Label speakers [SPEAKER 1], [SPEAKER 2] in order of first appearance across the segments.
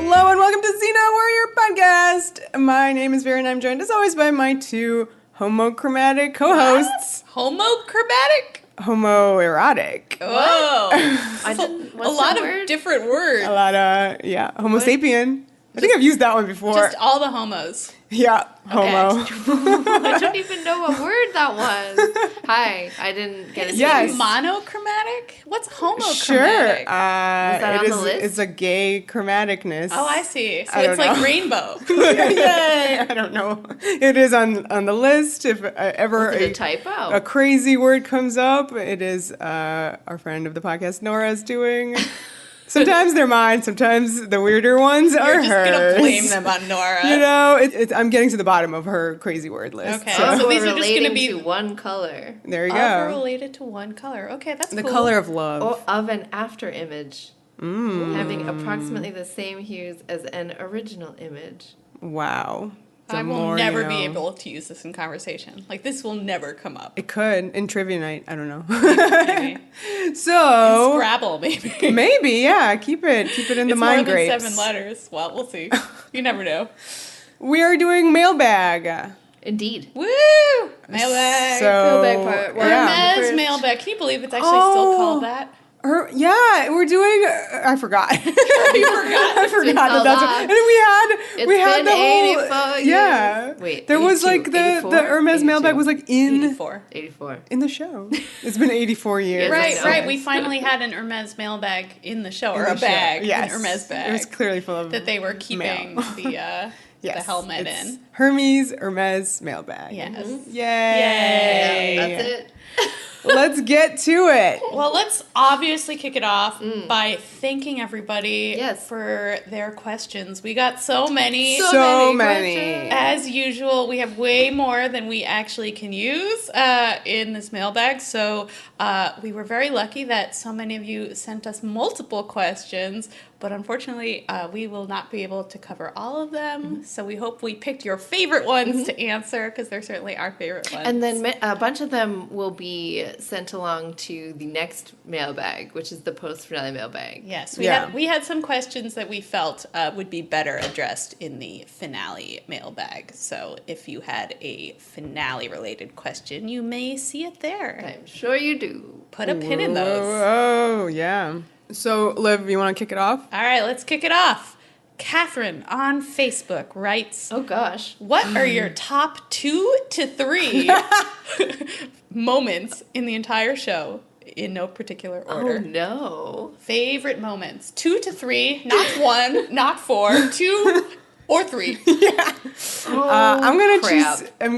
[SPEAKER 1] Hello and welcome to Xena Warrior Podcast. My name is Vera and I'm joined as always by my two homochromatic co-hosts.
[SPEAKER 2] Homochromatic?
[SPEAKER 1] Homoerotic.
[SPEAKER 2] Whoa.
[SPEAKER 3] A
[SPEAKER 2] lot of different words.
[SPEAKER 1] A lot of, Homo sapien. I think I've used that one before.
[SPEAKER 2] Just all the homos.
[SPEAKER 1] Yeah, homo.
[SPEAKER 3] I don't even know what word that was. Hi, I didn't get it.
[SPEAKER 1] Yes.
[SPEAKER 2] Monochromatic? What's homochromatic?
[SPEAKER 1] Sure.
[SPEAKER 3] Is that on the list?
[SPEAKER 1] It's a gay chromaticness.
[SPEAKER 2] Oh, I see. So
[SPEAKER 1] I don't
[SPEAKER 2] it's like
[SPEAKER 1] know.
[SPEAKER 2] rainbow.
[SPEAKER 1] Yay! I don't know. It is on the list. If ever
[SPEAKER 3] Is it a typo?
[SPEAKER 1] a crazy word comes up, it is our friend of the podcast, Nora's doing. Sometimes they're mine. Sometimes the weirder ones are
[SPEAKER 2] You're just
[SPEAKER 1] hers.
[SPEAKER 2] going to blame them on Nora.
[SPEAKER 1] You know, I'm getting to the bottom of her crazy word list.
[SPEAKER 2] Okay.
[SPEAKER 1] So
[SPEAKER 2] So these are just
[SPEAKER 3] relating
[SPEAKER 2] gonna be-
[SPEAKER 3] to one color.
[SPEAKER 1] there you
[SPEAKER 2] All
[SPEAKER 1] go.
[SPEAKER 2] related to one color. Okay, that's
[SPEAKER 1] The
[SPEAKER 2] cool.
[SPEAKER 1] color of love.
[SPEAKER 3] Or of an after image. Having approximately the same hues as an original image.
[SPEAKER 1] Wow. The
[SPEAKER 2] I will
[SPEAKER 1] more
[SPEAKER 2] never
[SPEAKER 1] you
[SPEAKER 2] be
[SPEAKER 1] know.
[SPEAKER 2] able to use this in conversation. Like, this will never come up.
[SPEAKER 1] It could in trivia night. I don't know.
[SPEAKER 2] Maybe.
[SPEAKER 1] So
[SPEAKER 2] Scrabble, maybe.
[SPEAKER 1] maybe, yeah. Keep it in the
[SPEAKER 2] It's
[SPEAKER 1] mind
[SPEAKER 2] more than
[SPEAKER 1] grapes.
[SPEAKER 2] 7 letters. Well, we'll see. You never know.
[SPEAKER 1] We are doing mailbag.
[SPEAKER 3] Indeed.
[SPEAKER 2] Woo! Mailbag.
[SPEAKER 1] So
[SPEAKER 3] Mailbag part.
[SPEAKER 2] Hermes
[SPEAKER 3] First.
[SPEAKER 2] Mailbag. Can you believe it's actually still called that?
[SPEAKER 1] We're doing. I forgot.
[SPEAKER 2] You forgot.
[SPEAKER 1] I forgot
[SPEAKER 3] called
[SPEAKER 1] that's
[SPEAKER 3] that.
[SPEAKER 1] what, and we had
[SPEAKER 3] It's
[SPEAKER 1] the
[SPEAKER 3] been
[SPEAKER 1] whole
[SPEAKER 3] 84 years.
[SPEAKER 1] yeah.
[SPEAKER 3] Wait,
[SPEAKER 1] there was
[SPEAKER 3] 82,
[SPEAKER 1] like the
[SPEAKER 3] 84?
[SPEAKER 1] Hermes
[SPEAKER 3] 82.
[SPEAKER 1] mailbag was like in
[SPEAKER 2] 84.
[SPEAKER 3] 84.
[SPEAKER 1] in the show. It's been 84 years.
[SPEAKER 3] Yes,
[SPEAKER 2] Right,
[SPEAKER 3] I know.
[SPEAKER 2] right. We finally had an Hermes mailbag in the show, or
[SPEAKER 1] In
[SPEAKER 2] a
[SPEAKER 1] the show.
[SPEAKER 2] bag,
[SPEAKER 1] Yes.
[SPEAKER 2] an Hermes bag.
[SPEAKER 1] It was clearly full of
[SPEAKER 2] that they were keeping
[SPEAKER 1] mail.
[SPEAKER 2] the
[SPEAKER 1] Yes,
[SPEAKER 2] helmet
[SPEAKER 1] it's
[SPEAKER 2] in.
[SPEAKER 1] Hermes Hermes mailbag.
[SPEAKER 2] Yes.
[SPEAKER 1] Yay!
[SPEAKER 3] That's it.
[SPEAKER 1] Let's get to it.
[SPEAKER 2] Well, let's obviously kick it off by thanking everybody
[SPEAKER 3] Yes.
[SPEAKER 2] for their questions. We got so many.
[SPEAKER 1] So many.
[SPEAKER 3] questions.
[SPEAKER 2] As usual, we have way more than we actually can use in this mailbag. So we were very lucky that so many of you sent us multiple questions. But unfortunately, we will not be able to cover all of them. So we hope we picked your favorite ones to answer, because they're certainly our favorite ones.
[SPEAKER 3] And then a bunch of them will be sent along to the next mailbag, which is the post-finale mailbag.
[SPEAKER 2] yes,
[SPEAKER 1] Yeah.
[SPEAKER 2] we had some questions that we felt would be better addressed in the finale mailbag. So if you had a finale-related question, you may see it there.
[SPEAKER 3] I'm sure you do.
[SPEAKER 2] Put a pin in those.
[SPEAKER 1] Oh, yeah. So, Liv, you want to kick it off?
[SPEAKER 2] All right, let's kick it off. Catherine on Facebook writes,
[SPEAKER 3] Oh, gosh.
[SPEAKER 2] what are your top 2 to 3 moments in the entire show, in no particular order?
[SPEAKER 3] Oh, no.
[SPEAKER 2] Favorite moments. 2 to 3, not 1, not 4, 2 or 3.
[SPEAKER 1] I'm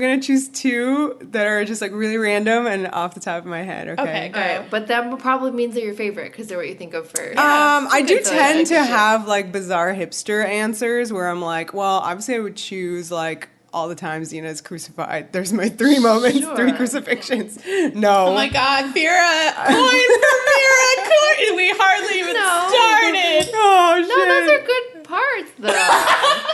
[SPEAKER 1] gonna choose 2 that are just like really random and off the top of my head. Okay.
[SPEAKER 2] Okay,
[SPEAKER 3] All
[SPEAKER 2] go.
[SPEAKER 3] right, but that probably means they're your favorite because they're what you think of first.
[SPEAKER 1] I do
[SPEAKER 3] good though,
[SPEAKER 1] tend
[SPEAKER 3] I
[SPEAKER 1] to
[SPEAKER 3] like
[SPEAKER 1] have like bizarre hipster answers where I'm like, well, obviously I would choose like all the times Xena is crucified. There's my 3 moments,
[SPEAKER 3] Sure.
[SPEAKER 1] 3 crucifixions. No.
[SPEAKER 2] Oh my god, Vera! Coin for Vera! Coin! We hardly even started!
[SPEAKER 1] Oh shit.
[SPEAKER 3] No, those are good parts, though.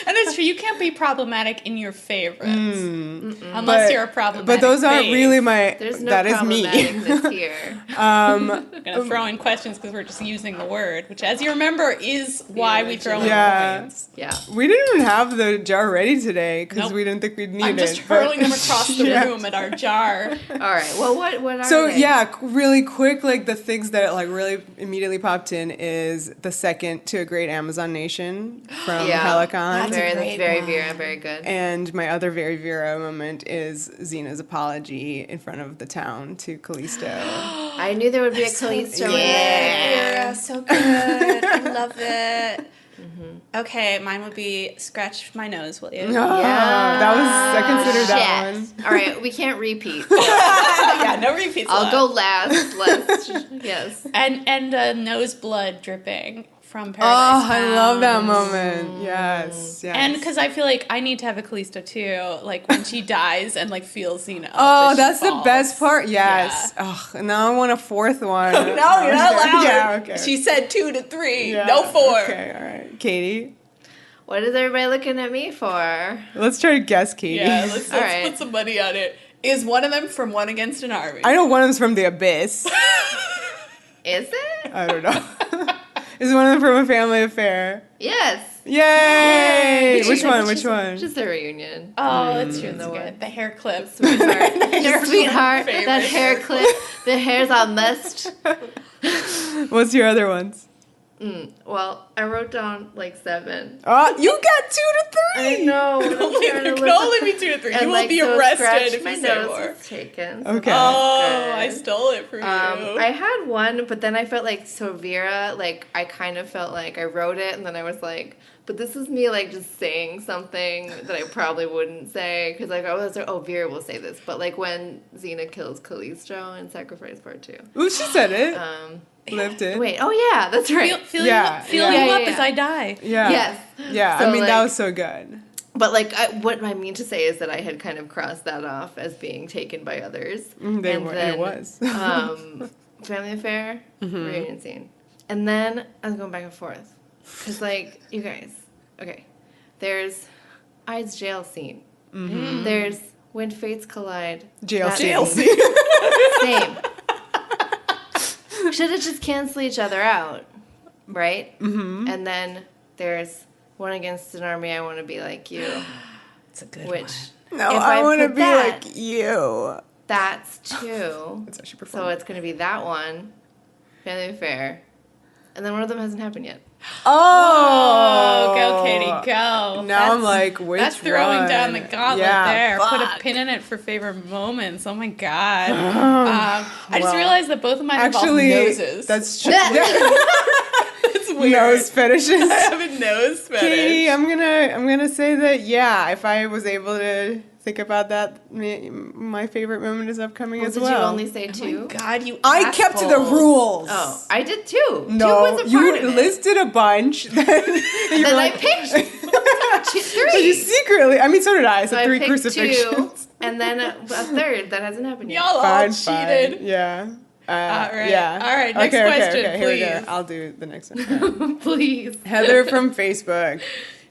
[SPEAKER 2] And it's true, you can't be problematic in your favorites. Unless
[SPEAKER 1] But-
[SPEAKER 2] you're a problematic
[SPEAKER 1] But those aren't
[SPEAKER 2] fave.
[SPEAKER 1] really my.
[SPEAKER 3] There's no
[SPEAKER 1] that is me.
[SPEAKER 3] problematicness here.
[SPEAKER 2] I'm gonna throw in questions because we're just using the word, which, as you remember, is why we throw in
[SPEAKER 1] Yeah.
[SPEAKER 2] coins.
[SPEAKER 3] Yeah.
[SPEAKER 1] We didn't even have the jar ready today because
[SPEAKER 2] Nope.
[SPEAKER 1] we didn't think we'd need
[SPEAKER 2] I'm just
[SPEAKER 1] it. but-
[SPEAKER 2] hurling them across the
[SPEAKER 1] Yeah.
[SPEAKER 2] room at our jar.
[SPEAKER 3] All right. Well, what are
[SPEAKER 1] So
[SPEAKER 3] they?
[SPEAKER 1] yeah, really quick, like the things that like really immediately popped in is the second to a great Amazon nation from
[SPEAKER 3] Yeah.
[SPEAKER 1] Helicon.
[SPEAKER 2] That's a
[SPEAKER 3] That's
[SPEAKER 2] great
[SPEAKER 3] very
[SPEAKER 2] one.
[SPEAKER 3] Vera, very good.
[SPEAKER 1] And my other very Vera moment is Xena's apology in front of the town to Callisto.
[SPEAKER 3] I knew there would be a Callisto in there.
[SPEAKER 2] Vera, so good. I love it. Okay, mine would be scratch my nose, will you?
[SPEAKER 1] Oh, that was, I considered that one.
[SPEAKER 3] Shit. All right, we can't repeat.
[SPEAKER 2] Yeah, no repeats.
[SPEAKER 3] I'll
[SPEAKER 2] allowed.
[SPEAKER 3] go last. Yes.
[SPEAKER 2] And nose blood dripping from
[SPEAKER 1] Oh,
[SPEAKER 2] Paradise
[SPEAKER 1] I
[SPEAKER 2] Town.
[SPEAKER 1] love that moment. Yes, yes.
[SPEAKER 2] And because I feel like I need to have a Callisto too, like when she dies and like feels Xena.
[SPEAKER 1] Oh,
[SPEAKER 2] as she
[SPEAKER 1] that's the
[SPEAKER 2] falls.
[SPEAKER 1] best part. Yes. Oh, and now I want a 4th one.
[SPEAKER 2] No, you're not allowed.
[SPEAKER 1] Yeah, okay.
[SPEAKER 2] She said 2 to 3,
[SPEAKER 1] Yeah,
[SPEAKER 2] no 4.
[SPEAKER 1] Okay, all right. Katie,
[SPEAKER 3] What is everybody looking at me for?
[SPEAKER 1] let's try to guess Katie.
[SPEAKER 2] Yeah, let's
[SPEAKER 3] All right.
[SPEAKER 2] put some money on it. Is one of them from One Against an Army?
[SPEAKER 1] I know one of them's from the Abyss.
[SPEAKER 3] Is it?
[SPEAKER 1] I don't know. Is one of them from A Family Affair?
[SPEAKER 3] Yes.
[SPEAKER 1] Yay! Which one?
[SPEAKER 3] Just a reunion.
[SPEAKER 2] Oh, that's true. That's good. The hair clip.
[SPEAKER 3] Sweetheart.
[SPEAKER 2] Favorite.
[SPEAKER 3] That hair clip. The hair's all messed.
[SPEAKER 1] What's your other ones?
[SPEAKER 3] Well, I wrote down like 7.
[SPEAKER 1] You got 2 to 3.
[SPEAKER 3] I know.
[SPEAKER 2] It can only be 2 to 3. You will be arrested if you say more.
[SPEAKER 3] Taken. So
[SPEAKER 1] Okay.
[SPEAKER 2] Oh, I stole it from you.
[SPEAKER 3] I had one, but then I felt like, so Vera, like, I kind of felt like I wrote it, and then I was like, but this is me, like, just saying something that I probably wouldn't say, because, like, I was like, oh, Vera will say this, but, like, when Xena kills Callisto in Sacrifice Part 2.
[SPEAKER 1] Ooh, she said it. Lived it.
[SPEAKER 3] Wait, oh, yeah, that's right.
[SPEAKER 2] Feel you up as I die.
[SPEAKER 1] Yeah.
[SPEAKER 3] Yes.
[SPEAKER 1] Yeah,
[SPEAKER 3] So,
[SPEAKER 1] I mean,
[SPEAKER 3] like,
[SPEAKER 1] that was so good.
[SPEAKER 3] But, like, what I mean to say is that I had kind of crossed that off as being taken by others.
[SPEAKER 1] It was.
[SPEAKER 3] Family Affair, reunion scene. And then I was going back and forth. Because, like, you guys, okay, there's Ides jail scene. There's When Fates Collide.
[SPEAKER 1] Jail scene.
[SPEAKER 3] Same. Should have just canceled each other out, right? Mm-hmm. And then there's One Against an Army, I Want to Be Like You.
[SPEAKER 2] It's a good
[SPEAKER 3] which,
[SPEAKER 2] one.
[SPEAKER 1] No, I want to be like you.
[SPEAKER 3] That's 2.
[SPEAKER 1] That's actually
[SPEAKER 3] So it's going to be that one, Family Affair, and then one of them hasn't happened yet.
[SPEAKER 1] Oh,
[SPEAKER 2] go, Katie, go.
[SPEAKER 1] Now I'm like, which
[SPEAKER 2] That's throwing
[SPEAKER 1] one?
[SPEAKER 2] down the gauntlet there.
[SPEAKER 1] Fuck.
[SPEAKER 2] Put a pin in it for favorite moments. Oh my god. I just realized that both of mine involve noses.
[SPEAKER 1] That's true.
[SPEAKER 2] It's weird.
[SPEAKER 1] Nose fetishes.
[SPEAKER 2] I have a nose fetish.
[SPEAKER 1] Katie, I'm gonna say that if I was able to think about that, my favorite moment is upcoming as well.
[SPEAKER 3] Did you only say 2?
[SPEAKER 2] Oh God, you
[SPEAKER 1] I kept to the rules.
[SPEAKER 3] Oh, I did too.
[SPEAKER 1] No,
[SPEAKER 3] 2 was a
[SPEAKER 1] you
[SPEAKER 3] part of it.
[SPEAKER 1] listed a bunch. Then
[SPEAKER 3] I picked 3.
[SPEAKER 1] But you secretly, I mean, so did I. So
[SPEAKER 3] I
[SPEAKER 1] 3
[SPEAKER 3] picked
[SPEAKER 1] crucifixions.
[SPEAKER 3] 2, and then a third that hasn't happened yet.
[SPEAKER 2] Y'all all cheated.
[SPEAKER 1] Yeah.
[SPEAKER 2] All right.
[SPEAKER 1] Yeah.
[SPEAKER 2] All right. Next question,
[SPEAKER 1] okay. Here we go.
[SPEAKER 2] please.
[SPEAKER 1] I'll do the next one.
[SPEAKER 3] Please.
[SPEAKER 1] Heather from Facebook.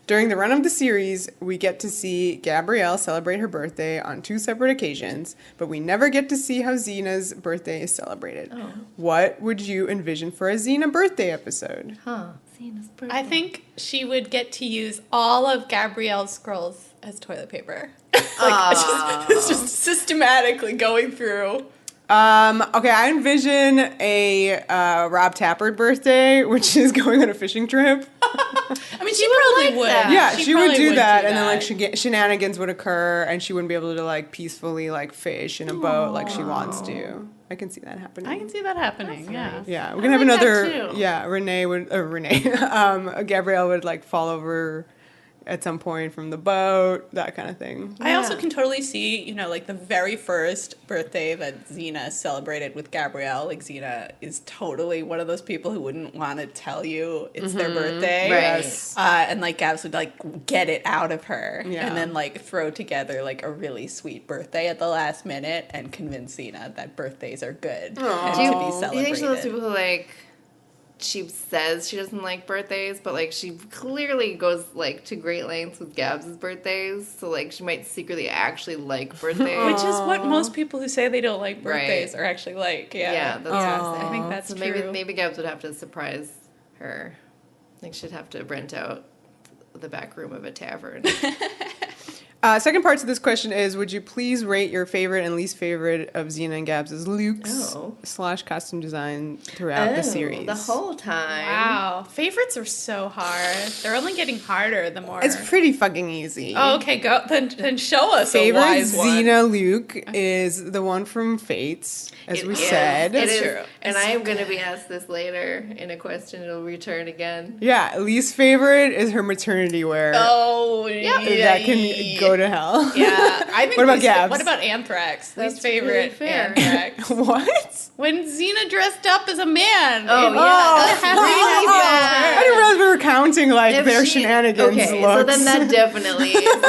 [SPEAKER 1] During the run of the series, we get to see Gabrielle celebrate her birthday on 2 separate occasions, but we never get to see how Xena's birthday is celebrated. Oh. What would you envision for a Xena birthday episode?
[SPEAKER 3] Xena's birthday.
[SPEAKER 2] I think she would get to use all of Gabrielle's scrolls as toilet paper. It's just systematically going through.
[SPEAKER 1] Okay, I envision a Rob Tappert birthday, which is going on a fishing trip.
[SPEAKER 2] I mean, she probably would.
[SPEAKER 1] Yeah, she would do that, and then
[SPEAKER 2] like
[SPEAKER 1] shenanigans would occur, and she wouldn't be able to like peacefully like fish in a boat like she wants to. I can see that happening.
[SPEAKER 2] I can see that happening. Yeah.
[SPEAKER 3] Nice.
[SPEAKER 1] Yeah, we're gonna have another.
[SPEAKER 3] That too.
[SPEAKER 1] Yeah, Gabrielle would like fall over at some point from the boat, that kind of thing.
[SPEAKER 2] I also can totally see, like the very first birthday that Xena celebrated with Gabrielle. Like Xena is totally one of those people who wouldn't want to tell you it's their birthday.
[SPEAKER 3] Right.
[SPEAKER 1] Yes.
[SPEAKER 2] And like Gabs would like get it out of her and then like throw together like a really sweet birthday at the last minute and convince Xena that birthdays are good and to be celebrated.
[SPEAKER 3] Do you think she's those people who like, she says she doesn't like birthdays, but like she clearly goes like to great lengths with Gabs' birthdays, so like she might secretly actually like birthdays.
[SPEAKER 2] Which is what most people who say they don't like birthdays are actually like.
[SPEAKER 3] Yeah, that's what I'm saying.
[SPEAKER 2] I think that's
[SPEAKER 3] so
[SPEAKER 2] true.
[SPEAKER 3] Maybe Gabs would have to surprise her. Like she'd have to rent out the back room of a tavern.
[SPEAKER 1] Second part to this question is, would you please rate your favorite and least favorite of Xena and Gabs' lewks / costume design throughout the series?
[SPEAKER 3] The whole time.
[SPEAKER 2] Wow. Favorites are so hard. They're only getting harder the more.
[SPEAKER 1] It's pretty fucking easy.
[SPEAKER 2] Oh, okay, go. Then show us
[SPEAKER 1] Favorite
[SPEAKER 2] a wise one.
[SPEAKER 1] Xena Luke is the one from Fates, as we said.
[SPEAKER 3] It is.
[SPEAKER 2] True.
[SPEAKER 3] And I am going to be asked this later in a question. It'll return again.
[SPEAKER 1] Yeah, least favorite is her maternity wear.
[SPEAKER 2] Oh, yeah.
[SPEAKER 1] That can go to hell.
[SPEAKER 2] Yeah. I think
[SPEAKER 1] What about Gabs?
[SPEAKER 2] What about Anthrax?
[SPEAKER 3] That's
[SPEAKER 2] Least favorite
[SPEAKER 3] really fair.
[SPEAKER 2] Anthrax.
[SPEAKER 1] What?
[SPEAKER 2] When Xena dressed up as a man.
[SPEAKER 3] Oh,
[SPEAKER 2] in
[SPEAKER 3] yeah.
[SPEAKER 2] Happy Baby
[SPEAKER 1] I didn't realize we were counting like
[SPEAKER 3] If
[SPEAKER 1] their
[SPEAKER 3] she-
[SPEAKER 1] shenanigans
[SPEAKER 3] Okay,
[SPEAKER 1] looks.
[SPEAKER 3] so then that definitely is.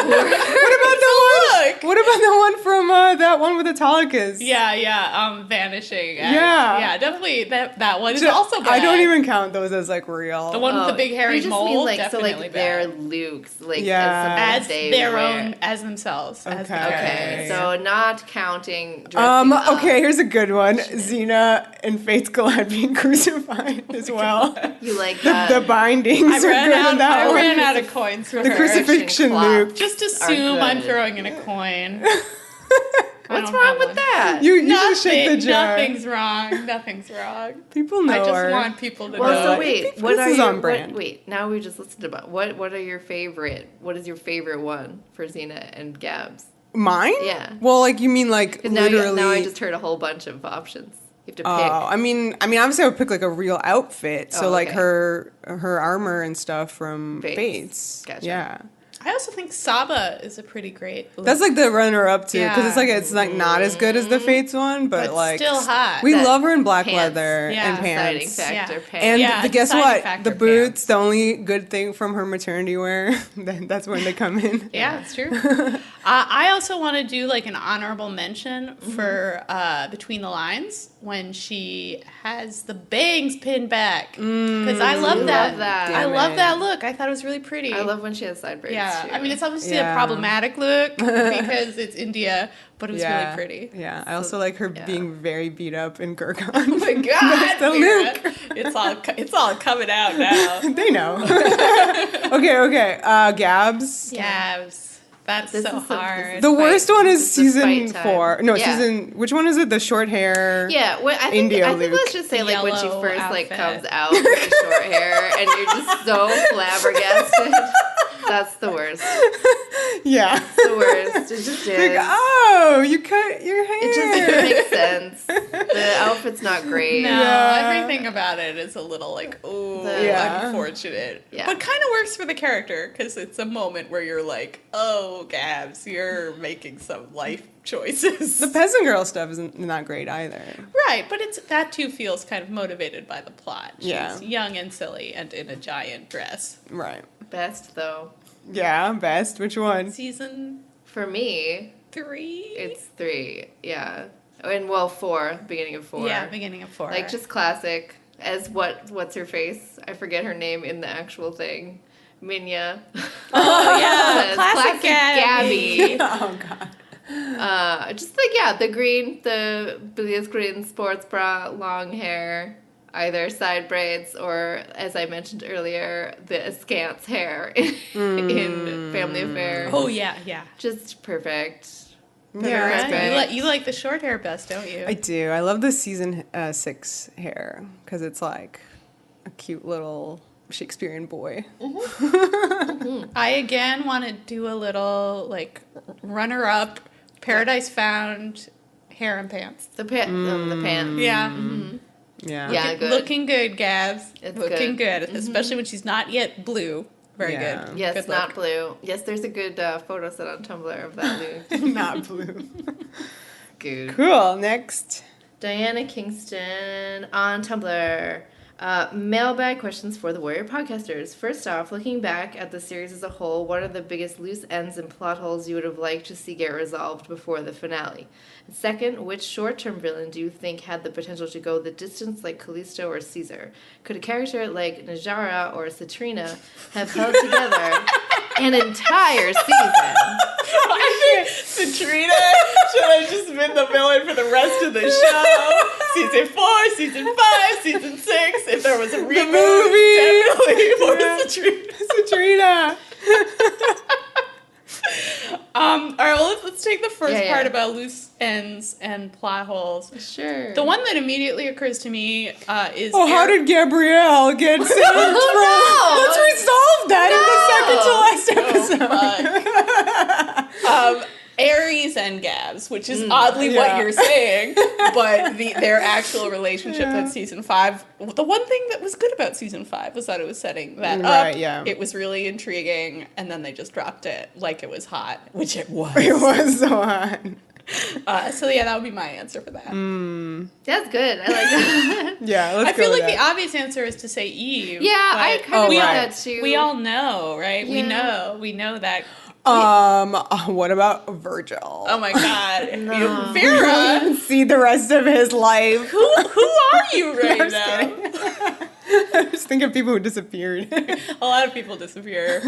[SPEAKER 1] What about the one from that one with Autolycus?
[SPEAKER 2] Yeah, Vanishing.
[SPEAKER 1] Yeah.
[SPEAKER 2] Definitely that one is
[SPEAKER 1] So
[SPEAKER 2] also bad.
[SPEAKER 1] I don't even count those as like real.
[SPEAKER 2] The one with the big hairy
[SPEAKER 3] you just
[SPEAKER 2] mole,
[SPEAKER 3] mean like so
[SPEAKER 2] definitely
[SPEAKER 3] like
[SPEAKER 2] bad.
[SPEAKER 3] their lewks, like
[SPEAKER 1] Yeah.
[SPEAKER 3] as
[SPEAKER 2] Adds
[SPEAKER 3] they
[SPEAKER 2] their
[SPEAKER 3] wear.
[SPEAKER 2] own as themselves. As the
[SPEAKER 1] Okay.
[SPEAKER 3] Okay, so not counting dressing up.
[SPEAKER 1] Okay, here's a good one. Xena and Fate's Collide being crucified as well.
[SPEAKER 3] You like that?
[SPEAKER 1] The bindings
[SPEAKER 2] I
[SPEAKER 1] are good in that
[SPEAKER 2] I
[SPEAKER 1] one.
[SPEAKER 2] ran out of coins for
[SPEAKER 1] The
[SPEAKER 2] her.
[SPEAKER 1] crucifixion
[SPEAKER 3] clock.
[SPEAKER 1] loop.
[SPEAKER 2] Just assume
[SPEAKER 3] Are
[SPEAKER 2] I'm
[SPEAKER 3] good.
[SPEAKER 2] throwing in a coin.
[SPEAKER 3] What's
[SPEAKER 2] don't
[SPEAKER 3] wrong
[SPEAKER 2] have
[SPEAKER 3] with
[SPEAKER 2] one.
[SPEAKER 3] that?
[SPEAKER 1] You just shake the jar.
[SPEAKER 2] Nothing's wrong. Nothing's wrong.
[SPEAKER 1] People know
[SPEAKER 2] I just
[SPEAKER 1] her.
[SPEAKER 2] want people to
[SPEAKER 3] Well,
[SPEAKER 2] know.
[SPEAKER 3] so wait,
[SPEAKER 1] This
[SPEAKER 3] what are
[SPEAKER 1] is
[SPEAKER 3] your,
[SPEAKER 1] on brand.
[SPEAKER 3] Wait, now we just listened about what are your favorite? What is your favorite one for Xena and Gabs?
[SPEAKER 1] Mine?
[SPEAKER 3] Yeah.
[SPEAKER 1] Well, like you mean like
[SPEAKER 3] 'Cause
[SPEAKER 1] literally.
[SPEAKER 3] now I just heard a whole bunch of options. You have to pick.
[SPEAKER 1] Oh, I mean, obviously, I would pick like a real outfit. So
[SPEAKER 3] Oh,
[SPEAKER 1] like
[SPEAKER 3] okay.
[SPEAKER 1] her armor and stuff from
[SPEAKER 3] Fates.
[SPEAKER 1] Fates.
[SPEAKER 3] Gotcha.
[SPEAKER 1] Yeah,
[SPEAKER 2] I also think Saba is a pretty great look.
[SPEAKER 1] that's like the runner up too, because
[SPEAKER 2] Yeah.
[SPEAKER 1] it's like not as good as the Fates one, but
[SPEAKER 2] But
[SPEAKER 1] like
[SPEAKER 2] still hot.
[SPEAKER 1] We
[SPEAKER 3] That
[SPEAKER 1] love her in black
[SPEAKER 3] pants.
[SPEAKER 1] leather
[SPEAKER 2] Yeah.
[SPEAKER 1] and
[SPEAKER 3] Deciding
[SPEAKER 1] pants.
[SPEAKER 3] factor
[SPEAKER 2] Yeah.
[SPEAKER 3] pants.
[SPEAKER 1] And
[SPEAKER 2] Yeah,
[SPEAKER 1] guess
[SPEAKER 2] deciding
[SPEAKER 1] what?
[SPEAKER 2] factor
[SPEAKER 1] The boots,
[SPEAKER 2] pants.
[SPEAKER 1] the only good thing from her maternity wear, that's when they come in.
[SPEAKER 2] Yeah, it's true. I also want to do like an honorable mention for Between the Lines when she has the bangs pinned back. Because I love
[SPEAKER 3] You
[SPEAKER 2] that.
[SPEAKER 3] love that.
[SPEAKER 2] I
[SPEAKER 1] Damn
[SPEAKER 2] love
[SPEAKER 1] it.
[SPEAKER 2] that look. I thought it was really pretty.
[SPEAKER 3] I love when she has side braids
[SPEAKER 2] Yeah,
[SPEAKER 3] too.
[SPEAKER 2] I mean, it's obviously
[SPEAKER 1] Yeah.
[SPEAKER 2] a problematic look because it's India, but it was
[SPEAKER 1] Yeah.
[SPEAKER 2] really pretty.
[SPEAKER 1] Yeah, I also like her
[SPEAKER 3] yeah.
[SPEAKER 1] being very beat up in Gurkhan.
[SPEAKER 2] Oh my God,
[SPEAKER 1] the
[SPEAKER 2] Vera.
[SPEAKER 1] look.
[SPEAKER 2] It's all coming out now.
[SPEAKER 1] They know. okay. Gabs.
[SPEAKER 2] Gabs. That's
[SPEAKER 3] This
[SPEAKER 2] so
[SPEAKER 3] is a-
[SPEAKER 2] hard.
[SPEAKER 1] The
[SPEAKER 3] Fight.
[SPEAKER 1] worst one is
[SPEAKER 3] This is
[SPEAKER 1] season
[SPEAKER 3] fight time.
[SPEAKER 1] 4. No,
[SPEAKER 3] Yeah.
[SPEAKER 1] season. Which one is it? The short hair.
[SPEAKER 3] Yeah, well, I think
[SPEAKER 1] India
[SPEAKER 3] let's
[SPEAKER 1] Luke.
[SPEAKER 3] just say like when she
[SPEAKER 2] Yellow
[SPEAKER 3] first like
[SPEAKER 2] outfit.
[SPEAKER 3] comes out with the short hair and you're just so flabbergasted. That's the worst.
[SPEAKER 1] Yeah.
[SPEAKER 3] The worst. It just is.
[SPEAKER 1] Like, oh, you cut your hair.
[SPEAKER 3] It just doesn't make sense. The outfit's not great.
[SPEAKER 2] No,
[SPEAKER 1] Yeah.
[SPEAKER 2] everything about it is a little like, oh,
[SPEAKER 3] Yeah.
[SPEAKER 2] unfortunate.
[SPEAKER 3] Yeah.
[SPEAKER 2] But kind of works for the character because it's a moment where you're like, oh, Gabs, you're making some life choices.
[SPEAKER 1] The peasant girl stuff isn't not great either.
[SPEAKER 2] Right, but that too feels kind of motivated by the plot. She's
[SPEAKER 1] Yeah.
[SPEAKER 2] young and silly and in a giant dress.
[SPEAKER 1] Right.
[SPEAKER 3] Best though.
[SPEAKER 1] Yeah, best. Which one?
[SPEAKER 2] Season
[SPEAKER 3] For me,
[SPEAKER 2] 3?
[SPEAKER 3] it's 3. Yeah. And well, 4. Beginning of 4.
[SPEAKER 2] Yeah, beginning of 4.
[SPEAKER 3] Like just classic. As what's her face? I forget her name in the actual thing. Minya.
[SPEAKER 2] oh, yeah,
[SPEAKER 3] Says,
[SPEAKER 2] classic Gabby.
[SPEAKER 1] Oh god.
[SPEAKER 3] Just like the green, the Bilias green sports bra, long hair, either side braids or, as I mentioned earlier, the askance hair in Family Affair.
[SPEAKER 2] Oh, yeah.
[SPEAKER 3] Just perfect.
[SPEAKER 1] Yeah, that's
[SPEAKER 3] Perfect.
[SPEAKER 1] good.
[SPEAKER 2] You like the short hair best, don't you?
[SPEAKER 1] I do. I love the season 6 hair because it's like a cute little Shakespearean boy.
[SPEAKER 2] I again want to do a little like runner-up, Paradise Found, hair and pants.
[SPEAKER 3] The pants.
[SPEAKER 2] Yeah,
[SPEAKER 1] Yeah.
[SPEAKER 3] Yeah. good.
[SPEAKER 2] looking good, Gabs.
[SPEAKER 3] It's
[SPEAKER 2] looking
[SPEAKER 3] good.
[SPEAKER 2] good, especially when she's not yet blue. Very
[SPEAKER 1] Yeah.
[SPEAKER 2] good.
[SPEAKER 3] Yes,
[SPEAKER 2] Good
[SPEAKER 3] not
[SPEAKER 2] look.
[SPEAKER 3] blue. Yes, there's a good photo set on Tumblr of that look.
[SPEAKER 1] Not blue.
[SPEAKER 3] Good.
[SPEAKER 1] Cool. Next.
[SPEAKER 3] Diana Kingston on Tumblr. Mailbag questions for the Warrior podcasters. First off, looking back at the series as a whole, what are the biggest loose ends and plot holes you would have liked to see get resolved before the finale? Second, which short-term villain do you think had the potential to go the distance like Callisto or Caesar? Could a character like Najara or Citrina have held together an entire season?
[SPEAKER 2] I think Citrina should have just been the villain for the rest of the show. Season 4, season 5, season 6. If there was a reboot,
[SPEAKER 1] movie.
[SPEAKER 2] definitely for Citrina.
[SPEAKER 1] Satrina.
[SPEAKER 2] All right, well, let's take the first
[SPEAKER 3] Yeah.
[SPEAKER 2] part about loose ends and plot holes.
[SPEAKER 3] Sure.
[SPEAKER 2] The one that immediately occurs to me is...
[SPEAKER 1] Oh, how did Gabrielle get saved from?
[SPEAKER 3] no!
[SPEAKER 1] Let's resolve that in the second to last episode.
[SPEAKER 2] Aries and Gabs, which is oddly what
[SPEAKER 1] yeah.
[SPEAKER 2] you're saying, but their actual relationship in season 5. The one thing that was good about season 5 was that it was setting that
[SPEAKER 1] Right,
[SPEAKER 2] up.
[SPEAKER 1] yeah.
[SPEAKER 2] It was really intriguing, and then they just dropped it like it was hot, which it was.
[SPEAKER 1] It was so hot.
[SPEAKER 2] So yeah, that would be my answer for that.
[SPEAKER 3] That's good. I like that.
[SPEAKER 1] Yeah, let's
[SPEAKER 2] I feel
[SPEAKER 1] go with
[SPEAKER 2] like the
[SPEAKER 1] that.
[SPEAKER 2] obvious answer is to say Eve.
[SPEAKER 3] Yeah, I
[SPEAKER 2] but
[SPEAKER 3] kind of
[SPEAKER 2] we
[SPEAKER 3] like
[SPEAKER 2] all-
[SPEAKER 3] that too.
[SPEAKER 2] We all know, right?
[SPEAKER 3] Yeah.
[SPEAKER 2] We know that.
[SPEAKER 1] What about Virgil?
[SPEAKER 2] Oh my God,
[SPEAKER 3] No.
[SPEAKER 2] Vera.
[SPEAKER 1] See the rest of his life.
[SPEAKER 2] Who are you right
[SPEAKER 1] I'm
[SPEAKER 2] now?
[SPEAKER 1] I was thinking of people who disappeared.
[SPEAKER 2] A lot of people disappear.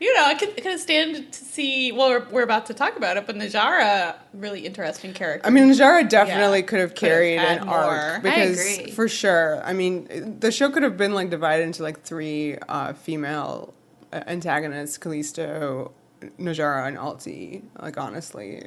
[SPEAKER 2] I could stand to see, well, we're about to talk about it, but Najara, really interesting character.
[SPEAKER 1] I mean, Najara definitely could have carried an arc. Because,
[SPEAKER 3] I agree.
[SPEAKER 1] for sure, I mean, the show could have been, like, divided into, like, 3 female antagonists, Callisto, Najara, and Alti. Like, honestly,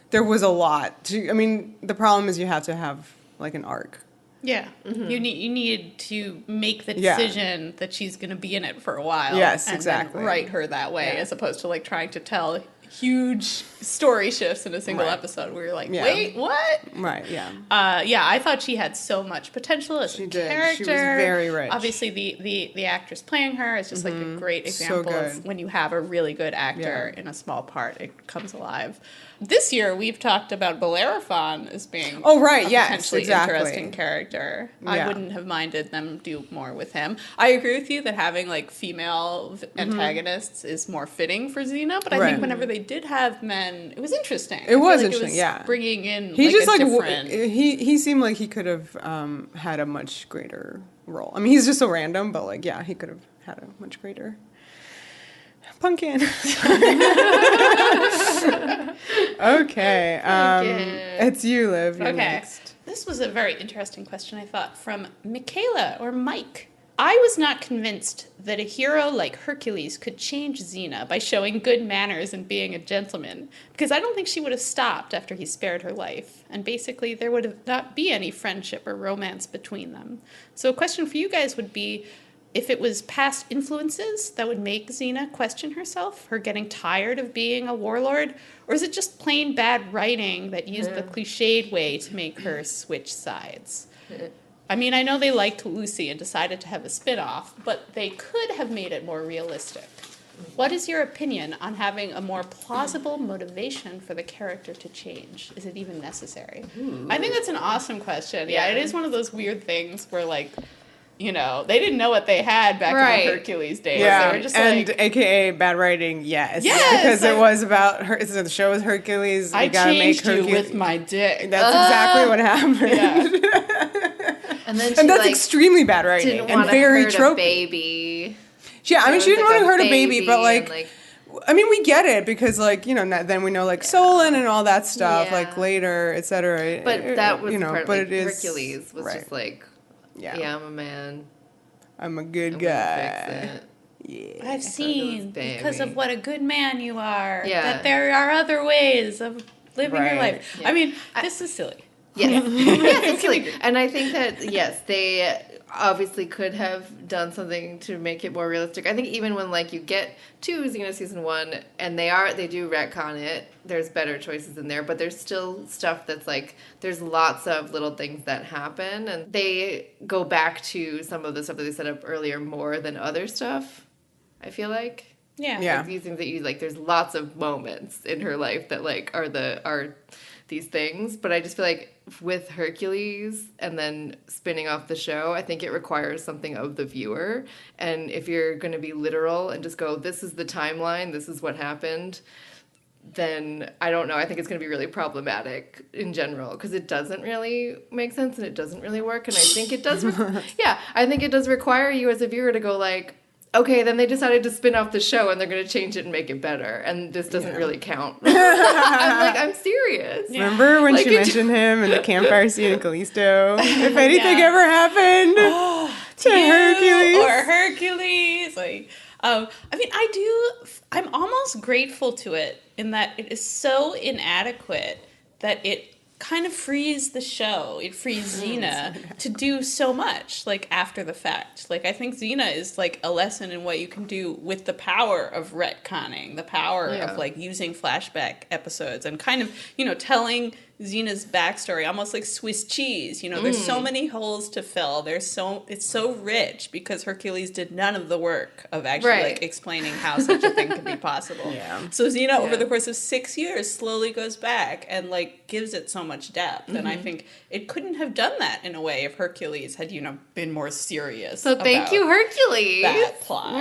[SPEAKER 1] there was a lot. The problem is you have to have, like, an arc.
[SPEAKER 2] Yeah, you need to make the decision that she's going to be in it for a while.
[SPEAKER 1] Yes,
[SPEAKER 2] and
[SPEAKER 1] exactly.
[SPEAKER 2] Then write her that way, as opposed to like trying to tell huge story shifts in a single episode where you're like, wait, what?
[SPEAKER 1] Right. Yeah.
[SPEAKER 2] I thought she had so much potential as a character.
[SPEAKER 1] She was very rich.
[SPEAKER 2] Obviously, the actress playing her is just like a great example of when you have a really good actor in a small part, it comes alive. This year, we've talked about Bellerophon as being a potentially interesting character. Yeah. I wouldn't have minded them do more with him. I agree with you that having like female antagonists is more fitting for Xena, but I think whenever they did have men, it was interesting.
[SPEAKER 1] It was interesting,
[SPEAKER 2] bringing in
[SPEAKER 1] he just
[SPEAKER 2] a different...
[SPEAKER 1] He seemed like he could have had a much greater role. I mean, he's just so random, but like, he could have had a much greater... Pumpkin. Okay. It's you, Liv. You're next.
[SPEAKER 2] This was a very interesting question, I thought, from Michaela or Mike. I was not convinced that a hero like Hercules could change Xena by showing good manners and being a gentleman, because I don't think she would have stopped after he spared her life, and basically there would not be any friendship or romance between them. So a question for you guys would be, if it was past influences that would make Xena question herself, her getting tired of being a warlord, or is it just plain bad writing that used the cliched way to make her switch sides? I mean, I know they liked Lucy and decided to have a spin-off, but they could have made it more realistic. What is your opinion on having a more plausible motivation for the character to change? Is it even necessary? I think that's an awesome question. Yeah, it is one of those weird things where, like, they didn't know what they had back in the Hercules days.
[SPEAKER 1] Yeah,
[SPEAKER 2] they were just
[SPEAKER 1] AKA bad writing, yes. Because it was about her. The show was Hercules.
[SPEAKER 2] I changed you with my dick.
[SPEAKER 1] That's exactly what happened.
[SPEAKER 2] Yeah.
[SPEAKER 3] And then
[SPEAKER 1] that's extremely bad writing and very tropey.
[SPEAKER 3] Baby.
[SPEAKER 1] Yeah, I mean, she didn't want to hurt a baby, but like I mean, we get it because, like, then we know, like, Solon and all that stuff, like, later, etc.
[SPEAKER 3] But that was part
[SPEAKER 1] but
[SPEAKER 3] like,
[SPEAKER 1] it is,
[SPEAKER 3] Hercules was just like, I'm a man.
[SPEAKER 1] I'm a good guy.
[SPEAKER 3] Yeah.
[SPEAKER 2] I've seen, because of what a good man you are, that there are other ways of living your life. Yeah. I mean, this is silly.
[SPEAKER 3] Yes. Yes, it's silly. And I think that, they obviously could have done something to make it more realistic. I think even when, like, you get to Xena Season 1, and they do retcon it, there's better choices in there, but there's still stuff that's, like, there's lots of little things that happen, and they go back to some of the stuff that they set up earlier more than other stuff, I feel like.
[SPEAKER 2] Yeah.
[SPEAKER 3] Like, these things that you, like, there's lots of moments in her life that, like, are these things, but I just feel like with Hercules and then spinning off the show, I think it requires something of the viewer. And if you're going to be literal and just go, this is the timeline, this is what happened, then I don't know. I think it's going to be really problematic in general because it doesn't really make sense and it doesn't really work. And I think it does. I think it does require you as a viewer to go like, okay, then they decided to spin off the show and they're going to change it and make it better. And this doesn't really count. I'm serious.
[SPEAKER 1] Yeah. Remember when she mentioned him in the campfire scene in Callisto? If anything ever happened to Hercules.
[SPEAKER 2] Or Hercules. Like, I mean, I'm almost grateful to it in that it is so inadequate that it kind of frees the show. It frees Xena to do so much, like, after the fact. Like, I think Xena is, like, a lesson in what you can do with the power of retconning, the power of, like, using flashback episodes and kind of, telling Xena's backstory, almost like Swiss cheese. There's so many holes to fill. It's so rich because Hercules did none of the work of actually like explaining how such a thing could be possible. So Xena, over the course of 6 years, slowly goes back and like gives it so much depth. And I think it couldn't have done that in a way if Hercules had, been more serious.
[SPEAKER 3] So thank you, Hercules.
[SPEAKER 2] That plot.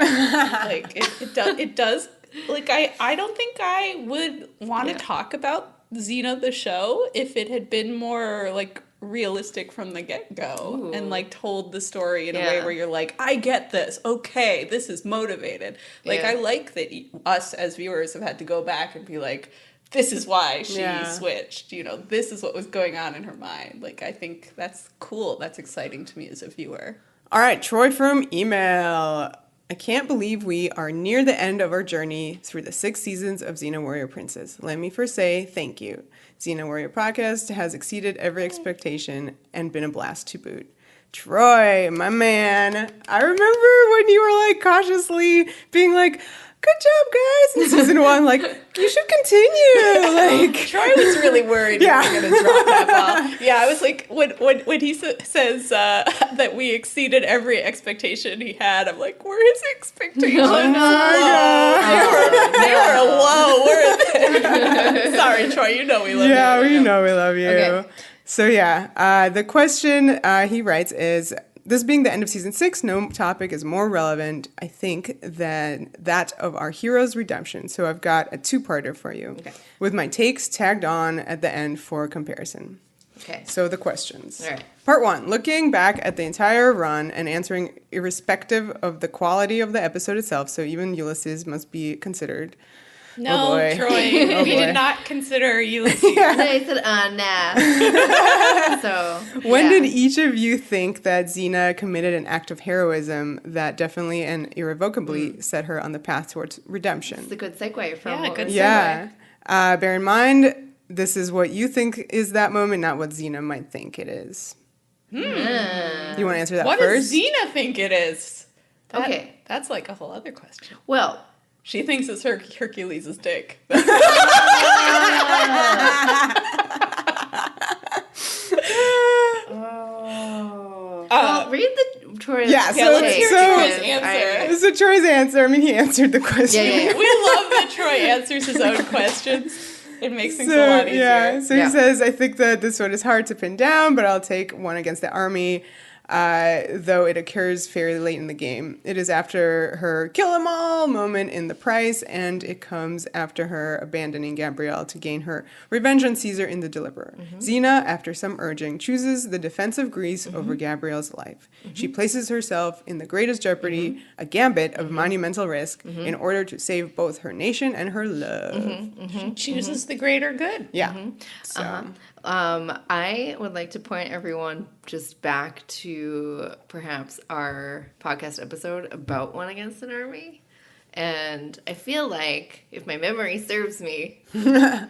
[SPEAKER 2] Like it does. Like I don't think I would want to talk about Xena the show if it had been more like realistic from the get-go and like told the story in a way where you're like, I get this. Okay, this is motivated. Like I like that us as viewers have had to go back and be like, this is why she switched. You know, this is what was going on in her mind. Like I think that's cool. That's exciting to me as a viewer.
[SPEAKER 1] All right, Troy from email. I can't believe we are near the end of our journey through the 6 seasons of Xena Warrior Princess. Let me first say thank you. Xena Warrior Podcast has exceeded every expectation and been a blast to boot. Troy, my man, I remember when you were like cautiously being like, good job, guys, in season 1. Like, you should continue. Like,
[SPEAKER 2] Troy was really worried we were going to drop that ball. Yeah, I was like, when he says that we exceeded every expectation he had, I'm like, were his expectations low? They were low, weren't they? Sorry, Troy, you know we love you.
[SPEAKER 1] Yeah, we know we love you.
[SPEAKER 3] Okay.
[SPEAKER 1] So yeah, the question he writes is, this being the end of season 6, no topic is more relevant, I think, than that of our hero's redemption. So I've got a 2-parter for you, with my takes tagged on at the end for comparison.
[SPEAKER 3] Okay.
[SPEAKER 1] So the questions.
[SPEAKER 3] All right.
[SPEAKER 1] Part 1, looking back at the entire run and answering irrespective of the quality of the episode itself, so even Ulysses must be considered.
[SPEAKER 2] No,
[SPEAKER 1] boy.
[SPEAKER 2] Troy, we did not consider Ulysses.
[SPEAKER 3] And then I said, nah. So,
[SPEAKER 1] When did each of you think that Xena committed an act of heroism that definitely and irrevocably set her on the path towards redemption?
[SPEAKER 3] It's a good segue from what
[SPEAKER 2] good
[SPEAKER 3] was
[SPEAKER 2] segue.
[SPEAKER 1] Bear in mind, this is what you think is that moment, not what Xena might think it is. You want to answer that
[SPEAKER 2] What
[SPEAKER 1] first?
[SPEAKER 2] does Xena think it is?
[SPEAKER 3] Okay.
[SPEAKER 2] That's like a whole other question.
[SPEAKER 3] Well,
[SPEAKER 2] She thinks it's Hercules' dick.
[SPEAKER 3] well, read the Troy's
[SPEAKER 1] Yeah, so
[SPEAKER 2] let's hear Troy's answer.
[SPEAKER 1] This is Troy's answer. I mean, he answered the question.
[SPEAKER 3] Yeah.
[SPEAKER 2] We love that Troy answers his own questions. It makes things a lot easier.
[SPEAKER 1] Yeah, so he says, I think that this one is hard to pin down, but I'll take one against the army, though it occurs fairly late in the game. It is after her kill 'em all moment in the price, and it comes after her abandoning Gabrielle to gain her revenge on Caesar in the Deliverer. Xena, after some urging, chooses the defense of Greece over Gabrielle's life. She places herself in the greatest jeopardy, a gambit of monumental risk, in order to save both her nation and her love.
[SPEAKER 2] She chooses the greater good.
[SPEAKER 1] Yeah. So.
[SPEAKER 3] I would like to point everyone just back to perhaps our podcast episode about One Against an Army. And I feel like, if my memory serves me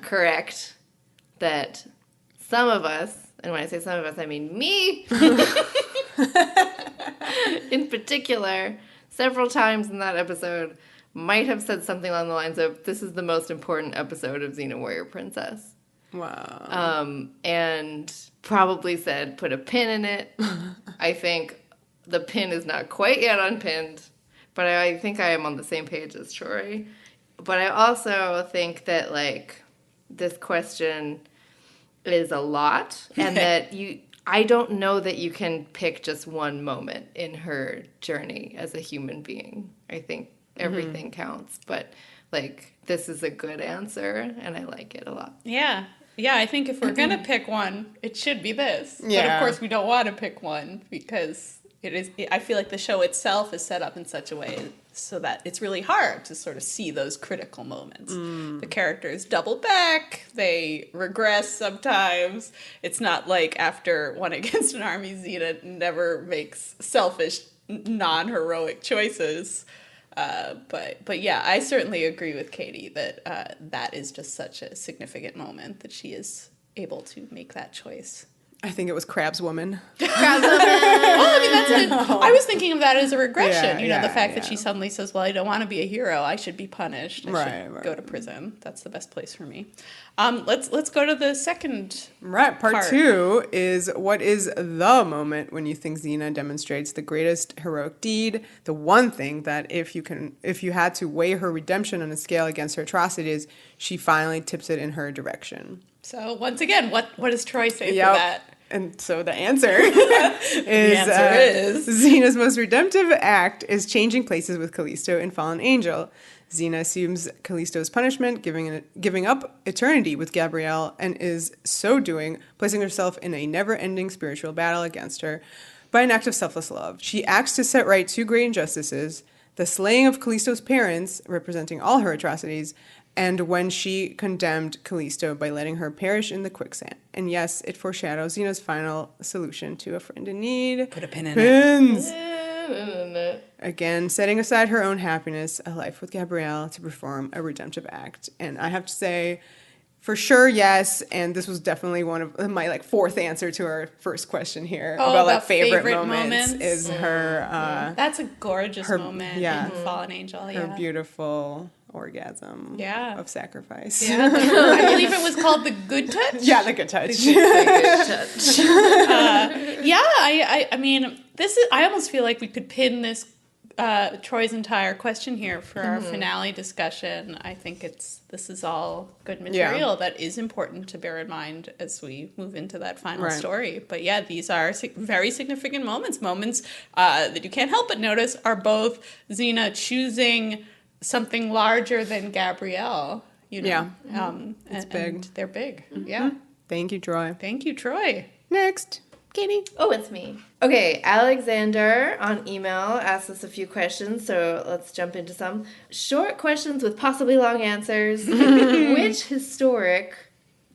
[SPEAKER 3] correct, that some of us, and when I say some of us, I mean me, in particular, several times in that episode, might have said something along the lines of, this is the most important episode of Xena Warrior Princess.
[SPEAKER 1] Wow.
[SPEAKER 3] And probably said, put a pin in it. I think the pin is not quite yet unpinned, but I think I am on the same page as Troy. But I also think that, like, this question is a lot, and that I don't know that you can pick just one moment in her journey as a human being. I think everything counts, but, like, this is a good answer, and I like it a lot.
[SPEAKER 2] Yeah. Yeah, I think if we're going to pick one, it should be this.
[SPEAKER 1] Yeah.
[SPEAKER 2] But of course we don't want to pick one because I feel like the show itself is set up in such a way so that it's really hard to sort of see those critical moments. The characters double back, they regress sometimes. It's not like after One Against an Army, Xena never makes selfish, non-heroic choices. But yeah, I certainly agree with Katie that that is just such a significant moment that she is able to make that choice.
[SPEAKER 1] I think it was Crab's woman.
[SPEAKER 2] Well, I mean, I was thinking of that as a regression.
[SPEAKER 1] Yeah,
[SPEAKER 2] the fact that she suddenly says, well, I don't want to be a hero. I should be punished. I should go to prison. That's the best place for me. Let's go to the second
[SPEAKER 1] Part 2 is, what is the moment when you think Xena demonstrates the greatest heroic deed? The one thing that if you had to weigh her redemption on a scale against her atrocities, she finally tips it in her direction.
[SPEAKER 2] So once again, what does Troy say for
[SPEAKER 1] Yep.
[SPEAKER 2] that?
[SPEAKER 1] And so the answer is Xena's most redemptive act is changing places with Callisto and Fallen Angel. Xena assumes Callisto's punishment, giving up eternity with Gabrielle, and is so doing, placing herself in a never-ending spiritual battle against her by an act of selfless love. She acts to set right two great injustices, the slaying of Callisto's parents, representing all her atrocities, and when she condemned Callisto by letting her perish in the quicksand. And yes, it foreshadows Xena's final solution to a friend in need.
[SPEAKER 2] Put a pin in
[SPEAKER 1] Pins.
[SPEAKER 3] it.
[SPEAKER 1] Again, setting aside her own happiness, a life with Gabrielle, to perform a redemptive act. And I have to say, for sure, yes. And this was definitely one of my like fourth answer to our first question here about like favorite moments is her.
[SPEAKER 2] That's a gorgeous moment
[SPEAKER 1] yeah.
[SPEAKER 2] in Fallen Angel.
[SPEAKER 1] Her
[SPEAKER 2] Yeah.
[SPEAKER 1] beautiful orgasm
[SPEAKER 2] Yeah.
[SPEAKER 1] of sacrifice.
[SPEAKER 2] Yeah. I believe it was called the Good Touch.
[SPEAKER 1] Yeah, the good touch.
[SPEAKER 2] Yeah, I mean, I almost feel like we could pin this Troy's entire question here for our finale discussion. I think this is all good material that is important to bear in mind as we move into that final story. But yeah, these are very significant moments that you can't help but notice are both Xena choosing something larger than Gabrielle. You know,
[SPEAKER 1] it's big.
[SPEAKER 2] And they're big. Yeah.
[SPEAKER 1] Thank you, Troy.
[SPEAKER 2] Thank you, Troy.
[SPEAKER 1] Next, Katie.
[SPEAKER 3] Oh, it's me. Okay, Alexander on email asked us a few questions, so let's jump into some. Short questions with possibly long answers. Which historic,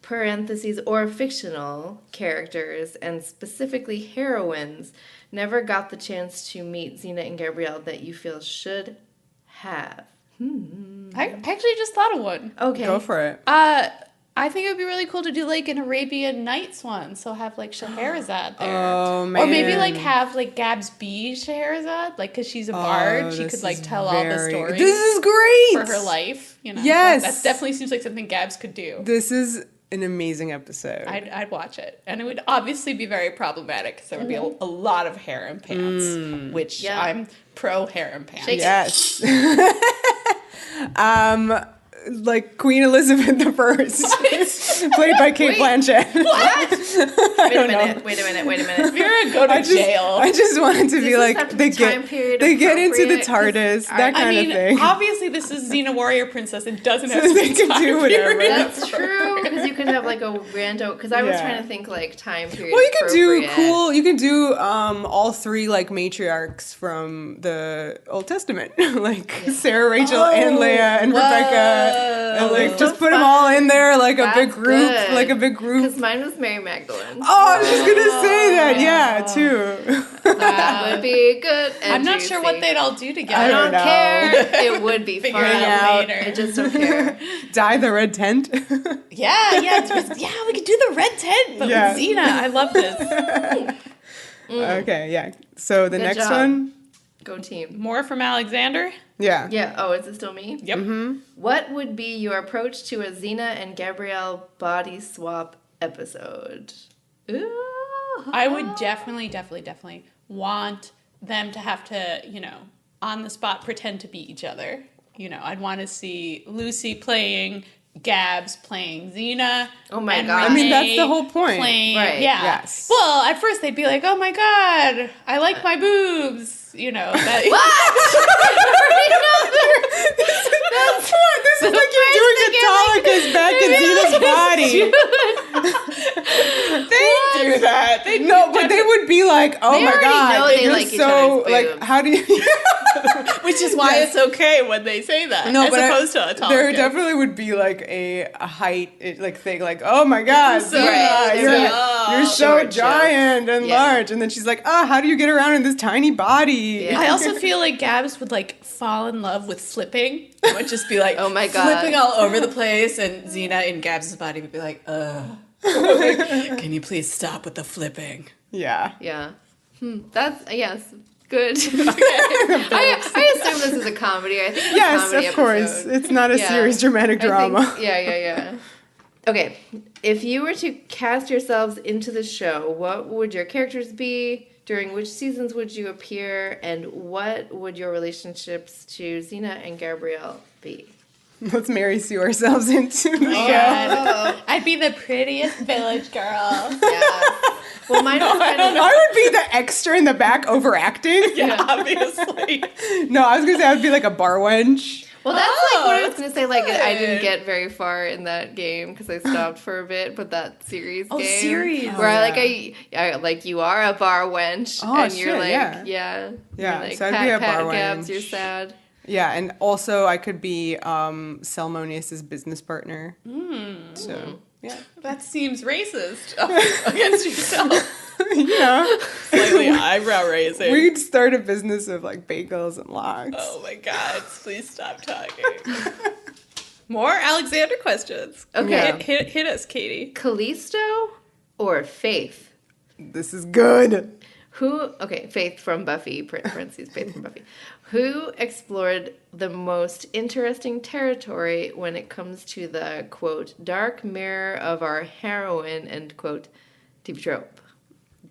[SPEAKER 3] parentheses, or fictional characters, and specifically heroines, never got the chance to meet Xena and Gabrielle that you feel should have?
[SPEAKER 2] I actually just thought of one.
[SPEAKER 3] Okay.
[SPEAKER 1] Go for it.
[SPEAKER 2] I think it would be really cool to do like an Arabian Nights one. So have like Scheherazade there.
[SPEAKER 1] Oh, man.
[SPEAKER 2] Or maybe like have like Gabs be Scheherazade. Like, because she's a bard. She could like tell all the stories.
[SPEAKER 1] This is great.
[SPEAKER 2] For her life. You know?
[SPEAKER 1] Yes.
[SPEAKER 2] That definitely seems like something Gabs could do.
[SPEAKER 1] This is an amazing episode.
[SPEAKER 2] I'd watch it. And it would obviously be very problematic because there would be a lot of harem pants, which I'm pro harem pants.
[SPEAKER 1] Yes. Like Queen Elizabeth I, played by Kate Blanchett.
[SPEAKER 2] What?
[SPEAKER 3] Wait a minute.
[SPEAKER 2] Vera, go to jail.
[SPEAKER 1] I just wanted to be like, they get into the TARDIS, that kind of thing.
[SPEAKER 2] Obviously this is Xena Warrior Princess. It doesn't have
[SPEAKER 1] So
[SPEAKER 2] to
[SPEAKER 1] they
[SPEAKER 2] be
[SPEAKER 1] can
[SPEAKER 2] time
[SPEAKER 1] do whatever.
[SPEAKER 2] period.
[SPEAKER 3] That's true, because you can have like a rando, because I was trying to think like time period.
[SPEAKER 1] Well, you can do all three like matriarchs from the Old Testament, like Sarah, Rachel, and Leah, and Rebecca. And like just put them all in there like a big group,
[SPEAKER 3] Because mine was Mary Magdalene.
[SPEAKER 1] Oh, I was just gonna say that, too.
[SPEAKER 3] That would be good. And
[SPEAKER 2] I'm not sure what they'd all do together.
[SPEAKER 3] I don't
[SPEAKER 1] know.
[SPEAKER 3] care. It would be
[SPEAKER 2] Figure
[SPEAKER 3] fun.
[SPEAKER 2] it out later.
[SPEAKER 3] I just don't care.
[SPEAKER 1] Dye the red tent.
[SPEAKER 2] Yeah, we could do the red tent, but with Xena. I love this.
[SPEAKER 1] Okay, yeah. So the
[SPEAKER 3] Good
[SPEAKER 1] next
[SPEAKER 3] job.
[SPEAKER 1] one.
[SPEAKER 3] Go team.
[SPEAKER 2] More from Alexander.
[SPEAKER 1] Yeah.
[SPEAKER 3] Yeah. Oh, is it still me?
[SPEAKER 2] Yep.
[SPEAKER 3] What would be your approach to a Xena and Gabrielle body swap episode? Ooh.
[SPEAKER 2] I would definitely want them to have to, on the spot pretend to be each other. I'd want to see Lucy playing Gabs playing Xena.
[SPEAKER 3] Oh my
[SPEAKER 2] and
[SPEAKER 3] God.
[SPEAKER 1] I mean, that's the whole point.
[SPEAKER 2] Playing,
[SPEAKER 3] Right.
[SPEAKER 2] Yeah.
[SPEAKER 1] Yes.
[SPEAKER 2] Well, at first they'd be like, "Oh my God, I like my boobs." That,
[SPEAKER 1] This is like you're doing Metallica's back in Xena's body.
[SPEAKER 2] They do that.
[SPEAKER 1] But they would be like, "Oh
[SPEAKER 3] They
[SPEAKER 1] my
[SPEAKER 3] already
[SPEAKER 1] God,
[SPEAKER 3] know they
[SPEAKER 1] you're
[SPEAKER 3] like each
[SPEAKER 1] so
[SPEAKER 3] other's
[SPEAKER 1] like,
[SPEAKER 3] boobs.
[SPEAKER 1] how do you?"
[SPEAKER 2] Which is why it's okay when they say that, as opposed to Metallica.
[SPEAKER 1] There definitely would be like a height thing, like, "Oh my God,
[SPEAKER 2] So
[SPEAKER 1] Xena, you're so
[SPEAKER 3] short
[SPEAKER 1] giant and large," and then she's like, "Oh, how do you get around in this tiny body?"
[SPEAKER 3] Yeah.
[SPEAKER 2] I also feel like Gabs would fall in love with flipping. It would just be like,
[SPEAKER 3] Oh my God.
[SPEAKER 2] flipping all over the place, and Xena in Gabs' body would be like, can you please stop with the flipping?
[SPEAKER 1] Yeah.
[SPEAKER 3] Yeah. That's, yes. Good. I assume this is a comedy. I think it's a
[SPEAKER 1] Yes,
[SPEAKER 3] comedy
[SPEAKER 1] of course.
[SPEAKER 3] episode.
[SPEAKER 1] It's not a serious dramatic drama.
[SPEAKER 3] Yeah. Okay. If you were to cast yourselves into the show, what would your characters be? During which seasons would you appear? And what would your relationships to Xena and Gabrielle be?
[SPEAKER 1] Let's Mary Sue ourselves into the show.
[SPEAKER 2] I'd be the prettiest village girl.
[SPEAKER 3] Yeah. Well, mine was kind of...
[SPEAKER 1] I would be the extra in the back overacting.
[SPEAKER 2] Yeah, obviously.
[SPEAKER 1] No, I was going to say I would be like a bar wench.
[SPEAKER 3] Well, that's like what I was going to say. Like,
[SPEAKER 2] good.
[SPEAKER 3] I didn't get very far in that game because I stopped for a bit. But that series game, where I like you are a bar wench, and you're like, yeah.
[SPEAKER 1] So
[SPEAKER 3] like,
[SPEAKER 1] I'd be a bar
[SPEAKER 3] Gabs,
[SPEAKER 1] wench.
[SPEAKER 3] you're sad.
[SPEAKER 1] Yeah, and also I could be Salmonius's business partner. So yeah,
[SPEAKER 2] that seems racist against yourself.
[SPEAKER 1] Slightly
[SPEAKER 2] eyebrow raising.
[SPEAKER 1] We'd start a business of like bagels and lox.
[SPEAKER 2] Oh my god! Please stop talking. More Alexander questions. Okay, hit us, Katie.
[SPEAKER 3] Callisto or Faith?
[SPEAKER 1] This is good.
[SPEAKER 3] Faith from Buffy, parentheses, Faith from Buffy. Who explored the most interesting territory when it comes to the, quote, dark mirror of our heroine, end quote, TV trope?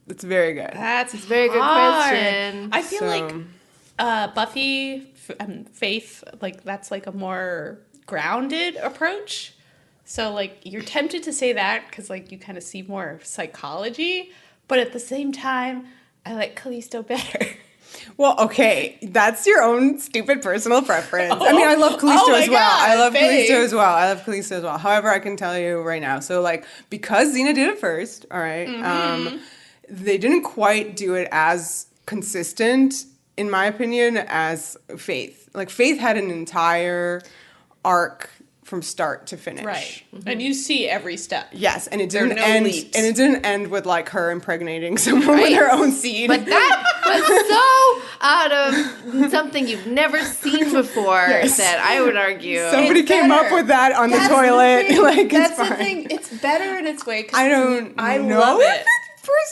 [SPEAKER 1] It's very good.
[SPEAKER 2] That's
[SPEAKER 3] a very good question.
[SPEAKER 2] I feel like Buffy and Faith, like, that's like a more grounded approach. So, like, you're tempted to say that because, like, you kind of see more psychology. But at the same time, I like Callisto better.
[SPEAKER 1] Well, okay, that's your own stupid personal preference. I mean, I love Callisto as well. I love Callisto as well. However, I can tell you right now. So, like, because Xena did it first, all right, they didn't quite do it as consistent, in my opinion, as Faith. Like, Faith had an entire arc from start to finish.
[SPEAKER 2] Right. And you see every step.
[SPEAKER 1] Yes, and it didn't end with like her impregnating someone with her own seed.
[SPEAKER 3] But that was so out of something you've never seen before that I would argue.
[SPEAKER 1] Somebody came up with that on the toilet.
[SPEAKER 2] That's the thing. It's better in its way.
[SPEAKER 1] I don't
[SPEAKER 2] I
[SPEAKER 1] know
[SPEAKER 2] love
[SPEAKER 1] if
[SPEAKER 2] it.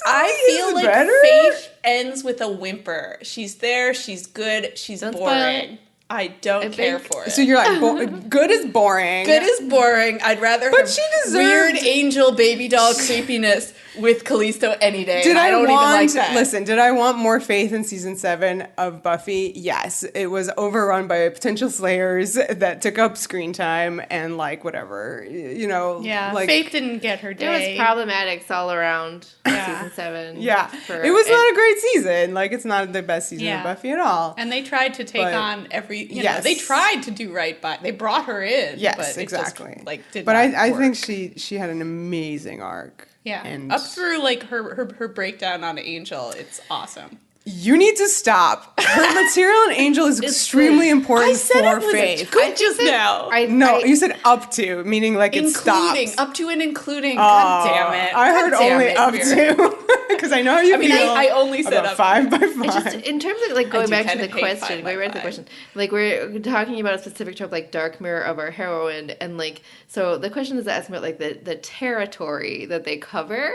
[SPEAKER 1] I
[SPEAKER 2] feel like
[SPEAKER 1] better?
[SPEAKER 2] Faith ends with a whimper. She's there. She's good. She's boring. I don't care for it.
[SPEAKER 1] So you're like, good is boring.
[SPEAKER 2] Good is boring. I'd rather have weird angel baby doll creepiness with Callisto any day. I don't even like that.
[SPEAKER 1] Listen, did I want more Faith in season 7 of Buffy? Yes. It was overrun by potential slayers that took up screen time and like whatever,
[SPEAKER 2] Yeah,
[SPEAKER 1] like,
[SPEAKER 2] Faith didn't get her day.
[SPEAKER 3] It was problematics all around season 7.
[SPEAKER 1] Yeah. It was not a great season. Like, it's not the best season of Buffy at all.
[SPEAKER 2] And they tried to take on every, they tried to do right by, they brought her in.
[SPEAKER 1] Yes,
[SPEAKER 2] but
[SPEAKER 1] exactly.
[SPEAKER 2] It just, did
[SPEAKER 1] but
[SPEAKER 2] not
[SPEAKER 1] I
[SPEAKER 2] work.
[SPEAKER 1] think she had an amazing arc.
[SPEAKER 2] Yeah,
[SPEAKER 1] and
[SPEAKER 2] up through like her breakdown on Angel, it's awesome.
[SPEAKER 1] You need to stop. Her material on Angel is extremely important for Faith.
[SPEAKER 2] Good just now.
[SPEAKER 1] You said up to, meaning like it stops.
[SPEAKER 2] Up to and including. God damn it.
[SPEAKER 1] I heard only up to. Because I know how you feel.
[SPEAKER 2] I only said up
[SPEAKER 1] 5 by 5.
[SPEAKER 3] In terms of like going back to the question, like we're talking about a specific trope like dark mirror of our heroine, and like so the question is asking about like the territory that they cover,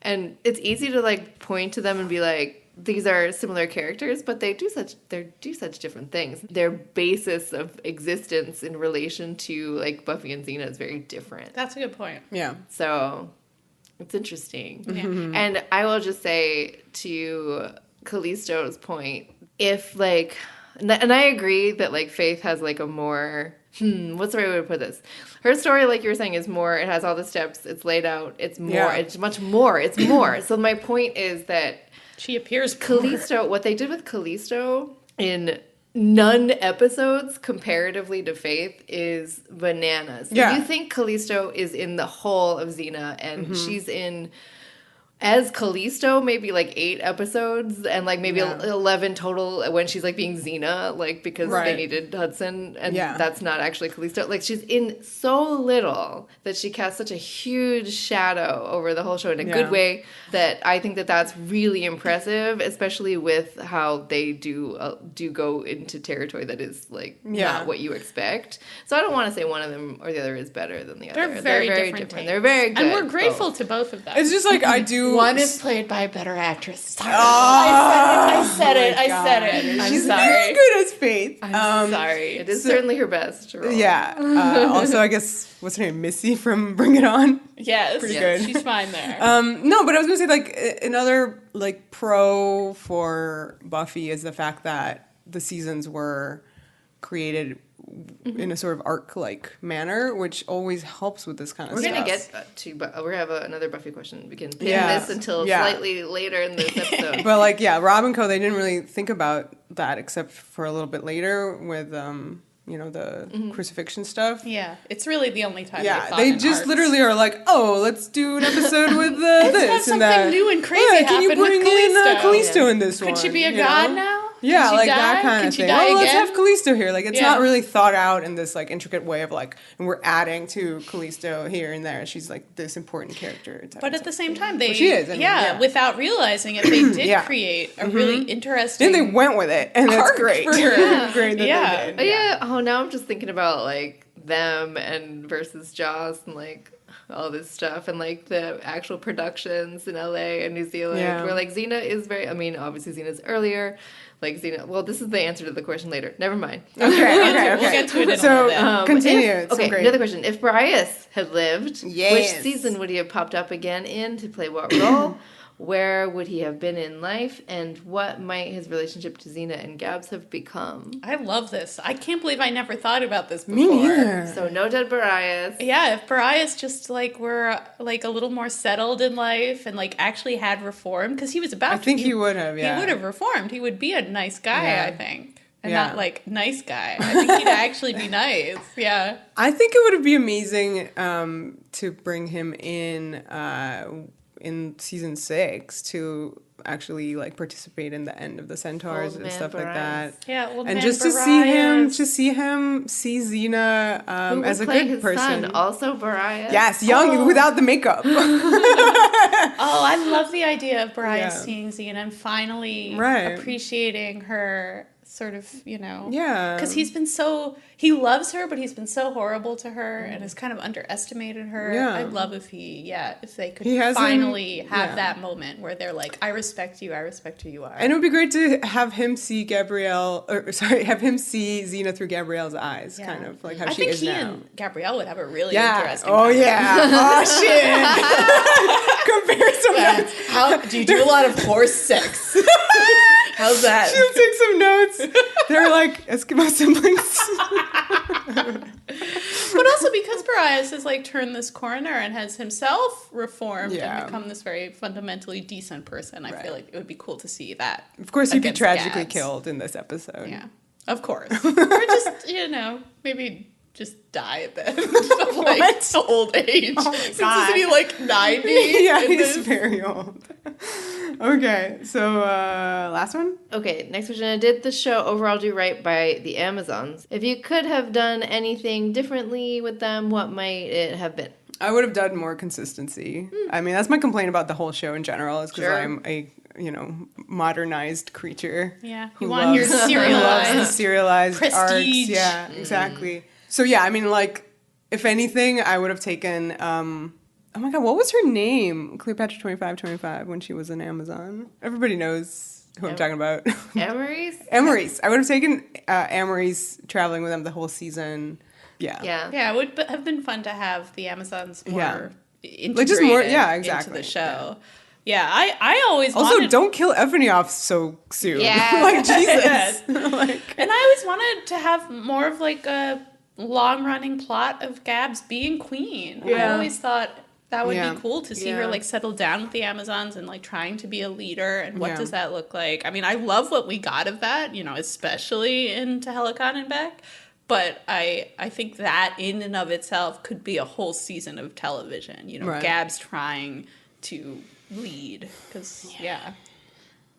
[SPEAKER 3] and it's easy to like point to them and be like, these are similar characters, but they do such different things. Their basis of existence in relation to like Buffy and Xena is very different.
[SPEAKER 2] That's a good point.
[SPEAKER 1] Yeah.
[SPEAKER 3] So it's interesting.
[SPEAKER 2] Yeah.
[SPEAKER 3] And I will just say to Callisto's point, if like, and I agree that like Faith has like a more, what's the right way to put this? Her story, like you were saying, is more, it has all the steps, it's laid out, it's more, it's much more, it's more. So my point is that
[SPEAKER 2] she appears
[SPEAKER 3] Callisto, what they did with Callisto in none episodes comparatively to Faith is bananas. Yeah. You think Callisto is in the whole of Xena and she's in as Callisto maybe like 8 episodes and like maybe 11 total when she's like being Xena, like because they needed Hudson and that's not actually Callisto. Like she's in so little that she casts such a huge shadow over the whole show in a good way that I think that that's really impressive, especially with how they do go into territory that is like not what you expect. So I don't want to say one of them or the other is better than the other.
[SPEAKER 2] They're very different.
[SPEAKER 3] They're very good.
[SPEAKER 2] And we're grateful to both of them.
[SPEAKER 1] It's just like I do.
[SPEAKER 2] One is played by a better actress. Sorry.
[SPEAKER 3] I
[SPEAKER 2] said it.
[SPEAKER 1] She's
[SPEAKER 2] sorry.
[SPEAKER 1] very good as Faith.
[SPEAKER 2] I'm sorry.
[SPEAKER 3] It is certainly her best role.
[SPEAKER 1] Yeah. Also, I guess, what's her name? Missy from Bring It On?
[SPEAKER 2] Yes.
[SPEAKER 1] Pretty good.
[SPEAKER 2] She's fine there.
[SPEAKER 1] No, but I was going to say, like, another, like, pro for Buffy is the fact that the seasons were created in a sort of arc-like manner, which always helps with this kind of
[SPEAKER 3] We're
[SPEAKER 1] stuff.
[SPEAKER 3] going to get to, but we have another Buffy question. We can pin
[SPEAKER 1] Yeah.
[SPEAKER 3] this until
[SPEAKER 1] Yeah.
[SPEAKER 3] slightly later in this episode.
[SPEAKER 1] But like, yeah, Rob and Co, they didn't really think about that except for a little bit later with, you know, the crucifixion stuff.
[SPEAKER 2] Yeah, it's really the only time.
[SPEAKER 1] Yeah,
[SPEAKER 2] thought
[SPEAKER 1] they
[SPEAKER 2] in
[SPEAKER 1] just
[SPEAKER 2] arcs.
[SPEAKER 1] literally are like, oh, let's do an episode with this
[SPEAKER 2] have
[SPEAKER 1] and that.
[SPEAKER 2] something new and crazy
[SPEAKER 1] Can you
[SPEAKER 2] happen with
[SPEAKER 1] bring in
[SPEAKER 2] Callisto?
[SPEAKER 1] Callisto in this one?
[SPEAKER 2] Could she be a
[SPEAKER 1] you
[SPEAKER 2] god
[SPEAKER 1] know?
[SPEAKER 2] now?
[SPEAKER 1] Yeah,
[SPEAKER 2] Could she
[SPEAKER 1] like
[SPEAKER 2] die?
[SPEAKER 1] that kind
[SPEAKER 2] Could
[SPEAKER 1] of
[SPEAKER 2] she
[SPEAKER 1] thing.
[SPEAKER 2] die
[SPEAKER 1] Oh, let's
[SPEAKER 2] again?
[SPEAKER 1] have Callisto here. Like, it's
[SPEAKER 2] Yeah.
[SPEAKER 1] not really thought out in this like intricate way of like, and we're adding to Callisto here and there. She's like this important character.
[SPEAKER 2] But at the same time, they
[SPEAKER 1] she is, and, yeah.
[SPEAKER 2] without realizing it, they did
[SPEAKER 1] Yeah.
[SPEAKER 2] create a really interesting.
[SPEAKER 1] And they went with it, and that's
[SPEAKER 2] arc
[SPEAKER 1] great.
[SPEAKER 2] for her.
[SPEAKER 1] Great that
[SPEAKER 2] Yeah.
[SPEAKER 1] they did.
[SPEAKER 3] But yeah, oh, now I'm just thinking about like them and versus Joss and like all this stuff and like the actual productions in LA and New Zealand
[SPEAKER 1] Yeah.
[SPEAKER 3] where like Xena is very, I mean, obviously Xena's earlier. Like Xena, well, this is the answer to the question later. Never mind.
[SPEAKER 1] Okay,
[SPEAKER 2] We'll get to it in a
[SPEAKER 1] So,
[SPEAKER 2] little bit.
[SPEAKER 1] continue.
[SPEAKER 3] If,
[SPEAKER 1] It's
[SPEAKER 3] okay,
[SPEAKER 1] great.
[SPEAKER 3] another question. If Brias had lived,
[SPEAKER 1] Yes.
[SPEAKER 3] which season would he have popped up again in to play what role? Where would he have been in life? And what might his relationship to Xena and Gabs have become?
[SPEAKER 2] I love this. I can't believe I never thought about this before.
[SPEAKER 1] Me neither.
[SPEAKER 3] So no dead Brias.
[SPEAKER 2] Yeah, if Brias just like were like a little more settled in life and like actually had reformed, because he was about.
[SPEAKER 1] I think he would have. Yeah,
[SPEAKER 2] He would have reformed. He would be a nice guy,
[SPEAKER 1] Yeah.
[SPEAKER 2] I think, and
[SPEAKER 1] Yeah.
[SPEAKER 2] not like nice guy. I think he'd actually be nice. Yeah.
[SPEAKER 1] I think it would be amazing to bring him in season 6 to actually like participate in the end of the Centaurs
[SPEAKER 3] Old
[SPEAKER 1] and
[SPEAKER 3] man
[SPEAKER 1] stuff like
[SPEAKER 3] Brias.
[SPEAKER 1] that.
[SPEAKER 2] Yeah, old
[SPEAKER 1] And
[SPEAKER 2] man
[SPEAKER 1] just to see him, see Xena
[SPEAKER 3] Who would
[SPEAKER 1] as a
[SPEAKER 3] play
[SPEAKER 1] good
[SPEAKER 3] his
[SPEAKER 1] person.
[SPEAKER 3] son? Also Brias.
[SPEAKER 1] Yes, young without the makeup.
[SPEAKER 2] Oh, I love the idea of Brian
[SPEAKER 1] Yeah.
[SPEAKER 2] seeing Xena and finally
[SPEAKER 1] Right.
[SPEAKER 2] appreciating her sort of,
[SPEAKER 1] Yeah.
[SPEAKER 2] Because he loves her, but he's been so horrible to her and has kind of underestimated her.
[SPEAKER 1] Yeah.
[SPEAKER 2] I'd love if they could
[SPEAKER 1] He hasn't-
[SPEAKER 2] finally have
[SPEAKER 1] yeah.
[SPEAKER 2] that moment where they're like, I respect you who you are.
[SPEAKER 1] And it would be great to have him see have him see Xena through Gabrielle's eyes,
[SPEAKER 2] Yeah.
[SPEAKER 1] kind of like how
[SPEAKER 2] I
[SPEAKER 1] she
[SPEAKER 2] think
[SPEAKER 1] is
[SPEAKER 2] he
[SPEAKER 1] now.
[SPEAKER 2] and Gabrielle would have a really
[SPEAKER 1] Yeah.
[SPEAKER 2] interesting
[SPEAKER 1] Oh
[SPEAKER 2] conversation.
[SPEAKER 1] yeah. Oh shit. Compare some notes.
[SPEAKER 2] How do you do a lot of horse sex? How's that?
[SPEAKER 1] She'll take some notes. They're like Eskimo siblings.
[SPEAKER 2] But also because Brias has like turned this corner and has himself reformed
[SPEAKER 1] Yeah.
[SPEAKER 2] and become this very fundamentally decent person, I feel like it would be cool to see that.
[SPEAKER 1] Of course, he'd be
[SPEAKER 2] against
[SPEAKER 1] tragically
[SPEAKER 2] Gabs.
[SPEAKER 1] killed in this episode.
[SPEAKER 2] Yeah, of course. Or just maybe just die at the end of like old age.
[SPEAKER 1] Oh my
[SPEAKER 2] Since
[SPEAKER 1] God.
[SPEAKER 2] isn't he like 90?
[SPEAKER 1] Yeah,
[SPEAKER 2] in
[SPEAKER 1] he's
[SPEAKER 2] this?
[SPEAKER 1] very old. Okay, so last one?
[SPEAKER 3] Okay, next question. Did the show overall do right by the Amazons? If you could have done anything differently with them, what might it have been?
[SPEAKER 1] I would have done more consistency. I mean, that's my complaint about the whole show in general, is because
[SPEAKER 3] Sure.
[SPEAKER 1] I'm a, modernized creature.
[SPEAKER 2] Yeah,
[SPEAKER 1] who
[SPEAKER 2] you want your
[SPEAKER 1] loves the
[SPEAKER 2] serialized
[SPEAKER 1] serialized arcs.
[SPEAKER 2] prestige.
[SPEAKER 1] Yeah, exactly. So yeah, I mean, like, if anything, I would have taken, oh my God, what was her name? Cleopatra 2525 when she was an Amazon. Everybody knows who I'm talking about.
[SPEAKER 3] Amory's?
[SPEAKER 1] Amory's. I would have taken Amory's traveling with them the whole season. Yeah.
[SPEAKER 3] Yeah.
[SPEAKER 2] Yeah, it would have been fun to have the Amazons more integrated
[SPEAKER 1] Like, just more- yeah, exactly.
[SPEAKER 2] into the show. Yeah, I always
[SPEAKER 1] Also,
[SPEAKER 2] wanted...
[SPEAKER 1] don't kill Effany off so soon.
[SPEAKER 3] Yeah.
[SPEAKER 1] Like, Jesus.
[SPEAKER 2] Yes.
[SPEAKER 1] Like,
[SPEAKER 2] And I always wanted to have more of like a long-running plot of Gabs being queen. I
[SPEAKER 1] Yeah.
[SPEAKER 2] always thought that would
[SPEAKER 1] Yeah.
[SPEAKER 2] be cool to see her
[SPEAKER 1] Yeah.
[SPEAKER 2] like settle down with the Amazons and like trying to be a leader. And what
[SPEAKER 1] Yeah.
[SPEAKER 2] does that look like? I mean, I love what we got of that, especially in To Helicon and Back. But I think that in and of itself could be a whole season of television.
[SPEAKER 1] Right.
[SPEAKER 2] Gabs trying to lead. Because,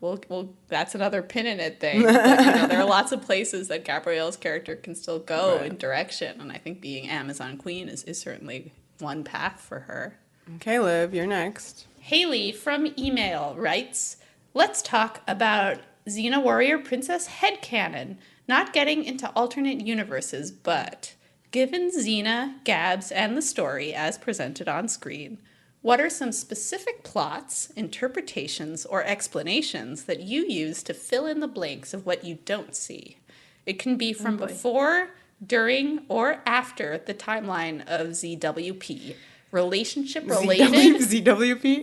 [SPEAKER 2] well, that's another pin in it thing. But, there are lots of places that Gabrielle's character can still go in direction. And I think being Amazon Queen is certainly one path for her.
[SPEAKER 1] okay, Liv, you're next.
[SPEAKER 2] Haley from email writes, let's talk about Xena Warrior Princess headcanon. Not getting into alternate universes, but given Xena, Gabs, and the story as presented on screen, what are some specific plots, interpretations, or explanations that you use to fill in the blanks of what you don't see? It can be from before, during, or after the timeline of ZWP. Relationship related.
[SPEAKER 1] ZWP?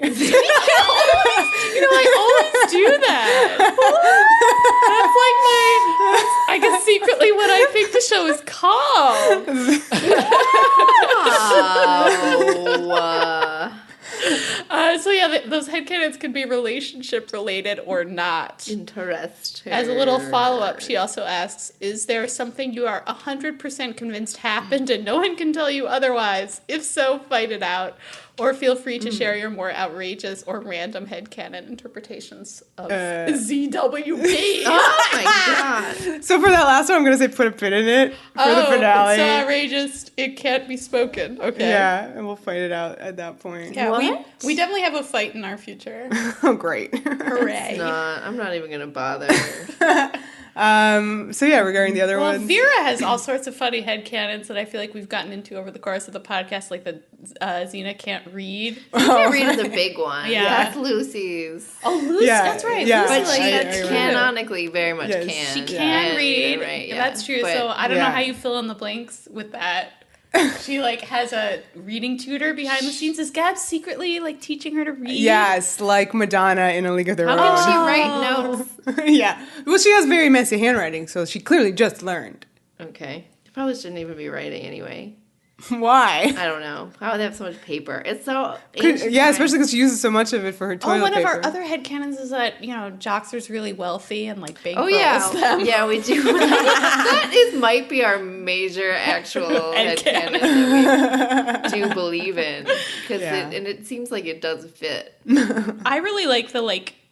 [SPEAKER 2] I always let's do that. That's I guess secretly what I think the show is called. So yeah, those headcanons can be relationship related or not.
[SPEAKER 3] Interesting.
[SPEAKER 2] As a little follow-up, she also asks, is there something you are 100% convinced happened and no one can tell you otherwise? If so, fight it out. Or feel free to share your more outrageous or random headcanon interpretations of ZWB.
[SPEAKER 3] Oh my god.
[SPEAKER 1] So for that last one, I'm going to say put a pin in it for the finale.
[SPEAKER 2] It's so outrageous, it can't be spoken. Okay.
[SPEAKER 1] Yeah, and we'll fight it out at that point.
[SPEAKER 2] Yeah, we definitely have a fight in our future.
[SPEAKER 1] Oh, great.
[SPEAKER 2] Hooray.
[SPEAKER 3] I'm not even going to bother.
[SPEAKER 1] So yeah, regarding the other ones.
[SPEAKER 2] Vera has all sorts of funny headcanons that I feel like we've gotten into over the course of the podcast, like the Xena can't read.
[SPEAKER 3] Can't read is a big one.
[SPEAKER 2] Yeah.
[SPEAKER 3] That's Lucy's.
[SPEAKER 2] Oh, Lucy,
[SPEAKER 1] Yeah,
[SPEAKER 2] that's right.
[SPEAKER 1] yeah.
[SPEAKER 2] Lucy,
[SPEAKER 3] But she
[SPEAKER 2] that's
[SPEAKER 3] canonically very much
[SPEAKER 1] Yes.
[SPEAKER 3] can.
[SPEAKER 2] She can read.
[SPEAKER 3] Right, yeah.
[SPEAKER 2] That's true.
[SPEAKER 3] But,
[SPEAKER 2] So I don't know
[SPEAKER 1] yeah.
[SPEAKER 2] how you fill in the blanks with that. She like has a reading tutor behind the scenes. Is Gab secretly like teaching her to read?
[SPEAKER 1] Yes, like Madonna in A League of Their Own.
[SPEAKER 3] how can she write notes?
[SPEAKER 1] Yeah. Well, she has very messy handwriting, so she clearly just learned.
[SPEAKER 3] Okay. She probably shouldn't even be writing anyway.
[SPEAKER 1] Why?
[SPEAKER 3] I don't know. How would they have so much paper? It's so ancient
[SPEAKER 1] Yeah,
[SPEAKER 3] time.
[SPEAKER 1] especially because she uses so much of it for her toilet
[SPEAKER 2] One
[SPEAKER 1] paper.
[SPEAKER 2] of our other headcanons is that, Joxer's really wealthy and like bankrolls
[SPEAKER 3] Oh yeah,
[SPEAKER 2] them.
[SPEAKER 3] yeah, we do. That might be our major actual headcanon that we do believe in, because it seems like it does fit.
[SPEAKER 2] I really like the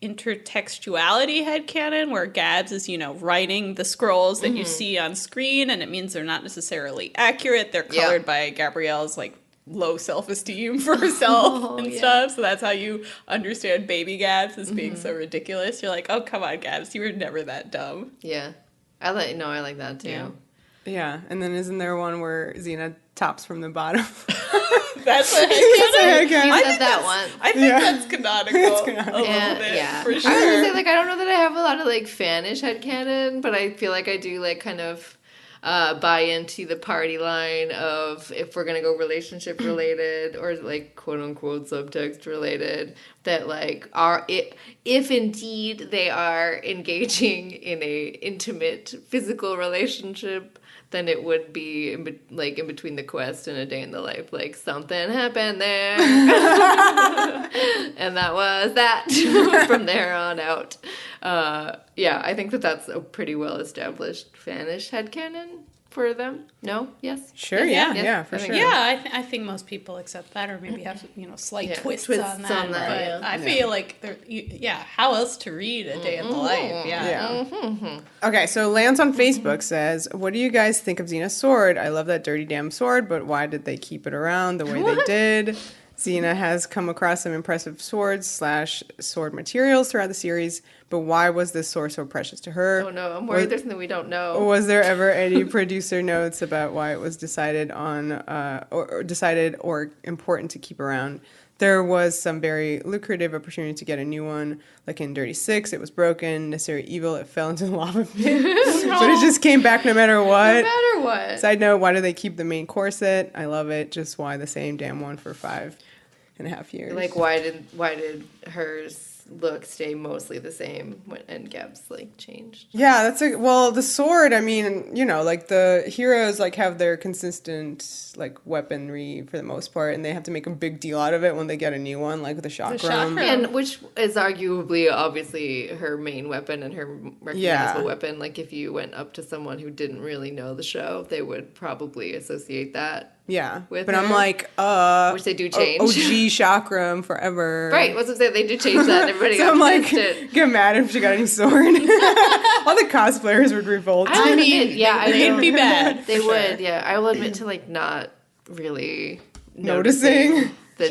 [SPEAKER 2] intertextuality headcanon where Gabs is, writing the scrolls that you see on screen, and it means they're not necessarily accurate. They're colored by Gabrielle's low self-esteem for herself stuff. So that's how you understand baby Gabs as being so ridiculous. You're like, oh, come on, Gabs, you were never that dumb.
[SPEAKER 3] Yeah, I like that too.
[SPEAKER 1] Yeah, and then isn't there one where Xena tops from the bottom?
[SPEAKER 2] That's a headcanon.
[SPEAKER 3] You said that once.
[SPEAKER 2] I think that's canonical. A little bit, for sure.
[SPEAKER 3] I was gonna say, I don't know that I have a lot of fanish headcanon, but I feel like I do kind of buy into the party line of, if we're gonna go relationship related or quote unquote subtext related, that if indeed they are engaging in a intimate physical relationship, then it would be in between the quest and a day in the life. Something happened there. And that was that from there on out. I think that's a pretty well established fanish headcanon for them. No? Yes?
[SPEAKER 1] Sure, yeah, for sure.
[SPEAKER 2] Yeah, I think most people accept that, or maybe have slight twists on that. But I feel like how else to read a day in the life? Yeah.
[SPEAKER 1] Okay, so Lance on Facebook says, what do you guys think of Xena's sword? I love that dirty damn sword, but why did they keep it around the way they did? Xena has come across some impressive swords/sword materials throughout the series, but why was this sword so precious to her?
[SPEAKER 3] Oh no, I'm worried there's something we don't know.
[SPEAKER 1] Was there ever any producer notes about why it was decided on, or important to keep around? There was some very lucrative opportunity to get a new one, like in Dirty Six. It was broken. Necessary Evil, it fell into the lava pit, but it just came back no matter what.
[SPEAKER 3] No matter what.
[SPEAKER 1] Side note: why do they keep the main corset? I love it. Just why the same damn one for 5.5 years?
[SPEAKER 3] Why did hers look stay mostly the same and Gab's changed?
[SPEAKER 1] Yeah, the sword, I mean, the heroes have their consistent weaponry for the most part, and they have to make a big deal out of it when they get a new one, like the chakram.
[SPEAKER 3] And which is arguably obviously her main weapon and her recognizable weapon. If you went up to someone who didn't really know the show, they would probably associate that.
[SPEAKER 1] Yeah,
[SPEAKER 3] with
[SPEAKER 1] but
[SPEAKER 3] her,
[SPEAKER 1] I'm
[SPEAKER 3] which they do change.
[SPEAKER 1] OG chakram forever.
[SPEAKER 3] Right, what's to say they do change that. Everybody
[SPEAKER 1] so I'm get mad if she got a new sword. All the cosplayers would revolt.
[SPEAKER 3] I mean,
[SPEAKER 2] they'd be bad.
[SPEAKER 3] They would, yeah. I will admit to not really
[SPEAKER 1] noticing.
[SPEAKER 3] The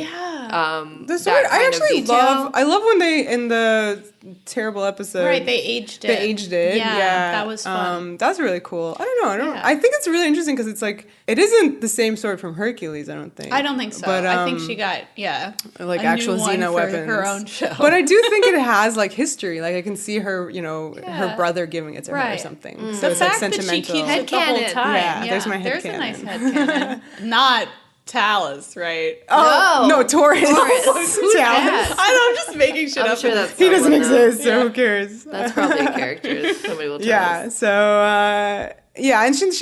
[SPEAKER 1] sword. I actually love. I love when they in the terrible episode.
[SPEAKER 2] Right, they aged it. Yeah, that was fun.
[SPEAKER 1] That's really cool. I don't know. I think it's really interesting because it's it isn't the same sword from Hercules. I don't think.
[SPEAKER 2] I don't think so.
[SPEAKER 1] But
[SPEAKER 2] I think she got
[SPEAKER 1] actual Xena weapons.
[SPEAKER 2] Her own show.
[SPEAKER 1] But I do think it has history. I can see her, her brother giving it to her or something. So
[SPEAKER 2] the
[SPEAKER 1] it's
[SPEAKER 2] fact
[SPEAKER 1] sentimental.
[SPEAKER 2] that she keeps it the whole time.
[SPEAKER 1] Yeah, there's my headcanon.
[SPEAKER 2] There's a nice headcanon. Not Talus, right?
[SPEAKER 1] Oh, no, Taurus.
[SPEAKER 3] Who's
[SPEAKER 1] Talus.
[SPEAKER 3] that?
[SPEAKER 2] I don't know, I'm just making shit
[SPEAKER 3] I'm
[SPEAKER 2] up.
[SPEAKER 3] sure that's
[SPEAKER 1] He doesn't
[SPEAKER 3] someone else.
[SPEAKER 1] exist, so who cares?
[SPEAKER 3] That's probably a character. Somebody will tell
[SPEAKER 1] Yeah,
[SPEAKER 3] us.
[SPEAKER 1] so,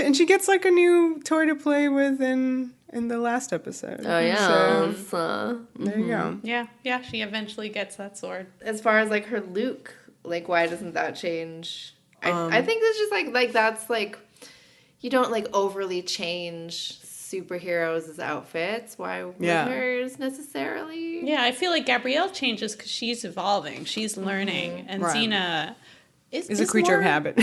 [SPEAKER 1] and she gets, like, a new toy to play with in the last episode.
[SPEAKER 3] Oh, yeah.
[SPEAKER 1] So, there you go.
[SPEAKER 2] Yeah, she eventually gets that sword.
[SPEAKER 3] As far as, like, her Luke, like, why doesn't that change? I think it's just, like, that's, like, you don't, like, overly change superheroes' outfits. Why would hers necessarily?
[SPEAKER 2] Yeah, I feel like Gabrielle changes because she's evolving. She's learning. And
[SPEAKER 1] Right.
[SPEAKER 2] Xena is
[SPEAKER 1] a creature
[SPEAKER 2] more,
[SPEAKER 1] of habit.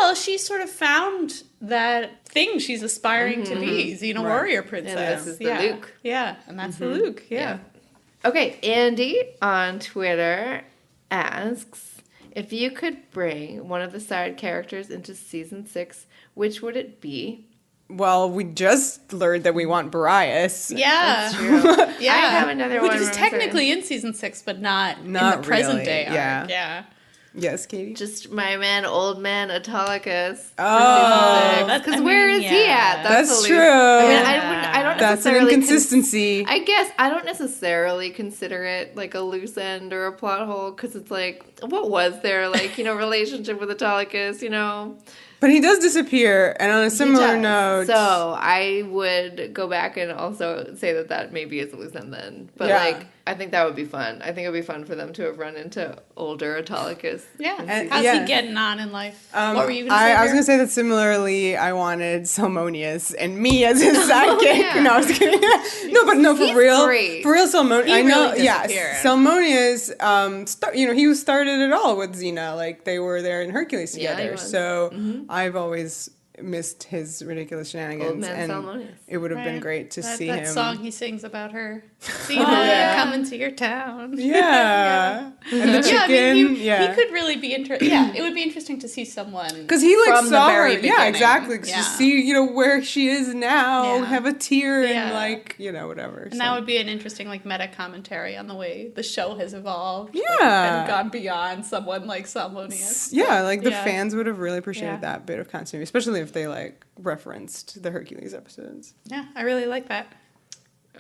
[SPEAKER 2] Well, she sort of found that thing she's aspiring to be. Xena Warrior Princess.
[SPEAKER 3] And this is the Luke.
[SPEAKER 2] Yeah, and that's the Luke. Yeah.
[SPEAKER 3] Okay, Andy on Twitter asks, if you could bring one of the side characters into season 6, which would it be?
[SPEAKER 1] Well, we just learned that we want Boreas.
[SPEAKER 2] Yeah.
[SPEAKER 3] That's true.
[SPEAKER 2] Yeah.
[SPEAKER 3] I have another one.
[SPEAKER 2] Which is technically in season 6, but not in the present
[SPEAKER 1] really,
[SPEAKER 2] day arc.
[SPEAKER 1] yeah.
[SPEAKER 2] Yeah.
[SPEAKER 1] Yes, Katie?
[SPEAKER 3] Just my man, old man Autolycus.
[SPEAKER 1] Oh,
[SPEAKER 3] Because where is he at?
[SPEAKER 1] That's
[SPEAKER 3] the
[SPEAKER 1] true.
[SPEAKER 3] least- I mean, I don't
[SPEAKER 1] That's an
[SPEAKER 3] necessarily
[SPEAKER 1] inconsistency.
[SPEAKER 3] I guess I don't necessarily consider it like a loose end or a plot hole because it's like, what was their relationship with Autolycus?
[SPEAKER 1] But he does disappear, and on a similar note...
[SPEAKER 3] So I would go back and also say that maybe is a loose end then. But I think that would be fun. I think it would be fun for them to have run into older Autolycus.
[SPEAKER 2] Yeah.
[SPEAKER 1] And-
[SPEAKER 2] How's
[SPEAKER 1] yeah.
[SPEAKER 2] he getting on in life? What were you going to say?
[SPEAKER 1] I was
[SPEAKER 2] Vera?
[SPEAKER 1] going to say that similarly, I wanted Salmonius and me as his sidekick.
[SPEAKER 3] yeah.
[SPEAKER 1] No, I was kidding. For
[SPEAKER 3] He's
[SPEAKER 1] real.
[SPEAKER 3] great.
[SPEAKER 1] For real, Salmonius.
[SPEAKER 2] He
[SPEAKER 1] I know,
[SPEAKER 2] really
[SPEAKER 1] yeah.
[SPEAKER 2] disappeared.
[SPEAKER 1] Salmonius, he started it all with Xena. Like, they were there in Hercules
[SPEAKER 3] Yeah, he
[SPEAKER 1] together.
[SPEAKER 3] was.
[SPEAKER 1] So I've always missed his ridiculous shenanigans.
[SPEAKER 3] Old man
[SPEAKER 1] and
[SPEAKER 3] Salmonius.
[SPEAKER 1] it would have been
[SPEAKER 2] Right.
[SPEAKER 1] great to see
[SPEAKER 2] that
[SPEAKER 1] him.
[SPEAKER 2] song he sings about her. Xena, coming to your town.
[SPEAKER 1] Yeah. And the chicken.
[SPEAKER 2] Yeah, I mean, he could really be interesting. Yeah, it would be interesting to see someone.
[SPEAKER 1] Because he
[SPEAKER 2] from
[SPEAKER 1] saw
[SPEAKER 2] the very
[SPEAKER 1] her,
[SPEAKER 2] beginning.
[SPEAKER 1] exactly.
[SPEAKER 2] Yeah.
[SPEAKER 1] To see where she is now,
[SPEAKER 2] Yeah.
[SPEAKER 1] have a tear
[SPEAKER 2] Yeah.
[SPEAKER 1] and whatever.
[SPEAKER 2] And that would be an interesting meta commentary on the way the show has evolved.
[SPEAKER 1] Yeah.
[SPEAKER 2] And gone beyond someone like Salmonius.
[SPEAKER 1] Yeah, the
[SPEAKER 2] Yeah.
[SPEAKER 1] fans would have really appreciated
[SPEAKER 2] Yeah.
[SPEAKER 1] that bit of continuity, especially if they referenced the Hercules episodes.
[SPEAKER 2] Yeah, I really like that.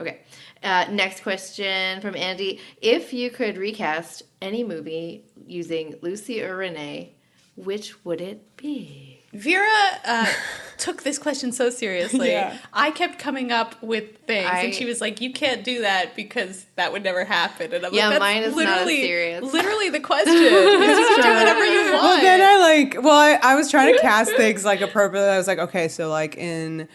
[SPEAKER 3] Okay. Next question from Andy. If you could recast any movie using Lucy or Renee, which would it be?
[SPEAKER 2] Vera took this question so seriously.
[SPEAKER 1] Yeah.
[SPEAKER 2] I kept coming up with things, and she was like, "You can't do that because that would never happen." And I'm like, "That's
[SPEAKER 3] mine is not as serious.
[SPEAKER 2] literally the question. You can do whatever you want."
[SPEAKER 1] Well, then I was trying to cast things appropriately. I was like, okay, so in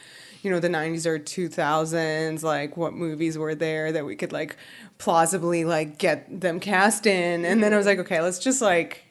[SPEAKER 1] the 90s or 2000s, what movies were there that we could plausibly get them cast in? And then I was like, okay, let's just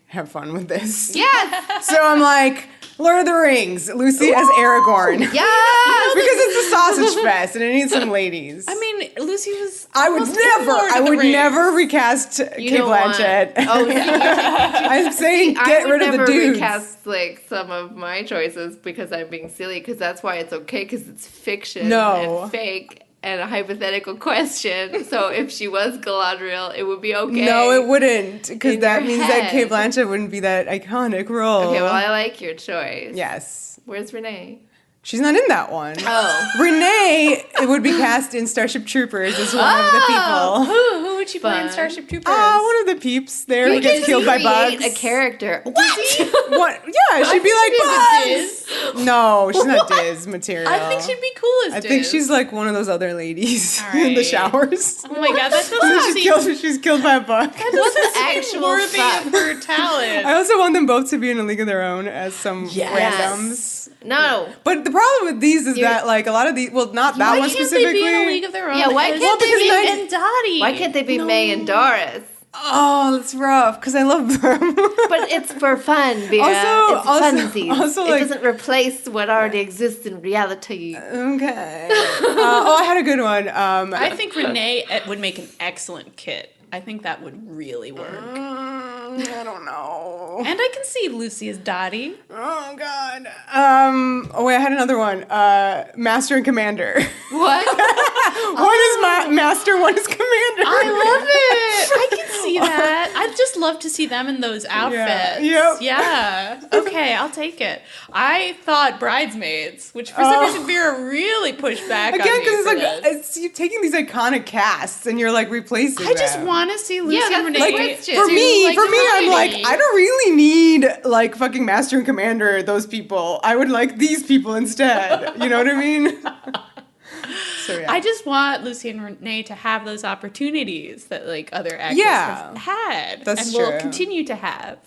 [SPEAKER 1] have fun with this.
[SPEAKER 3] Yes!
[SPEAKER 1] So I'm like, Lord of the Rings, Lucy as Aragorn.
[SPEAKER 3] Yes!
[SPEAKER 1] Because it's a sausage fest and it needs some ladies.
[SPEAKER 2] I mean, Lucy was.
[SPEAKER 1] I would never recast Kate
[SPEAKER 3] don't want-
[SPEAKER 1] Blanchett.
[SPEAKER 3] Oh,
[SPEAKER 1] I'm saying
[SPEAKER 3] I
[SPEAKER 1] get
[SPEAKER 3] would
[SPEAKER 1] rid of the
[SPEAKER 3] never
[SPEAKER 1] dudes.
[SPEAKER 3] recast some of my choices because I'm being silly, because that's why it's okay, because it's fiction
[SPEAKER 1] No.
[SPEAKER 3] and fake and a hypothetical question. So if she was Galadriel, it would be okay.
[SPEAKER 1] No, it wouldn't, because
[SPEAKER 3] In
[SPEAKER 1] that
[SPEAKER 3] your
[SPEAKER 1] means that
[SPEAKER 3] head.
[SPEAKER 1] Kate Blanchett wouldn't be that iconic role.
[SPEAKER 3] Okay, well, I like your choice.
[SPEAKER 1] Yes.
[SPEAKER 3] Where's Renee?
[SPEAKER 1] She's not in that one.
[SPEAKER 3] Oh.
[SPEAKER 1] Renee would be cast in Starship Troopers as one of the people.
[SPEAKER 2] Who would she play in
[SPEAKER 3] Fun.
[SPEAKER 2] Starship Troopers?
[SPEAKER 1] One of the peeps there who gets killed by bugs.
[SPEAKER 3] A character.
[SPEAKER 1] What? Yeah, she'd be like bugs. No, she's not Diz material.
[SPEAKER 2] I think she'd be cool as
[SPEAKER 1] I think
[SPEAKER 2] Diz.
[SPEAKER 1] she's one of those other ladies
[SPEAKER 2] All
[SPEAKER 1] in the
[SPEAKER 2] right.
[SPEAKER 1] showers.
[SPEAKER 2] Oh my god, that
[SPEAKER 1] And then
[SPEAKER 2] doesn't seem
[SPEAKER 1] she's killed by a bug.
[SPEAKER 3] Actual
[SPEAKER 2] worthy
[SPEAKER 3] fuck.
[SPEAKER 2] of her talent.
[SPEAKER 1] I also want them both to be in a league of their own as some
[SPEAKER 3] Yes.
[SPEAKER 1] randoms.
[SPEAKER 3] No.
[SPEAKER 1] But the problem with these is that a lot of these, well, not that
[SPEAKER 2] Why
[SPEAKER 1] one
[SPEAKER 2] can't
[SPEAKER 1] specifically.
[SPEAKER 2] they be in a league of their own?
[SPEAKER 3] Yeah, why
[SPEAKER 2] as
[SPEAKER 3] can't they be-
[SPEAKER 2] Viv and Dottie?
[SPEAKER 3] Why can't they be May and Doris?
[SPEAKER 1] Oh, that's rough because I love them.
[SPEAKER 3] But it's for fun, Vera.
[SPEAKER 1] Also-
[SPEAKER 3] it's
[SPEAKER 1] also-
[SPEAKER 3] funsies.
[SPEAKER 1] also,
[SPEAKER 3] it doesn't replace what already exists in reality.
[SPEAKER 1] Okay. I had a good one.
[SPEAKER 2] I think Renee would make an excellent Kit. I think that would really work.
[SPEAKER 1] I don't know.
[SPEAKER 2] And I can see Lucy as Dottie.
[SPEAKER 1] Oh God. I had another one. Master and Commander.
[SPEAKER 3] What?
[SPEAKER 1] One is master, one is commander.
[SPEAKER 2] I love it. I can see that. I'd just love to see them in those outfits.
[SPEAKER 1] Yep.
[SPEAKER 2] Yeah. Okay, I'll take it. I thought Bridesmaids, which for some reason Vera really pushed back on me.
[SPEAKER 1] Again, because
[SPEAKER 2] for this.
[SPEAKER 1] you're taking these iconic casts and you're like replacing
[SPEAKER 2] I just
[SPEAKER 1] them.
[SPEAKER 2] want to see Lucy and Renee.
[SPEAKER 3] like,
[SPEAKER 1] For me, I'm like,
[SPEAKER 2] comedy.
[SPEAKER 1] I don't really need like fucking Master and Commander, those people. I would like these people instead. You know what I mean? So, yeah.
[SPEAKER 2] I just want Lucy and Renee to have those opportunities that like other actors have had
[SPEAKER 1] That's
[SPEAKER 2] and
[SPEAKER 1] true.
[SPEAKER 2] will continue to have.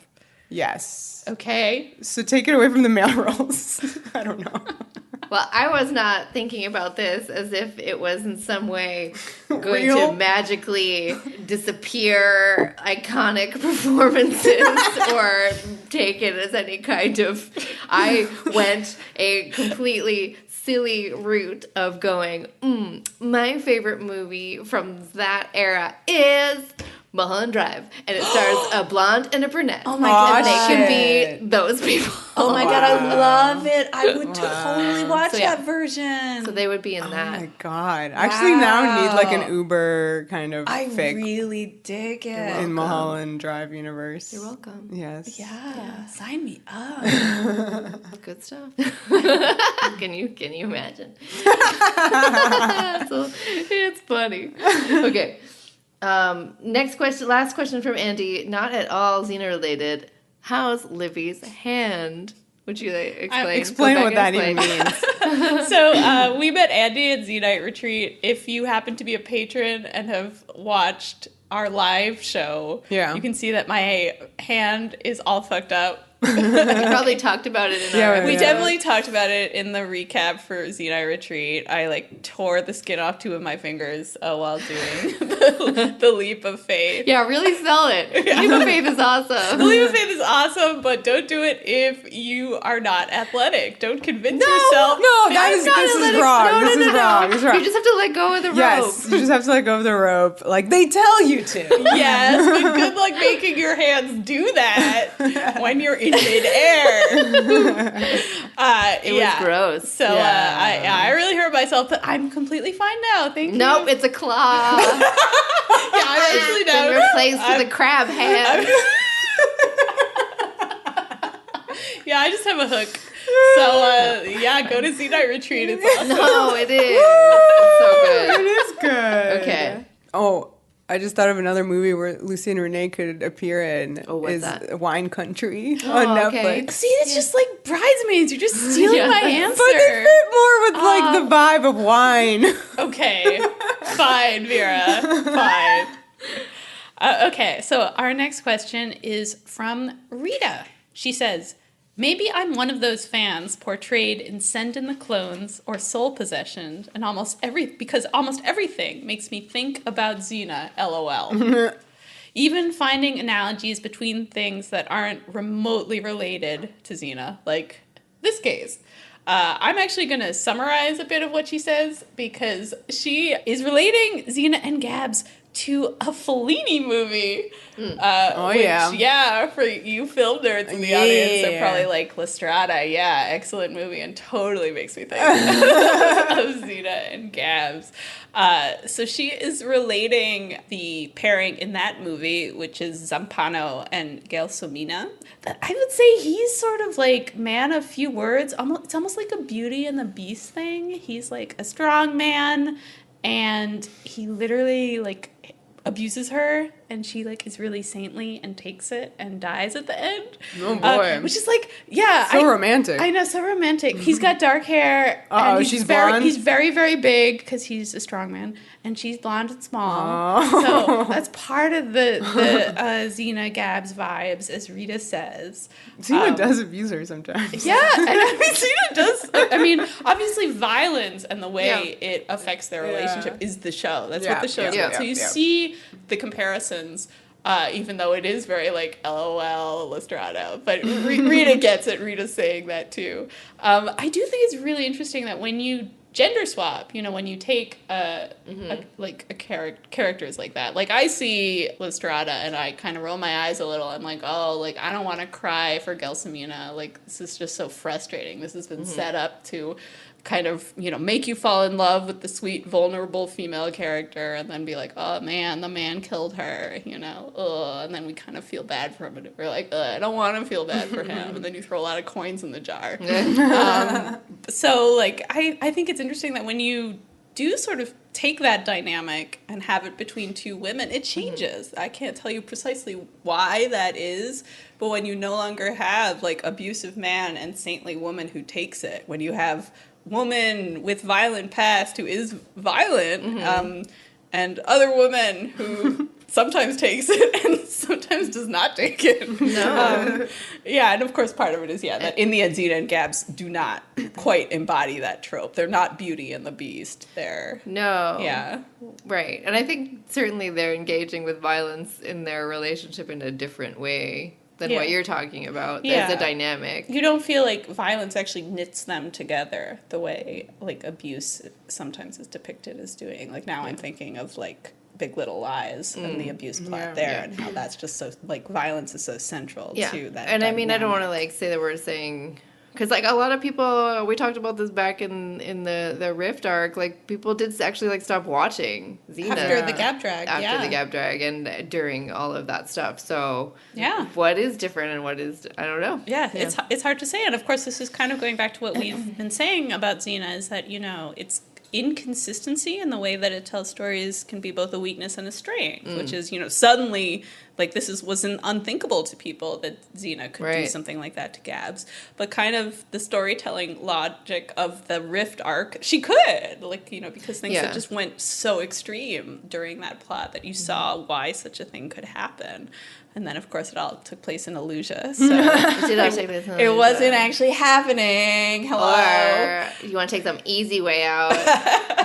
[SPEAKER 1] Yes.
[SPEAKER 2] Okay.
[SPEAKER 1] So take it away from the male roles. I don't know.
[SPEAKER 3] Well, I was not thinking about this as if it was in some way going
[SPEAKER 1] Real?
[SPEAKER 3] to magically disappear iconic performances or take it as any kind of... I went a completely silly route of going, my favorite movie from that era is Mulholland Drive. And it stars a blonde and a brunette.
[SPEAKER 2] Oh my
[SPEAKER 3] And
[SPEAKER 2] goodness.
[SPEAKER 3] they can be those people.
[SPEAKER 2] Oh my god, I love it. I would totally watch
[SPEAKER 3] So, yeah.
[SPEAKER 2] that version.
[SPEAKER 3] So they would be in
[SPEAKER 1] Oh
[SPEAKER 3] that.
[SPEAKER 1] my god. I actually now need like an
[SPEAKER 2] Wow.
[SPEAKER 1] Uber kind of
[SPEAKER 2] I
[SPEAKER 1] fic
[SPEAKER 2] really dig it.
[SPEAKER 1] in Mulholland Drive universe.
[SPEAKER 3] You're welcome.
[SPEAKER 1] Yes.
[SPEAKER 2] Yeah, sign me up.
[SPEAKER 3] Good stuff. Can you imagine? So, it's funny. Okay. Next question, last question from Andy, not at all Xena related. How's Livy's hand? Would you explain?
[SPEAKER 1] Explain
[SPEAKER 3] Go
[SPEAKER 1] what
[SPEAKER 3] back
[SPEAKER 1] that
[SPEAKER 3] and
[SPEAKER 1] even
[SPEAKER 3] explain.
[SPEAKER 1] means.
[SPEAKER 2] So we met Andy at Z Night Retreat. If you happen to be a patron and have watched our live show,
[SPEAKER 1] Yeah.
[SPEAKER 2] you can see that my hand is all fucked up.
[SPEAKER 3] We probably talked about it in our
[SPEAKER 2] We
[SPEAKER 1] Yeah.
[SPEAKER 2] definitely talked about it in the recap for Z Night Retreat. I like tore the skin off 2 of my fingers while doing the leap of faith.
[SPEAKER 3] Yeah, really sell it. Leap of Faith is awesome.
[SPEAKER 2] The leap of faith is awesome, but don't do it if you are not athletic. Don't convince yourself.
[SPEAKER 1] No,
[SPEAKER 3] This is
[SPEAKER 1] wrong. This is wrong.
[SPEAKER 3] You just have to let go of the
[SPEAKER 1] Yes,
[SPEAKER 3] rope.
[SPEAKER 1] you just have to let go of the rope. Like they tell you to.
[SPEAKER 2] Yes, but good luck making your hands do that when you're in midair.
[SPEAKER 3] It was gross.
[SPEAKER 2] So I really hurt myself, but I'm completely fine now. Thank you.
[SPEAKER 3] Nope, it's a claw.
[SPEAKER 2] Yeah, I actually
[SPEAKER 3] It's been
[SPEAKER 2] know.
[SPEAKER 3] replaced with a crab hand.
[SPEAKER 2] Yeah, I just have a hook. So go to Z Night Retreat. It's awesome.
[SPEAKER 3] No, it is. It's so good.
[SPEAKER 1] It is good.
[SPEAKER 3] Okay.
[SPEAKER 1] Oh, I just thought of another movie where Lucy and Renee could appear in.
[SPEAKER 3] Oh, what's
[SPEAKER 1] is
[SPEAKER 3] that?
[SPEAKER 1] Wine Country on
[SPEAKER 3] okay.
[SPEAKER 1] Netflix.
[SPEAKER 2] See, it's just like Bridesmaids. You're just stealing
[SPEAKER 3] Yeah.
[SPEAKER 2] my answer.
[SPEAKER 1] But they fit more with like the vibe of wine.
[SPEAKER 2] Okay, fine, Vera. Fine. Okay, so our next question is from Rita. She says, maybe I'm one of those fans portrayed in Send in the Clones or Soul Possession, and because almost everything makes me think about Xena, LOL. Even finding analogies between things that aren't remotely related to Xena, like this case. I'm actually going to summarize a bit of what she says because she is relating Xena and Gabs to a Fellini movie. Yeah, for you film nerds in the audience, they're probably like, La Strada, yeah, excellent movie, and totally makes me think of Xena and Gabs. So she is relating the pairing in that movie, which is Zampano and Gelsomina. That I would say he's sort of like man of few words. It's almost like a Beauty and the Beast thing. He's like a strong man, and he literally like abuses her, and she like is really saintly and takes it and dies at the end.
[SPEAKER 1] Oh boy.
[SPEAKER 2] Which is like, yeah,
[SPEAKER 1] So romantic.
[SPEAKER 2] I know, so romantic. He's got dark hair.
[SPEAKER 1] Uh-oh,
[SPEAKER 2] and
[SPEAKER 1] she's
[SPEAKER 2] very,
[SPEAKER 1] blonde?
[SPEAKER 2] He's very, very big because he's a strong man, and she's blonde and small.
[SPEAKER 1] Oh.
[SPEAKER 2] So that's part of the Xena Gabs vibes, as Rita says.
[SPEAKER 1] Xena does abuse her sometimes.
[SPEAKER 2] Yeah, and I mean, Xena does. I mean, obviously, violence and the way it affects their relationship is the show. That's what the show is about. So you see the comparisons, even though it is very like LOL, Lestrado. But Rita gets it. Rita's saying that too. I do think it's really interesting that when you gender swap, you know, when you take characters like that, like I see Lestrada and I kind of roll my eyes a little. I'm like, oh, like I don't want to cry for Gelsomina. Like this is just so frustrating. This has been set up to kind of, make you fall in love with the sweet, vulnerable female character and then be like, oh man, the man killed her, and then we kind of feel bad for him. And we're like, I don't want to feel bad for him. And then you throw a lot of coins in the jar. So, like, I think it's interesting that when you do sort of take that dynamic and have it between two women, it changes. I can't tell you precisely why that is, but when you no longer have, like, abusive man and saintly woman who takes it, when you have woman with violent past who is violent, and other woman who sometimes takes it and sometimes does not take it.
[SPEAKER 3] No.
[SPEAKER 2] And of course part of it is, that in the end Xena and Gabs do not quite embody that trope. They're not Beauty and the Beast. They're...
[SPEAKER 3] No.
[SPEAKER 2] Yeah.
[SPEAKER 3] Right. And I think certainly they're engaging with violence in their relationship in a different way than what you're talking about. There's a dynamic.
[SPEAKER 2] You don't feel like violence actually knits them together the way, like, abuse sometimes is depicted as doing. Like, now I'm thinking of, like, Big Little Lies and the abuse plot there, and how that's just so, like, violence is so central to that
[SPEAKER 3] And
[SPEAKER 2] dynamic.
[SPEAKER 3] I mean, I don't want to, like, say that we're saying... Because, like, a lot of people, we talked about this back in the Rift arc, like, people did actually, like, stop watching Xena.
[SPEAKER 2] After the Gab Drag,
[SPEAKER 3] After the Gab Drag and during all of that stuff. So,
[SPEAKER 2] yeah.
[SPEAKER 3] What is different and what is, I don't know.
[SPEAKER 2] Yeah, it's hard to say. And, of course, this is kind of going back to what we've been saying about Xena, is that, it's inconsistency in the way that it tells stories can be both a weakness and a strength, which is, suddenly, like, wasn't unthinkable to people that Xena could do something like that to Gabs. But kind of the storytelling logic of the Rift arc, she could, like, because things that just went so extreme during that plot that you saw why such a thing could happen. And then, of course, it all took place in Illusia, so it wasn't actually happening. Hello.
[SPEAKER 3] Or you want to take some easy way out,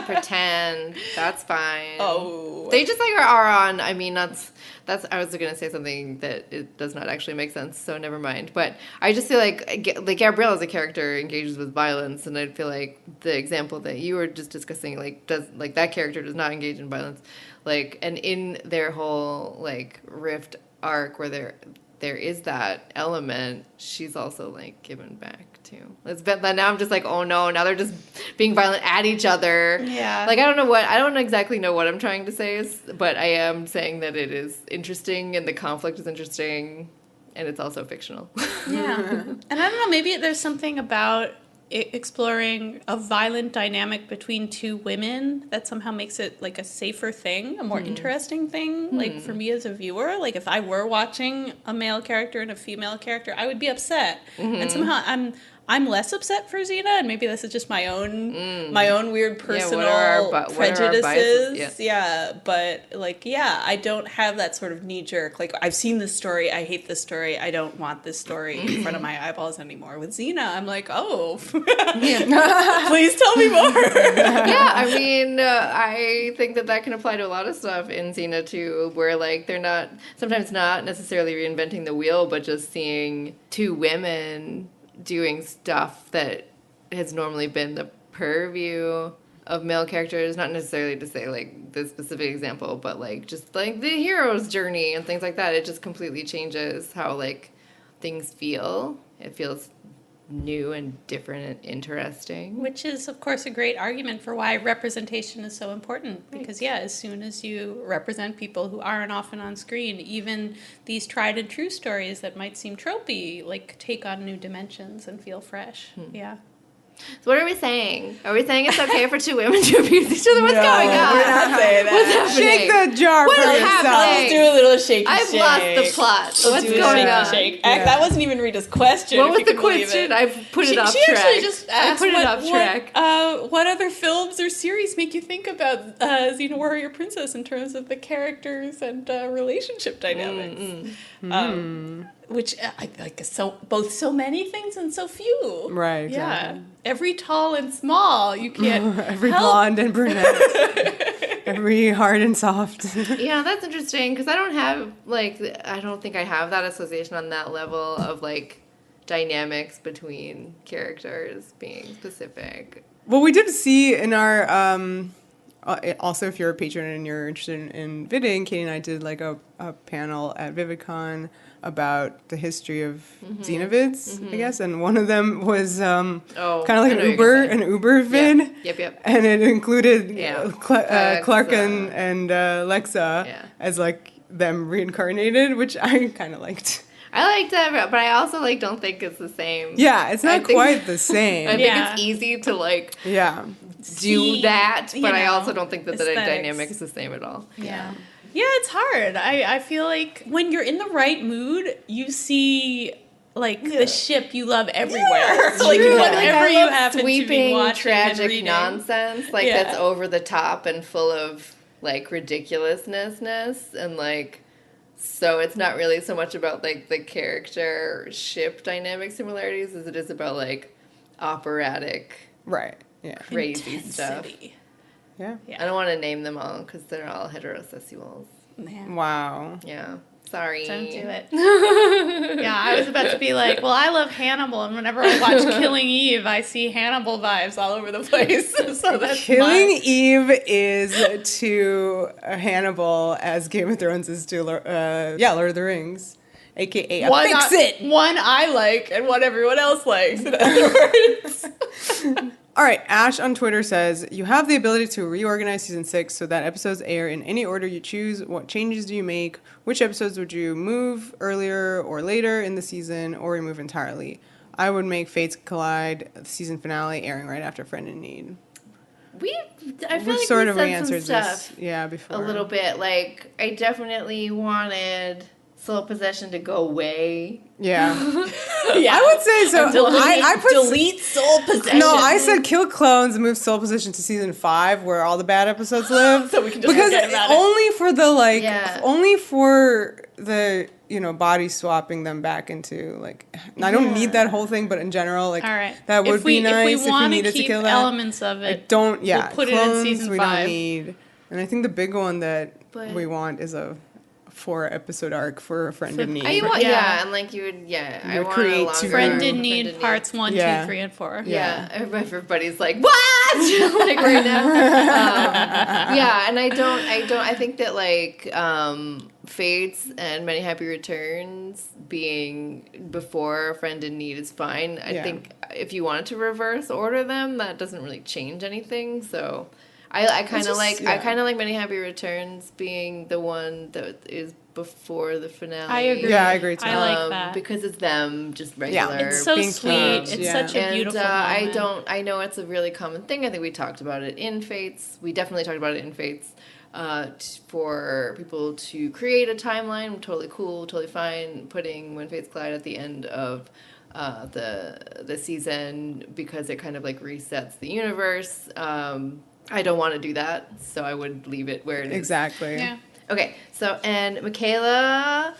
[SPEAKER 3] pretend, that's fine.
[SPEAKER 2] Oh.
[SPEAKER 3] They just, like, are on, I mean, that's I was going to say something that it does not actually make sense, so never mind. But I just feel like Gabrielle as a character engages with violence, and I feel like the example that you were just discussing, like, that character does not engage in violence. Like, and in their whole, like, Rift arc where there is that element, she's also, like, given back too. But now I'm just like, oh no, now they're just being violent at each other.
[SPEAKER 2] Yeah.
[SPEAKER 3] Like, I don't exactly know what I'm trying to say, but I am saying that it is interesting and the conflict is interesting and it's also fictional.
[SPEAKER 2] Yeah. And I don't know, maybe there's something about exploring a violent dynamic between two women that somehow makes it, like, a safer thing, a more interesting thing, like, for me as a viewer. Like, if I were watching a male character and a female character, I would be upset. And somehow I'm less upset for Xena, and maybe this is just my own weird personal prejudices. But, like, I don't have that sort of knee-jerk, like, I've seen this story, I hate this story, I don't want this story in front of my eyeballs anymore. With Xena, I'm like, oh, please tell me more.
[SPEAKER 3] I mean, I think that can apply to a lot of stuff in Xena, too, where, like, they're sometimes not necessarily reinventing the wheel, but just seeing two women doing stuff that has normally been the purview of male characters, not necessarily to say, like, this specific example, but, like, just, like, the hero's journey and things like that. It just completely changes how, like, things feel. It feels new and different and interesting.
[SPEAKER 2] Which is, of course, a great argument for why representation is so important. Because, as soon as you represent people who aren't often on screen, even these tried and true stories that might seem tropey, like, take on new dimensions and feel fresh. Yeah.
[SPEAKER 3] So what are we saying? Are we saying it's okay for two women to abuse each other? What's going on?
[SPEAKER 1] We're not saying that.
[SPEAKER 3] What's happening?
[SPEAKER 1] Shake the jar
[SPEAKER 3] What
[SPEAKER 1] for
[SPEAKER 3] is
[SPEAKER 1] yourself.
[SPEAKER 3] happening?
[SPEAKER 2] Let's do a little shaky
[SPEAKER 3] I've
[SPEAKER 2] shake.
[SPEAKER 3] lost the plot. What's
[SPEAKER 2] do a
[SPEAKER 3] going
[SPEAKER 2] shaky
[SPEAKER 3] on?
[SPEAKER 2] shake. That wasn't even Rita's question.
[SPEAKER 3] What
[SPEAKER 2] if
[SPEAKER 3] was
[SPEAKER 2] you
[SPEAKER 3] the
[SPEAKER 2] can believe
[SPEAKER 3] question?
[SPEAKER 2] it.
[SPEAKER 3] I've put it off
[SPEAKER 2] She
[SPEAKER 3] track.
[SPEAKER 2] actually just asked,
[SPEAKER 3] I put it off track.
[SPEAKER 2] What other films or series make you think about Xena Warrior Princess in terms of the characters and relationship dynamics? Which I like both so many things and so few.
[SPEAKER 1] Right.
[SPEAKER 2] Yeah.
[SPEAKER 1] Exactly.
[SPEAKER 2] Every tall and small, you can't.
[SPEAKER 1] Every
[SPEAKER 2] help.
[SPEAKER 1] blonde and brunette. Every hard and soft.
[SPEAKER 3] Yeah, that's interesting because I don't think I have that association on that level of, like, dynamics between characters being specific.
[SPEAKER 1] Well, we did see in our Also, if you're a patron and you're interested in Vidding, Katie and I did like a panel at VividCon about the history of Xenovids, I guess, and one of them was kind of like an Uber vid.
[SPEAKER 3] Yep.
[SPEAKER 1] And it included Clark and Lexa as like them reincarnated, which I kind of liked.
[SPEAKER 3] I liked that, but I also like don't think it's the same.
[SPEAKER 1] Yeah, it's not quite the same.
[SPEAKER 3] I think it's easy to like do that, but I also don't think that the dynamic is the same at all.
[SPEAKER 2] Yeah, it's hard. I feel like when you're in the right mood, you see like the ship you love everywhere.
[SPEAKER 3] Yeah,
[SPEAKER 2] like whatever you
[SPEAKER 3] happen to be watching, tragic
[SPEAKER 2] and
[SPEAKER 3] nonsense, like that's over the top and full of like ridiculousness and like. So it's not really so much about, like, the character-ship dynamic similarities as it is about, like, operatic, crazy stuff.
[SPEAKER 1] Yeah.
[SPEAKER 3] I don't want to name them all because they're all heterosexuals.
[SPEAKER 2] Man.
[SPEAKER 1] Wow.
[SPEAKER 3] Yeah. Sorry.
[SPEAKER 2] Don't do it. I was about to be like, well, I love Hannibal, and whenever I watch Killing Eve, I see Hannibal vibes all over the place. So that's
[SPEAKER 1] Killing Eve is to Hannibal as Game of Thrones is to Lord of the Rings, aka
[SPEAKER 2] one I like and one everyone else likes. In other words.
[SPEAKER 1] All right, Ash on Twitter says, you have the ability to reorganize season 6 so that episodes air in any order you choose. What changes do you make? Which episodes would you move earlier or later in the season or remove entirely? I would make Fates Collide season finale airing right after Friend in Need.
[SPEAKER 3] I feel like we said some stuff
[SPEAKER 1] before.
[SPEAKER 3] A little bit. Like, I definitely wanted Soul Possession to go away.
[SPEAKER 1] Yeah. I would say so. I put
[SPEAKER 2] delete Soul Possession.
[SPEAKER 1] No, I said kill clones and move Soul Possession to season 5 where all the bad episodes live.
[SPEAKER 2] So we can just forget about it.
[SPEAKER 1] Only for the body swapping them back into like I don't need that whole thing, but in general, like that would be nice if we needed to kill that.
[SPEAKER 2] Elements of it.
[SPEAKER 1] We'll
[SPEAKER 2] put
[SPEAKER 1] clones
[SPEAKER 2] it in season 5.
[SPEAKER 1] We don't need. And I think the big one that we want is a 4-episode arc for a Friend in Need.
[SPEAKER 3] And like you would, I want
[SPEAKER 1] create
[SPEAKER 3] a
[SPEAKER 2] Friend in Need parts 1, 2, 3, and 4.
[SPEAKER 3] Yeah, everybody's like, what? Like right now. And I think that like Fates and Many Happy Returns being before Friend in Need is fine. I think if you wanted to reverse order them, that doesn't really change anything. So. I kind of like Many Happy Returns being the one that is before the finale.
[SPEAKER 2] I agree.
[SPEAKER 1] Yeah, I agree too.
[SPEAKER 2] I like that
[SPEAKER 3] because it's them just regular.
[SPEAKER 2] Yeah, it's so sweet. It's such a beautiful moment.
[SPEAKER 3] I know it's a really common thing. I think we talked about it in Fates. We definitely talked about it in Fates. For people to create a timeline, totally cool, totally fine. Putting When Fates Collide at the end of the season because it kind of like resets the universe. I don't want to do that, so I would leave it where it is.
[SPEAKER 1] Exactly.
[SPEAKER 2] Yeah.
[SPEAKER 3] Okay, and Michaela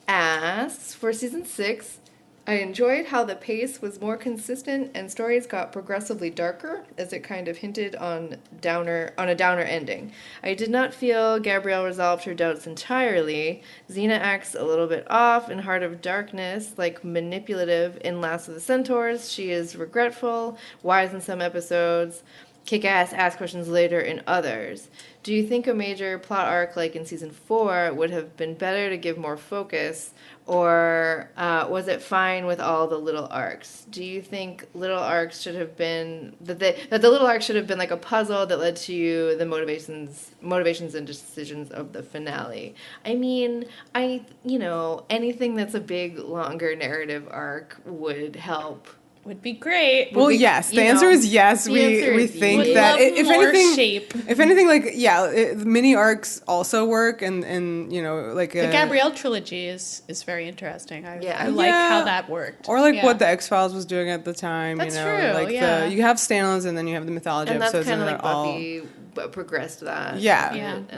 [SPEAKER 3] asks, for season 6, I enjoyed how the pace was more consistent and stories got progressively darker, as it kind of hinted on a downer ending. I did not feel Gabrielle resolved her doubts entirely. Xena acts a little bit off in Heart of Darkness, like manipulative in Last of the Centaurs. She is regretful, wise in some episodes, kick-ass ask questions later in others. Do you think a major plot arc like in season 4 would have been better to give more focus, or was it fine with all the little arcs? Do you think little arcs should have been that the little arcs should have been like a puzzle that led to the motivations and decisions of the finale? I mean, anything that's a big longer narrative arc would help.
[SPEAKER 2] Would be great.
[SPEAKER 1] Well, yes. The answer is yes. We think that if anything, like the mini arcs also work, and like
[SPEAKER 2] the Gabrielle trilogy is very interesting. I like how that worked.
[SPEAKER 1] Or like what the X-Files was doing at the time.
[SPEAKER 2] That's true.
[SPEAKER 1] Like you have standalones, and then you have the mythology
[SPEAKER 3] and
[SPEAKER 1] episodes,
[SPEAKER 3] that's kind of like
[SPEAKER 1] all
[SPEAKER 3] Buffy progressed that.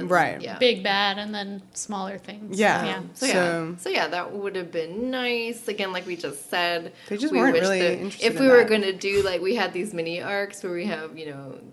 [SPEAKER 1] Right.
[SPEAKER 2] Big bad, and then smaller things.
[SPEAKER 3] So that would have been nice. Again, like we just said,
[SPEAKER 1] they just weren't really interested.
[SPEAKER 3] If we were going to do, like, we had these mini arcs where we have,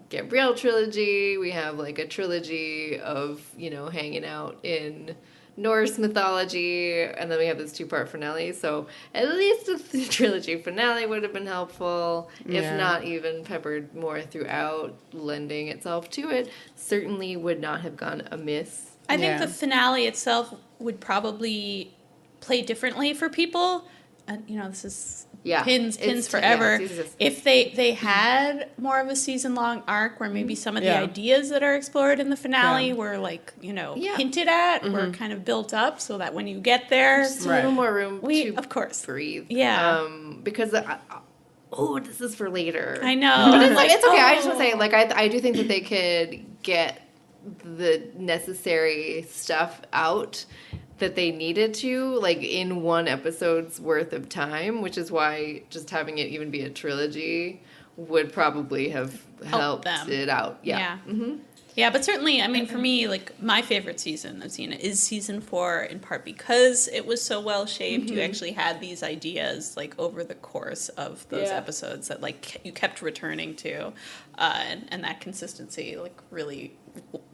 [SPEAKER 3] Gabrielle trilogy, we have, like, a trilogy of, hanging out in Norse mythology, and then we have this 2-part finale. So at least a trilogy finale would have been helpful, if not even peppered more throughout, lending itself to it. Certainly would not have gone amiss.
[SPEAKER 2] I think the finale itself would probably play differently for people. And, this is pins forever. If they had more of a season-long arc where maybe some of the ideas that are explored in the finale were hinted at or kind of built up so that when you get there...
[SPEAKER 3] Just a little more room to
[SPEAKER 2] of course.
[SPEAKER 3] breathe.
[SPEAKER 2] Yeah.
[SPEAKER 3] Because... this is for later.
[SPEAKER 2] I know.
[SPEAKER 3] But it's okay. I just want to say, I do think that they could get the necessary stuff out that they needed to, in one episode's worth of time, which is why just having it even be a trilogy would probably have helped it out. Yeah. Mm-hmm.
[SPEAKER 2] Yeah, but certainly, for me, my favorite season of Xena is season 4, in part because it was so well-shaped. Mm-hmm. You actually had these ideas, over the course of those episodes that, you kept returning to, and that consistency, really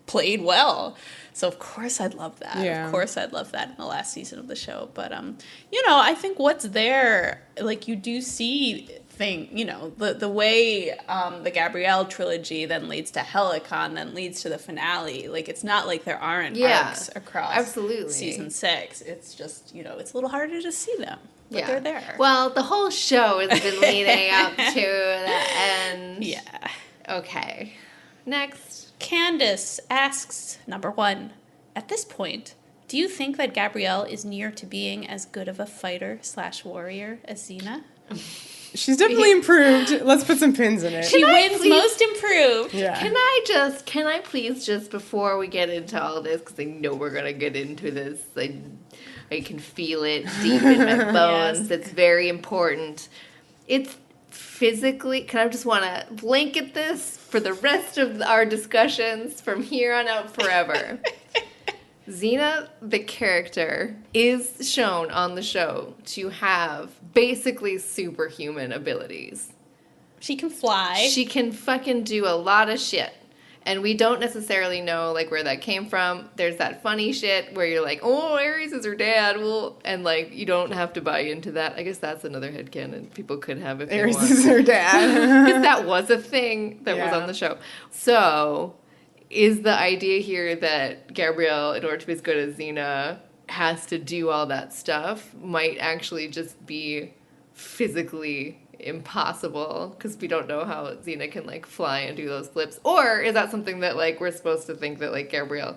[SPEAKER 2] played well. So, of course, I'd love that. Yeah. Of course, I'd love that in the last season of the show. But, I think what's there, you do see... the way the Gabrielle trilogy then leads to Helicon, then leads to the finale. It's not like there aren't arcs across season 6. It's just, it's a little harder to see them. But they're there.
[SPEAKER 3] Well, the whole show has been leading up to the end.
[SPEAKER 2] Yeah.
[SPEAKER 3] Okay. Next.
[SPEAKER 2] Candace asks, number 1, at this point, do you think that Gabrielle is near to being as good of a fighter/warrior as Xena?
[SPEAKER 1] She's definitely improved. Let's put some pins in it.
[SPEAKER 2] She wins most improved.
[SPEAKER 1] Yeah.
[SPEAKER 3] Can I please just, before we get into all this, because I know we're going to get into this, I can feel it deep in my bones. Yes. It's very important. It's physically, can I just want to blanket this for the rest of our discussions from here on out forever. Xena, the character, is shown on the show to have basically superhuman abilities.
[SPEAKER 2] She can fly.
[SPEAKER 3] She can fucking do a lot of shit. And we don't necessarily know, where that came from. There's that funny shit where you're like, oh, Ares is her dad. Well, and, you don't have to buy into that. I guess that's another headcanon people could have if
[SPEAKER 1] Ares
[SPEAKER 3] they want.
[SPEAKER 1] is her dad.
[SPEAKER 3] Because that was a thing that was on the show. So... is the idea here that Gabrielle, in order to be as good as Xena, has to do all that stuff, might actually just be physically impossible, because we don't know how Xena can, fly and do those flips? Or is that something that, we're supposed to think that, Gabrielle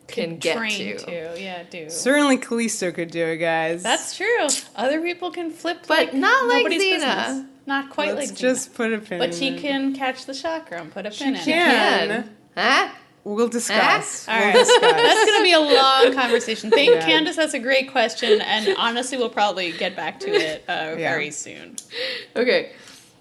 [SPEAKER 3] can get to?
[SPEAKER 2] Yeah, do.
[SPEAKER 1] Certainly Callisto could do it, guys.
[SPEAKER 2] That's true. Other people can flip,
[SPEAKER 3] but not like Xena.
[SPEAKER 2] Business. Not quite
[SPEAKER 1] Let's
[SPEAKER 2] like Xena.
[SPEAKER 1] just put a pin in it.
[SPEAKER 2] But she can catch the chakra and put a pin in it.
[SPEAKER 1] She can.
[SPEAKER 3] Huh?
[SPEAKER 1] We'll discuss.
[SPEAKER 2] All right. That's going to be a long conversation. Candace, that's a great question, and honestly, we'll probably get back to it very soon.
[SPEAKER 3] Okay.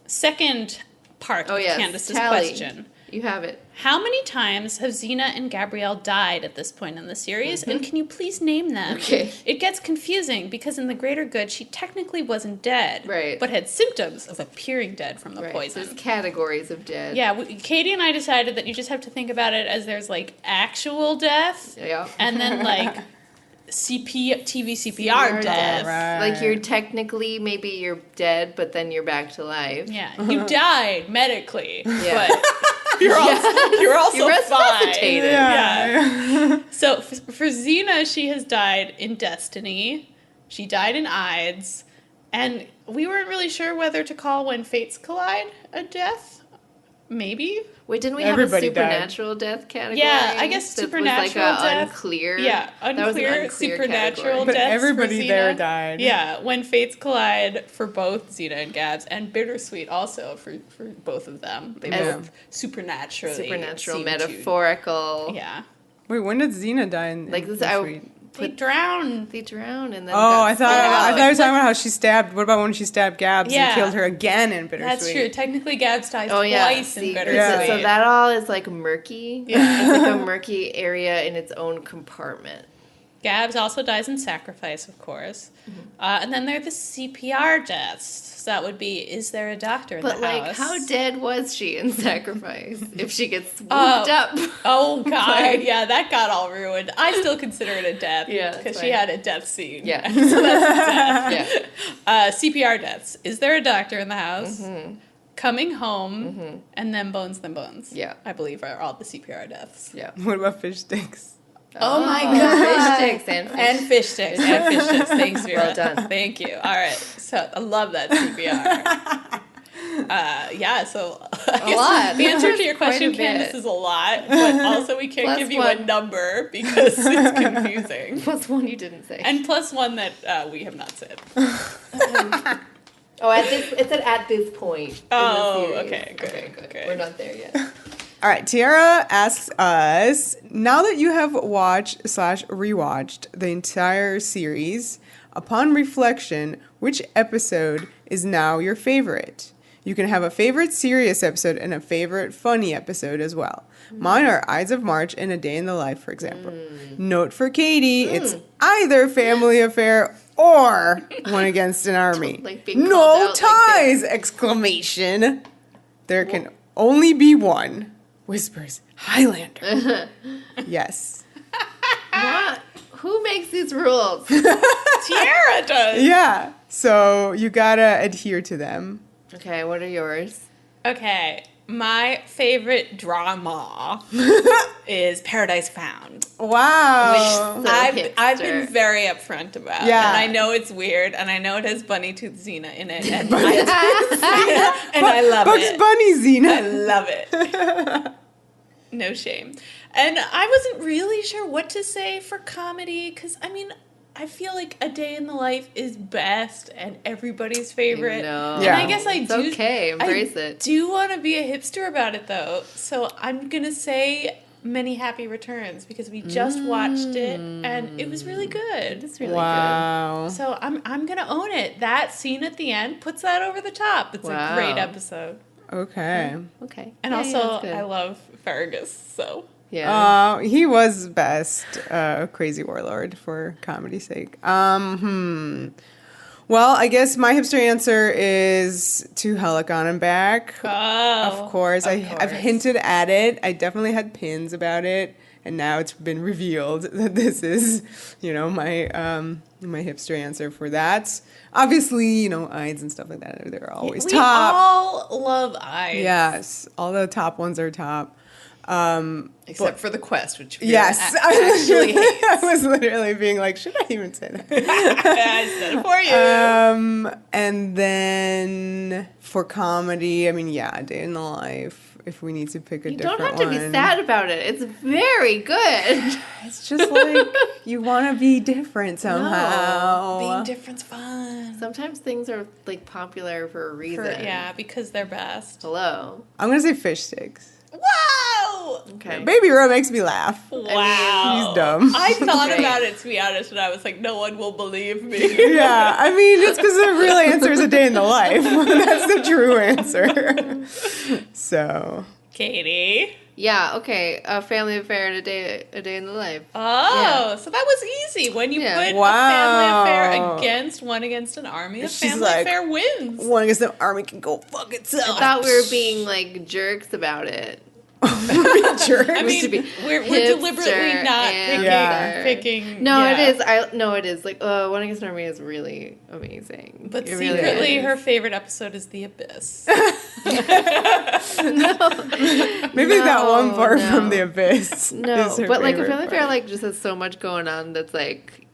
[SPEAKER 2] Second part of Candace's question.
[SPEAKER 3] You have it.
[SPEAKER 2] How many times have Xena and Gabrielle died at this point in the series, and can you please name them?
[SPEAKER 3] Okay.
[SPEAKER 2] It gets confusing because in the greater good, she technically wasn't dead,
[SPEAKER 3] right,
[SPEAKER 2] but had symptoms of appearing dead from the poison.
[SPEAKER 3] So there's categories of dead.
[SPEAKER 2] Yeah, Katie and I decided that you just have to think about it as there's actual death, and then TV CPR death.
[SPEAKER 3] Right. You're technically, maybe you're dead, but then you're back to life.
[SPEAKER 2] Yeah, you died medically, but you're also
[SPEAKER 3] resuscitated.
[SPEAKER 2] Yeah. So for Xena, she has died in Destiny. She died in Ides, and we weren't really sure whether to call When Fates Collide a death. Maybe.
[SPEAKER 3] Wait, didn't we have a supernatural death category?
[SPEAKER 2] Yeah, I guess supernatural death.
[SPEAKER 3] Unclear.
[SPEAKER 2] Yeah, unclear supernatural death.
[SPEAKER 1] But everybody there died.
[SPEAKER 2] Yeah, When Fates Collide for both Xena and Gabs, and Bittersweet also for both of them. They both supernatural,
[SPEAKER 3] metaphorical.
[SPEAKER 2] Yeah.
[SPEAKER 1] Wait, when did Xena die in Bittersweet?
[SPEAKER 2] They drowned.
[SPEAKER 3] They drowned and then.
[SPEAKER 1] I thought you were talking about how she stabbed. What about when she stabbed Gabs and killed her again in Bittersweet?
[SPEAKER 2] That's true. Technically, Gabs dies twice in Bittersweet.
[SPEAKER 3] Yeah. So that all is murky. Yeah, it's a murky area in its own compartment.
[SPEAKER 2] Gabs also dies in sacrifice, of course. And then there are the CPR deaths. So that would be, is there a doctor in the house?
[SPEAKER 3] But, like, how dead was she in sacrifice if she gets swooped up?
[SPEAKER 2] Oh, God. Yeah, that got all ruined. I still consider it a death.
[SPEAKER 3] Yeah,
[SPEAKER 2] because she had a death scene.
[SPEAKER 3] Yeah.
[SPEAKER 2] So that's a death. Yeah. CPR deaths. Is there a doctor in the house? Coming home, and then bones,
[SPEAKER 3] Yeah.
[SPEAKER 2] I believe are all the CPR deaths.
[SPEAKER 3] Yeah.
[SPEAKER 1] What about fish sticks?
[SPEAKER 2] Oh my God.
[SPEAKER 3] Fish sticks and
[SPEAKER 2] Fish sticks. And fish sticks. Thanks, Vera.
[SPEAKER 3] Well done.
[SPEAKER 2] Thank you. All right. So I love that CPR. So I guess
[SPEAKER 3] lot.
[SPEAKER 2] the answer to your
[SPEAKER 3] Quite
[SPEAKER 2] question,
[SPEAKER 3] a
[SPEAKER 2] Candace,
[SPEAKER 3] bit.
[SPEAKER 2] is a lot, but also we can't
[SPEAKER 3] Plus
[SPEAKER 2] give you
[SPEAKER 3] one.
[SPEAKER 2] a number because it's confusing.
[SPEAKER 3] Plus one you didn't say.
[SPEAKER 2] And plus one that we have not said.
[SPEAKER 3] At this point.
[SPEAKER 2] Oh,
[SPEAKER 3] in the series.
[SPEAKER 2] okay, good.
[SPEAKER 3] Okay, good.
[SPEAKER 2] Okay.
[SPEAKER 3] We're not there yet.
[SPEAKER 1] All right, Tiara asks us, now that you have watched/rewatched the entire series, upon reflection, which episode is now your favorite? You can have a favorite serious episode and a favorite funny episode as well. Mine are Ides of March and A Day in the Life, for example. Note for Katie, it's either Family Affair or One Against an Army.
[SPEAKER 3] Like being
[SPEAKER 1] No
[SPEAKER 3] called out
[SPEAKER 1] ties! Exclamation. There can only be one. Whispers Highlander. Yes.
[SPEAKER 3] What? Who makes these rules?
[SPEAKER 2] Tiara does.
[SPEAKER 1] Yeah. So you gotta adhere to them.
[SPEAKER 3] Okay, what are yours?
[SPEAKER 2] Okay, my favorite drama is Paradise Found.
[SPEAKER 1] Wow.
[SPEAKER 3] So
[SPEAKER 2] I've
[SPEAKER 3] hipster.
[SPEAKER 2] been very upfront about.
[SPEAKER 1] Yeah.
[SPEAKER 2] And I know it's weird, and I know it has Bunny Tooth Xena in it, and I love
[SPEAKER 1] Bugs
[SPEAKER 2] it.
[SPEAKER 1] Bunny, Xena.
[SPEAKER 2] I love it. No shame. And I wasn't really sure what to say for comedy, because, I mean, I feel like A Day in the Life is best and everybody's favorite.
[SPEAKER 3] No.
[SPEAKER 1] Yeah.
[SPEAKER 2] And I guess
[SPEAKER 3] It's okay. Embrace it.
[SPEAKER 2] do want to be a hipster about it, though. So I'm going to say Many Happy Returns, because we just watched it, and it was really good.
[SPEAKER 3] It's really
[SPEAKER 1] Wow.
[SPEAKER 2] So I'm going to own it. That scene at the end puts that over the top. It's
[SPEAKER 3] Wow.
[SPEAKER 2] a great episode.
[SPEAKER 1] Okay.
[SPEAKER 3] good. Okay.
[SPEAKER 2] And
[SPEAKER 3] Yeah,
[SPEAKER 2] also,
[SPEAKER 3] that's good.
[SPEAKER 2] I love Fergus, so...
[SPEAKER 3] Yeah.
[SPEAKER 1] He was best crazy warlord for comedy's sake. Well, I guess my hipster answer is To Helicon and Back.
[SPEAKER 2] Oh,
[SPEAKER 1] Of course. I've
[SPEAKER 2] course.
[SPEAKER 1] hinted at it. I definitely had pins about it. And now it's been revealed that this is, my my hipster answer for that. Obviously, Ides and stuff like that, they're always
[SPEAKER 2] we
[SPEAKER 1] top.
[SPEAKER 2] all love Ides.
[SPEAKER 1] Yes, all the top ones are top.
[SPEAKER 2] Except for the quest, which Vera
[SPEAKER 1] Yes,
[SPEAKER 2] actually hates.
[SPEAKER 1] I was literally being like, should I even say that?
[SPEAKER 2] I said it for you.
[SPEAKER 1] And then for comedy, I mean, A Day in the Life. If we need to pick a
[SPEAKER 3] You
[SPEAKER 1] different
[SPEAKER 3] don't have to
[SPEAKER 1] one.
[SPEAKER 3] be sad about it. It's very good.
[SPEAKER 1] It's just like you want to be different somehow.
[SPEAKER 2] Being different's fun.
[SPEAKER 3] Sometimes things are like popular for a reason.
[SPEAKER 2] Because they're best.
[SPEAKER 3] Hello.
[SPEAKER 1] I'm gonna say fish sticks.
[SPEAKER 2] Wow!
[SPEAKER 3] Okay.
[SPEAKER 1] Baby Ro makes me laugh.
[SPEAKER 2] Wow.
[SPEAKER 1] She's dumb.
[SPEAKER 2] I thought
[SPEAKER 3] Okay.
[SPEAKER 2] about it, to be honest, and I was like, no one will believe me.
[SPEAKER 1] Yeah, I mean, it's because the real answer is A Day in the Life. That's the true answer. So,
[SPEAKER 2] Katie.
[SPEAKER 3] Yeah. Okay. A family affair and a day in the life.
[SPEAKER 2] Oh, so that was easy. When you
[SPEAKER 3] Yeah.
[SPEAKER 2] put
[SPEAKER 1] Wow.
[SPEAKER 2] a family affair against One Against an Army, a
[SPEAKER 1] She's
[SPEAKER 2] family
[SPEAKER 1] like,
[SPEAKER 2] affair wins.
[SPEAKER 1] one against the army can go fuck itself.
[SPEAKER 3] I thought we were being like jerks about it.
[SPEAKER 1] Jerk.
[SPEAKER 2] I mean,
[SPEAKER 3] to be
[SPEAKER 2] we're
[SPEAKER 3] hipster
[SPEAKER 2] deliberately not
[SPEAKER 3] and
[SPEAKER 2] picking.
[SPEAKER 3] No,
[SPEAKER 2] yeah.
[SPEAKER 3] it is. Like, One Against an Army is really amazing.
[SPEAKER 2] But
[SPEAKER 3] It really
[SPEAKER 2] secretly,
[SPEAKER 3] is.
[SPEAKER 2] her favorite episode is The Abyss.
[SPEAKER 1] Maybe that one part
[SPEAKER 3] no.
[SPEAKER 1] from The Abyss.
[SPEAKER 3] No,
[SPEAKER 1] is her
[SPEAKER 3] but like a
[SPEAKER 1] favorite
[SPEAKER 3] family affair
[SPEAKER 1] part.
[SPEAKER 3] like just has so much going on that's like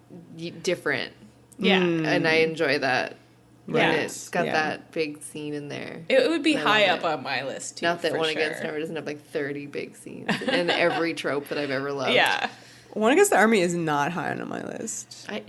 [SPEAKER 3] different,
[SPEAKER 2] Yeah.
[SPEAKER 3] and I enjoy that.
[SPEAKER 2] Yeah.
[SPEAKER 3] And it's got
[SPEAKER 1] Yeah.
[SPEAKER 3] that big scene in there.
[SPEAKER 2] It would be
[SPEAKER 3] I
[SPEAKER 2] high
[SPEAKER 3] love
[SPEAKER 2] up
[SPEAKER 3] it.
[SPEAKER 2] on my list, too.
[SPEAKER 3] Not that
[SPEAKER 2] for
[SPEAKER 3] One
[SPEAKER 2] sure.
[SPEAKER 3] Against an Army doesn't have like 30 big scenes and every trope that I've ever loved.
[SPEAKER 2] Yeah.
[SPEAKER 1] One Against the Army is not high on my list.
[SPEAKER 3] But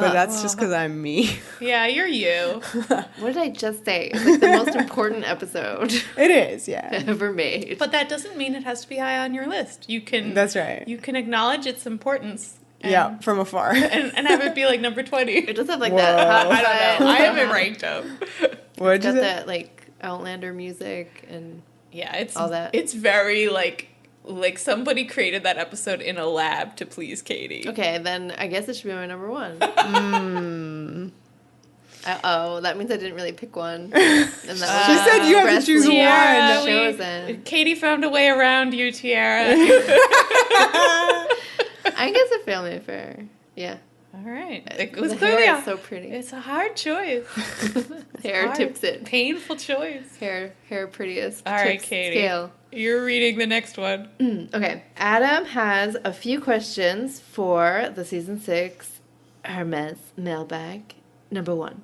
[SPEAKER 1] But that's just because I'm me.
[SPEAKER 2] Yeah, you're you.
[SPEAKER 3] what did I just say? It's like the most important episode
[SPEAKER 1] It is, yeah.
[SPEAKER 3] ever made.
[SPEAKER 2] But that doesn't mean it has to be high on your list. You can.
[SPEAKER 1] That's right.
[SPEAKER 2] You can acknowledge its importance. And,
[SPEAKER 1] Yeah, from afar.
[SPEAKER 2] And have it be like number 20.
[SPEAKER 3] It does have like
[SPEAKER 1] Whoa.
[SPEAKER 3] that.
[SPEAKER 2] I don't know. I haven't ranked them.
[SPEAKER 1] What'd
[SPEAKER 3] It's
[SPEAKER 1] you
[SPEAKER 3] got
[SPEAKER 1] say?
[SPEAKER 3] that like Outlander music and
[SPEAKER 2] Yeah, it's
[SPEAKER 3] all that.
[SPEAKER 2] It's very like like somebody created that episode in a lab to please Katie.
[SPEAKER 3] Okay, then I guess it should be my number one. Uh-oh, that means I didn't really pick one. And that
[SPEAKER 1] She said you have to choose one.
[SPEAKER 3] Chosen.
[SPEAKER 2] Katie found a way around you, Tiara.
[SPEAKER 3] I guess a family affair. Yeah.
[SPEAKER 2] All right. It was
[SPEAKER 3] The
[SPEAKER 2] clearly
[SPEAKER 3] hair is so pretty.
[SPEAKER 2] It's a hard choice.
[SPEAKER 3] Hair tips it.
[SPEAKER 2] Painful choice.
[SPEAKER 3] Hair prettiest.
[SPEAKER 2] All right,
[SPEAKER 3] tips
[SPEAKER 2] Katie.
[SPEAKER 3] Scale.
[SPEAKER 2] You're reading the next one.
[SPEAKER 3] Okay. Adam has a few questions for the season 6 Hermes Mailbag. Number 1.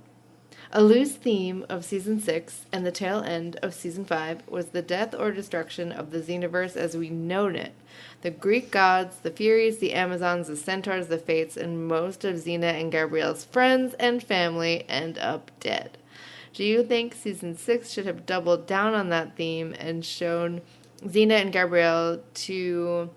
[SPEAKER 3] A loose theme of season 6 and the tail end of season 5 was the death or destruction of the Xeniverse as we known it. The Greek gods, the Furies, the Amazons, the Centaurs, the Fates, and most of Xena and Gabrielle's friends and family end up dead. Do you think season 6 should have doubled down on that theme and shown Xena and Gabrielle to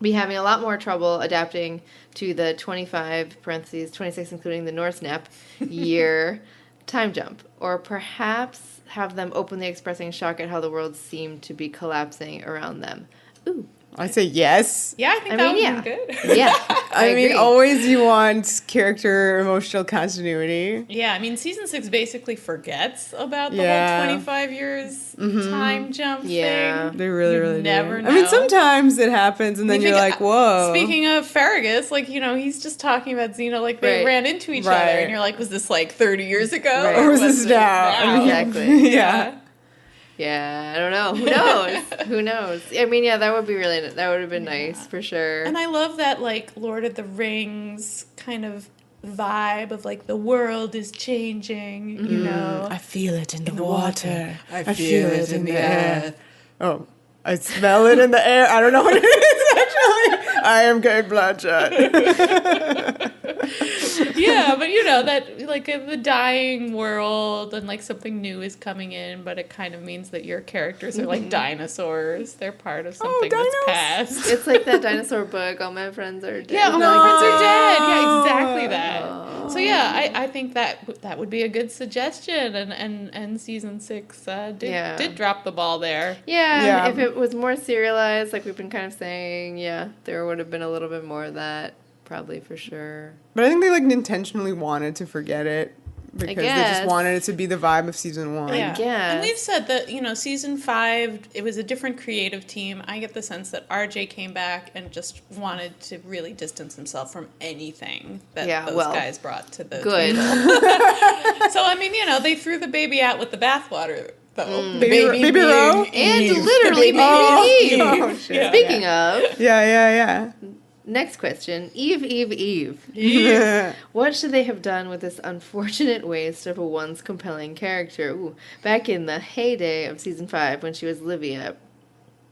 [SPEAKER 3] be having a lot more trouble adapting to the 25, parentheses, 26 including the Norse nap, year time jump? Or perhaps have them openly expressing shock at how the world seemed to be collapsing around them? Ooh.
[SPEAKER 1] I say yes.
[SPEAKER 2] Yeah, I think that would be good.
[SPEAKER 3] Yeah.
[SPEAKER 1] I mean,
[SPEAKER 3] agree.
[SPEAKER 1] always you want character emotional continuity.
[SPEAKER 2] Yeah, I mean, season 6 basically forgets about the
[SPEAKER 1] Yeah.
[SPEAKER 2] whole 25 years time jump
[SPEAKER 3] Yeah.
[SPEAKER 2] thing.
[SPEAKER 1] They really,
[SPEAKER 2] You
[SPEAKER 1] really
[SPEAKER 2] never
[SPEAKER 1] do.
[SPEAKER 2] know.
[SPEAKER 1] I mean, sometimes it happens, and then
[SPEAKER 2] You
[SPEAKER 1] you're
[SPEAKER 2] think-
[SPEAKER 1] like, whoa.
[SPEAKER 2] Speaking of Farragus, like, you know, he's just talking about Xena like they
[SPEAKER 3] Right.
[SPEAKER 2] ran into each
[SPEAKER 1] Right.
[SPEAKER 2] other, and you're like, was this like 30 years ago?
[SPEAKER 3] Right.
[SPEAKER 1] or was this now? I mean,
[SPEAKER 3] Exactly.
[SPEAKER 1] yeah.
[SPEAKER 3] Yeah, I don't know. Who knows? Who knows? I mean, yeah, that would be really, that would have been nice for sure.
[SPEAKER 2] And I love that, like, Lord of the Rings kind of vibe of, like, the world is changing, you know?
[SPEAKER 1] I feel it in the water. I feel it in the air. Oh, I smell it in the air. I don't know what it is, actually. I am Kate Blanchett.
[SPEAKER 2] Yeah, but you know that like the dying world and like something new is coming in, but it kind of means that your characters are like dinosaurs. They're part of something that's
[SPEAKER 1] dinos.
[SPEAKER 2] past.
[SPEAKER 3] It's like that dinosaur book, All My Friends Are Dead.
[SPEAKER 2] Yeah, all my friends are dead. Yeah, exactly that.
[SPEAKER 3] Oh.
[SPEAKER 2] So yeah, I think that would be a good suggestion, and season 6 did drop the ball there.
[SPEAKER 3] Yeah,
[SPEAKER 1] Yeah.
[SPEAKER 3] if it was more serialized, like we've been kind of saying, yeah, there would have been a little bit more of that, probably for sure.
[SPEAKER 1] But I think they like intentionally wanted to forget it because they
[SPEAKER 3] guess.
[SPEAKER 1] just wanted it to be the vibe of season 1.
[SPEAKER 2] Yeah.
[SPEAKER 3] guess.
[SPEAKER 2] And we've said that, you know, season 5, it was a different creative team. I get the sense that RJ came back and just wanted to really distance himself from anything that those guys brought to the
[SPEAKER 3] Good.
[SPEAKER 2] table. So, I mean, you know, they threw the baby out with the bathwater, though.
[SPEAKER 1] Baby Row?
[SPEAKER 3] And
[SPEAKER 1] Eve.
[SPEAKER 3] literally,
[SPEAKER 1] Oh,
[SPEAKER 3] Eve.
[SPEAKER 1] oh, shit.
[SPEAKER 3] Speaking of,
[SPEAKER 1] Yeah.
[SPEAKER 3] next question. Eve.
[SPEAKER 1] Yeah.
[SPEAKER 3] What should they have done with this unfortunate waste of a once compelling character? Ooh, back in the heyday of season 5 when she was Livy,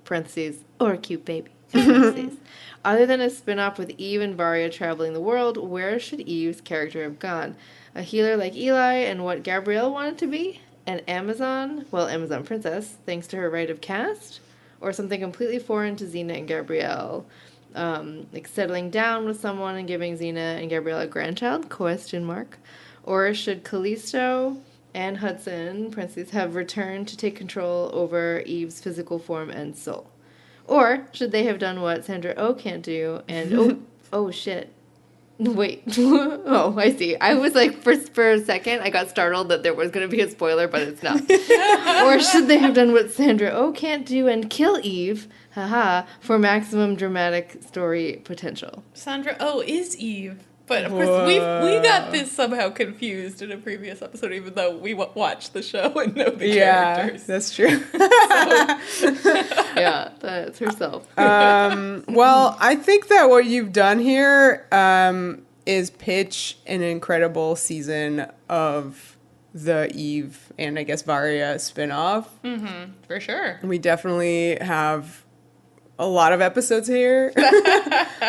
[SPEAKER 3] parentheses, or a cute baby, parentheses. Other than a spin-off with Eve and Varia traveling the world, where should Eve's character have gone? A healer like Eli and what Gabrielle wanted to be? An Amazon princess, thanks to her rite of caste? Or something completely foreign to Xena and Gabrielle? Like settling down with someone and giving Xena and Gabrielle a grandchild? ? Or should Callisto and Hudson, parentheses, have returned to take control over Eve's physical form and soul? Or should they have done what Sandra Oh can't do and oh shit. Wait. Oh, I see. I was like, for a second, I got startled that there was going to be a spoiler, but it's not. Or should they have done what Sandra Oh can't do and kill Eve, for maximum dramatic story potential?
[SPEAKER 2] Sandra Oh is Eve. But of course, we got this somehow confused in a previous episode, even though we watched the show and know the characters.
[SPEAKER 1] That's true.
[SPEAKER 3] Yeah, that's herself.
[SPEAKER 1] Well, I think that what you've done here is pitch an incredible season of the Eve and I guess Varia spinoff.
[SPEAKER 2] Mm-hmm, for sure.
[SPEAKER 1] We definitely have a lot of episodes here.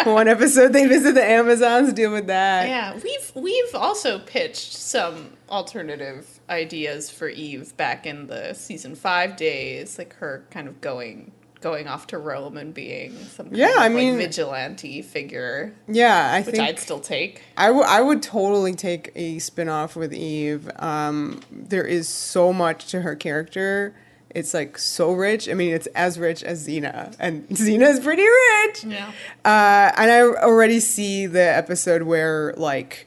[SPEAKER 1] One episode they visit the Amazons, deal with that.
[SPEAKER 2] Yeah, we've also pitched some alternative ideas for Eve back in the season 5 days, like her kind of going off to Rome and being some kind of vigilante figure.
[SPEAKER 1] Yeah, I
[SPEAKER 2] which
[SPEAKER 1] think
[SPEAKER 2] I'd still take.
[SPEAKER 1] I would totally take a spin-off with Eve. There is so much to her character It's like so rich. I mean, it's as rich as Xena, and Xena is pretty rich.
[SPEAKER 2] Yeah.
[SPEAKER 1] And I already see the episode where like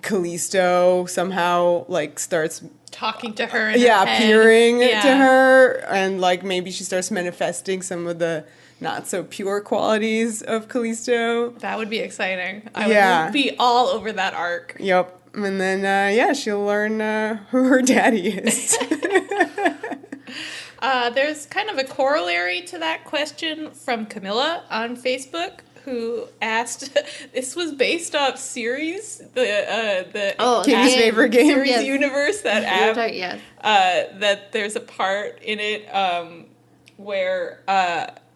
[SPEAKER 1] Callisto somehow like starts
[SPEAKER 2] talking to her in her head.
[SPEAKER 1] Appearing to her, and like maybe she starts manifesting some of the not so pure qualities of Callisto.
[SPEAKER 2] That would be exciting. I would be all over that arc.
[SPEAKER 1] Yep. And then she'll learn who her daddy is.
[SPEAKER 2] There's kind of a corollary to that question from Camilla on Facebook, who asked, this was based off series, the
[SPEAKER 1] Katie's favorite game,
[SPEAKER 2] series universe, that app,
[SPEAKER 3] yes.
[SPEAKER 2] that there's a part in it where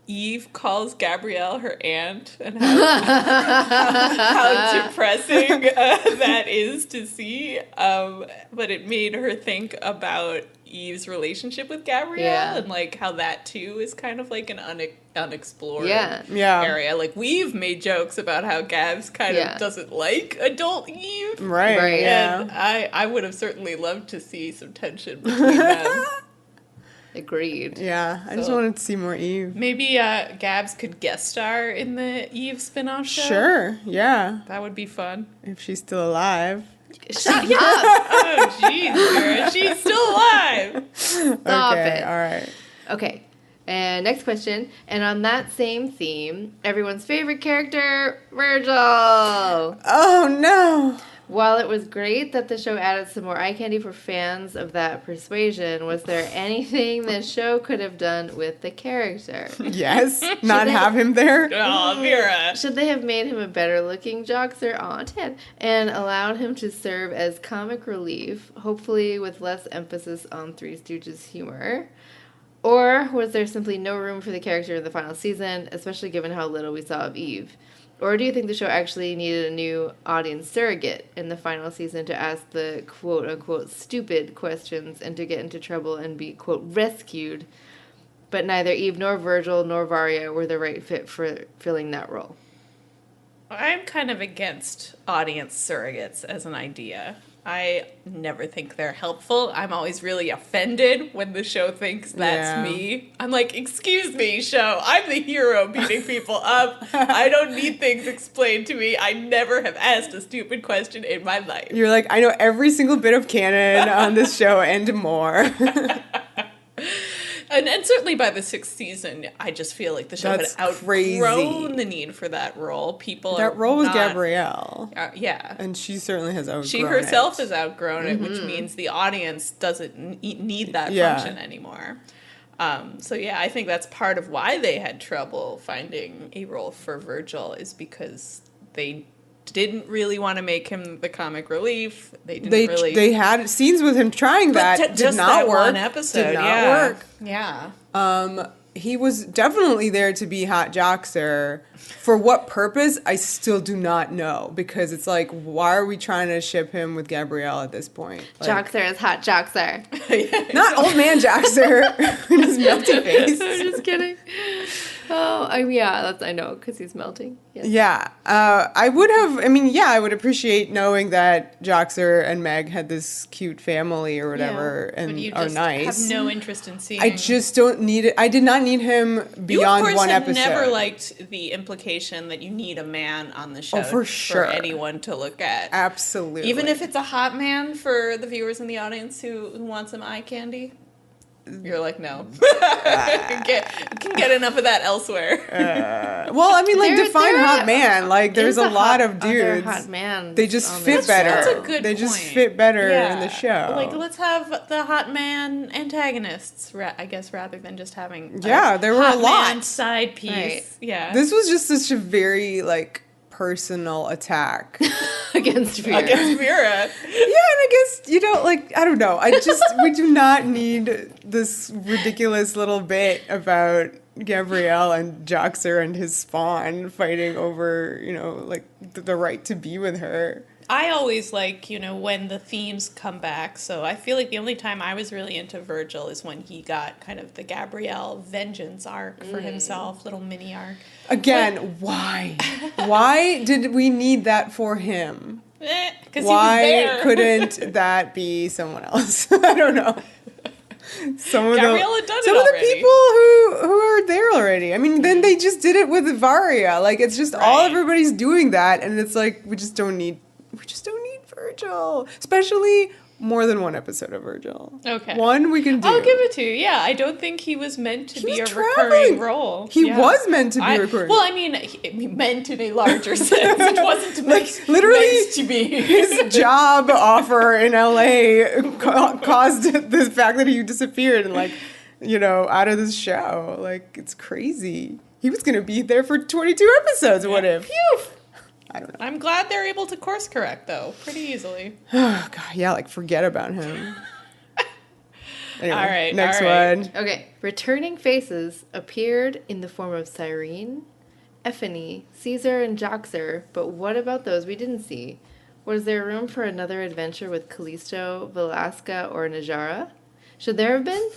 [SPEAKER 2] Eve calls Gabrielle her aunt, and how depressing that is to see, but it made her think about Eve's relationship with Gabrielle, and like how that too is kind of like an unexplored area. Like we've made jokes about how Gabs kind of doesn't like adult Eve,
[SPEAKER 1] right?
[SPEAKER 2] And I would have certainly loved to see some tension between them.
[SPEAKER 3] Agreed.
[SPEAKER 1] Yeah, I just wanted to see more Eve.
[SPEAKER 2] Maybe Gabs could guest star in the Eve spin-off show.
[SPEAKER 1] Sure, yeah.
[SPEAKER 2] That would be fun.
[SPEAKER 1] If she's still alive.
[SPEAKER 3] Shut up!
[SPEAKER 2] Oh, jeez, Vera. She's still alive.
[SPEAKER 3] Stop it.
[SPEAKER 1] All right.
[SPEAKER 3] Okay. And next question. And on that same theme, everyone's favorite character, Virgil.
[SPEAKER 1] Oh, no.
[SPEAKER 3] While it was great that the show added some more eye candy for fans of that persuasion, was there anything the show could have done with the character?
[SPEAKER 1] Yes. Not have him there?
[SPEAKER 2] Oh, Vera.
[SPEAKER 3] Should they have made him a better-looking jockster? Aw, Ted. And allowed him to serve as comic relief, hopefully with less emphasis on Three Stooges humor? Or was there simply no room for the character in the final season, especially given how little we saw of Eve? Or do you think the show actually needed a new audience surrogate in the final season to ask the quote-unquote stupid questions and to get into trouble and be, quote, rescued, but neither Eve nor Virgil nor Varia were the right fit for filling that role?
[SPEAKER 2] I'm kind of against audience surrogates as an idea. I never think they're helpful. I'm always really offended when the show thinks that's me. I'm like, excuse me, show. I'm the hero beating people up. I don't need things explained to me. I never have asked a stupid question in my life.
[SPEAKER 1] You're like, I know every single bit of canon on this show and more.
[SPEAKER 2] And certainly by the 6th season, I just feel like the show had outgrown the need for that role.
[SPEAKER 1] That role was Gabrielle.
[SPEAKER 2] Yeah.
[SPEAKER 1] And she certainly has outgrown it.
[SPEAKER 2] She herself has outgrown it, which means the audience doesn't need that function anymore. So yeah, I think that's part of why they had trouble finding a role for Virgil, is because they didn't really want to make him the comic relief. They had
[SPEAKER 1] scenes with him trying that. Did not work.
[SPEAKER 2] One episode,
[SPEAKER 1] did not work.
[SPEAKER 2] Yeah.
[SPEAKER 1] He was definitely there to be hot jockster. For what purpose, I still do not know. Because it's like, why are we trying to ship him with Gabrielle at this point? Like,
[SPEAKER 3] Jockster is hot jockster.
[SPEAKER 1] Not old man jockster. His melty face.
[SPEAKER 3] I'm just kidding. Oh, I know, because he's melting. Yes.
[SPEAKER 1] Yeah. I would appreciate knowing that Joxer and Meg had this cute family or whatever and are nice.
[SPEAKER 2] Have no interest in seeing.
[SPEAKER 1] I just don't need it. I did not need him beyond one episode.
[SPEAKER 2] You, of course, have never liked the implication that you need a man on the show
[SPEAKER 1] for sure.
[SPEAKER 2] For anyone to look at.
[SPEAKER 1] Absolutely.
[SPEAKER 2] Even if it's a hot man for the viewers in the audience who want some eye candy. You're like, no. can get enough of that elsewhere.
[SPEAKER 1] Well, I mean, like, define hot man. Like, there's a lot of dudes.
[SPEAKER 3] Hot man.
[SPEAKER 1] They just fit better.
[SPEAKER 2] That's a good point.
[SPEAKER 1] Just fit better in the show.
[SPEAKER 2] Like, let's have the hot man antagonists, I guess, rather than just having
[SPEAKER 1] there were a lot.
[SPEAKER 2] Man side piece. Right. Yeah.
[SPEAKER 1] This was just such a very, like, personal attack
[SPEAKER 3] against Vera.
[SPEAKER 1] Yeah, and I guess, I don't know. We do not need this ridiculous little bit about Gabrielle and Joxer and his spawn fighting over, the right to be with her.
[SPEAKER 2] I always like, when the themes come back. So I feel like the only time I was really into Virgil is when he got kind of the Gabrielle vengeance arc for himself, little mini arc.
[SPEAKER 1] Again, why? Why did we need that for him?
[SPEAKER 2] Because
[SPEAKER 1] why couldn't that be someone else? I don't know. some of
[SPEAKER 2] Gabrielle had done it
[SPEAKER 1] some of the
[SPEAKER 2] already.
[SPEAKER 1] people who are there already. I mean, then they just did it with Varia. Like, it's just all
[SPEAKER 2] Right.
[SPEAKER 1] everybody's doing that, and it's like we just don't need Virgil, especially more than one episode of Virgil.
[SPEAKER 2] Okay.
[SPEAKER 1] One we can do.
[SPEAKER 2] I'll give it to you. Yeah, I don't think he was meant to be a
[SPEAKER 1] was
[SPEAKER 2] recurring
[SPEAKER 1] traveling.
[SPEAKER 2] role.
[SPEAKER 1] He
[SPEAKER 2] Yeah.
[SPEAKER 1] was meant to be recurring.
[SPEAKER 2] Well, I mean, he meant in a larger sense. It wasn't
[SPEAKER 1] Like, literally,
[SPEAKER 2] meant to be.
[SPEAKER 1] his job offer in LA caused the fact that he disappeared and, like, you know, out of this show. Like, it's crazy. He was going to be there for 22 episodes. What if?
[SPEAKER 2] Phew.
[SPEAKER 1] I don't know.
[SPEAKER 2] I'm glad they're able to course correct, though, pretty easily.
[SPEAKER 1] Oh, God, yeah, like, forget about him. Anyway,
[SPEAKER 2] All right,
[SPEAKER 1] next
[SPEAKER 2] all right.
[SPEAKER 1] one.
[SPEAKER 3] Okay, returning faces appeared in the form of Cyrene, Ephany, Caesar, and Joxer, but what about those we didn't see? Was there room for another adventure with Callisto, Velasca, or Najara? Should there have been?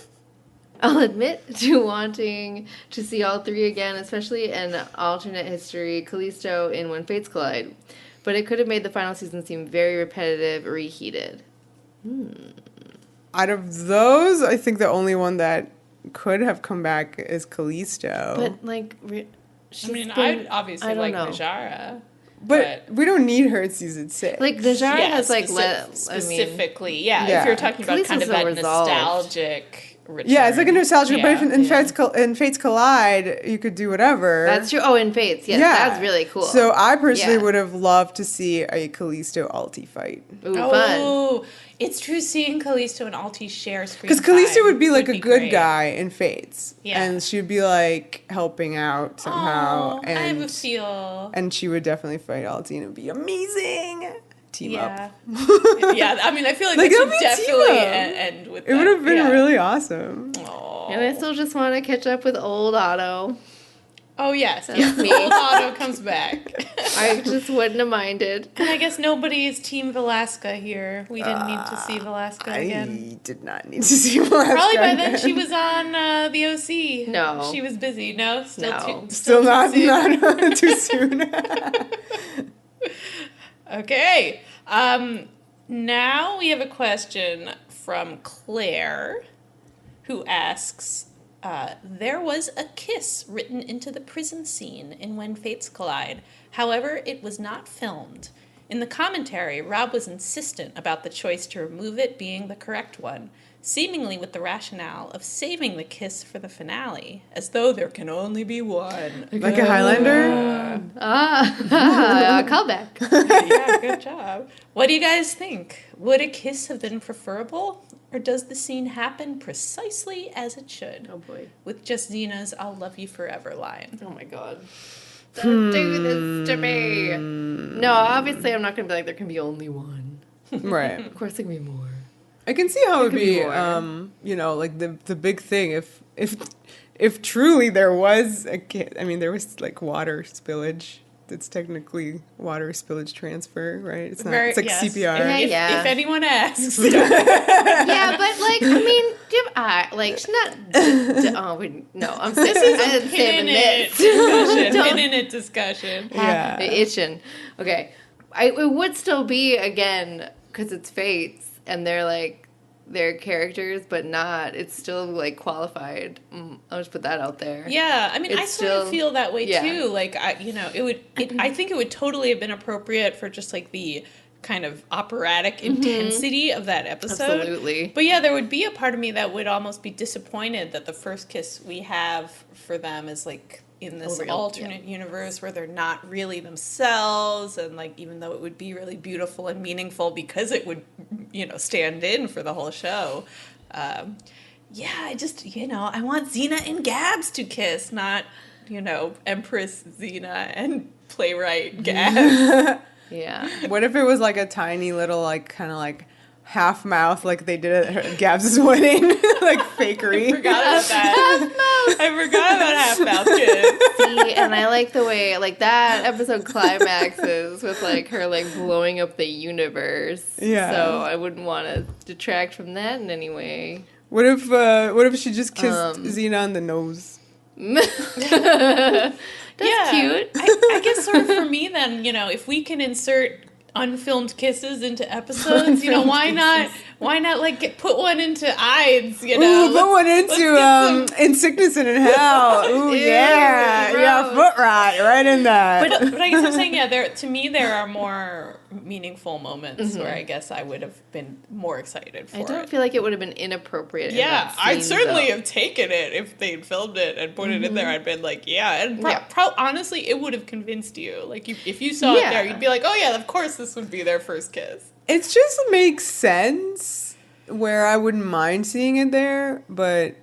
[SPEAKER 3] I'll admit to wanting to see all three again, especially in alternate history, Callisto in When Fates Collide. But it could have made the final season seem very repetitive, reheated.
[SPEAKER 1] Out of those, I think the only one that could have come back is Callisto.
[SPEAKER 3] But, like,
[SPEAKER 2] I mean, I'd obviously like
[SPEAKER 3] know.
[SPEAKER 2] Najara.
[SPEAKER 1] But we don't need her at season 6.
[SPEAKER 3] Like, Najara has, like,
[SPEAKER 2] specifically, yeah.
[SPEAKER 1] Yeah.
[SPEAKER 2] If you're talking about kind of
[SPEAKER 3] Callisto's
[SPEAKER 2] that
[SPEAKER 3] resolved.
[SPEAKER 2] nostalgic return.
[SPEAKER 1] Yeah, it's like a nostalgic, but if
[SPEAKER 2] Yeah.
[SPEAKER 1] in Fates Collide, you could do whatever.
[SPEAKER 3] That's true. Oh, in Fates. Yes, that's really cool.
[SPEAKER 1] So I personally
[SPEAKER 3] Yeah.
[SPEAKER 1] would have loved to see a Callisto Alti fight.
[SPEAKER 3] Ooh, fun.
[SPEAKER 2] Oh, it's true. Seeing Callisto and Alti share screen
[SPEAKER 1] Because Callisto
[SPEAKER 2] time
[SPEAKER 1] would be like a good
[SPEAKER 2] great.
[SPEAKER 1] guy in Fates.
[SPEAKER 2] Yeah.
[SPEAKER 1] And she'd be like helping out somehow.
[SPEAKER 2] Oh, I have a feel.
[SPEAKER 1] And she would definitely fight Alti and it would be amazing. Team up.
[SPEAKER 2] Yeah, I mean, I feel like,
[SPEAKER 1] Like,
[SPEAKER 2] that
[SPEAKER 1] that'd
[SPEAKER 2] should
[SPEAKER 1] be
[SPEAKER 2] definitely
[SPEAKER 1] team up.
[SPEAKER 2] end with
[SPEAKER 1] It would have been really awesome.
[SPEAKER 3] And I still just want to catch up with old Otto.
[SPEAKER 2] Oh, yes.
[SPEAKER 3] That's
[SPEAKER 2] Yes,
[SPEAKER 3] me.
[SPEAKER 2] old Otto comes back.
[SPEAKER 3] I just wouldn't have minded.
[SPEAKER 2] And I guess nobody is Team Velasca here. We didn't need to see Velasca again.
[SPEAKER 1] I did not need to see Velasca
[SPEAKER 2] Probably by
[SPEAKER 1] again.
[SPEAKER 2] then she was on the OC.
[SPEAKER 3] No.
[SPEAKER 2] She was busy. No?
[SPEAKER 3] No.
[SPEAKER 1] Still not,
[SPEAKER 2] too soon?
[SPEAKER 1] not too soon.
[SPEAKER 2] Okay. Now we have a question from Claire, who asks, there was a kiss written into the prison scene in When Fates Collide. However, it was not filmed. In the commentary, Rob was insistent about the choice to remove it being the correct one, seemingly with the rationale of saving the kiss for the finale, as though there can only be one.
[SPEAKER 1] Like a Highlander?
[SPEAKER 3] Callback.
[SPEAKER 2] Yeah, good job. What do you guys think? Would a kiss have been preferable? Or does the scene happen precisely as it should?
[SPEAKER 3] Oh boy.
[SPEAKER 2] With just Xena's I'll love you forever line.
[SPEAKER 3] Oh my god. Don't do this to me. No, obviously I'm not going to be like, there can be only one.
[SPEAKER 1] Right.
[SPEAKER 3] Of course there can be more.
[SPEAKER 1] I can see how it would
[SPEAKER 3] could be
[SPEAKER 1] be,
[SPEAKER 3] more.
[SPEAKER 1] you know, like the big thing if truly there was a kid. I mean, there was like water spillage. It's technically water spillage transfer, right? It's not. It's like
[SPEAKER 2] yes.
[SPEAKER 1] CPR.
[SPEAKER 3] Yeah.
[SPEAKER 2] If anyone asks.
[SPEAKER 3] Yeah, but like, I mean, like, she's not. Oh, wait, no, I'm saying
[SPEAKER 2] This is a hidden it discussion.
[SPEAKER 3] Don't-
[SPEAKER 2] Hidden it discussion.
[SPEAKER 1] Yeah.
[SPEAKER 3] Itching. Okay, it would still be again because it's Fates and they're like their characters, but not. It's still like qualified. I'll just put that out there.
[SPEAKER 2] Yeah, I mean, I
[SPEAKER 3] It's
[SPEAKER 2] sort of
[SPEAKER 3] still-
[SPEAKER 2] feel that way
[SPEAKER 3] yeah.
[SPEAKER 2] too. Like, I think it would totally have been appropriate for just like the kind of operatic intensity of that episode.
[SPEAKER 3] Absolutely.
[SPEAKER 2] But yeah, there would be a part of me that would almost be disappointed that the first kiss we have for them is like in this
[SPEAKER 3] Real,
[SPEAKER 2] alternate universe where they're not really themselves, and like even though it would be really beautiful and meaningful because it would, you know, stand in for the whole show. Yeah, I just, I want Xena and Gabs to kiss, not, Empress Xena and playwright Gabs.
[SPEAKER 3] Yeah.
[SPEAKER 1] What if it was like a tiny little, like, kind of like half mouth, like they did at Gabs' wedding, like fakery?
[SPEAKER 2] I forgot about that. I forgot about half mouth kiss.
[SPEAKER 3] See, and I like the way, like, that episode climaxes with, like, her, like, blowing up the universe.
[SPEAKER 1] Yeah.
[SPEAKER 3] So I wouldn't want to detract from that in any way.
[SPEAKER 1] What if she just kissed Xena on the nose?
[SPEAKER 3] That's cute.
[SPEAKER 2] I guess sort of for me then, if we can insert unfilmed kisses into episodes. You know, why not like put one into Ides, you know?
[SPEAKER 1] Ooh, put one into In Sickness and in Hell. Ooh, yeah. Yeah, foot right in that.
[SPEAKER 2] But I guess I'm saying, there are more meaningful moments where I guess I would have been more excited for it.
[SPEAKER 3] I don't feel like it would have been inappropriate.
[SPEAKER 2] Yeah, I'd certainly have taken it if they'd filmed it and put it in there. I'd been like, and honestly, it would have convinced you. Like, if you saw it there, you'd be like, oh yeah, of course this would be their first kiss.
[SPEAKER 1] It just makes sense where I wouldn't mind seeing it there, but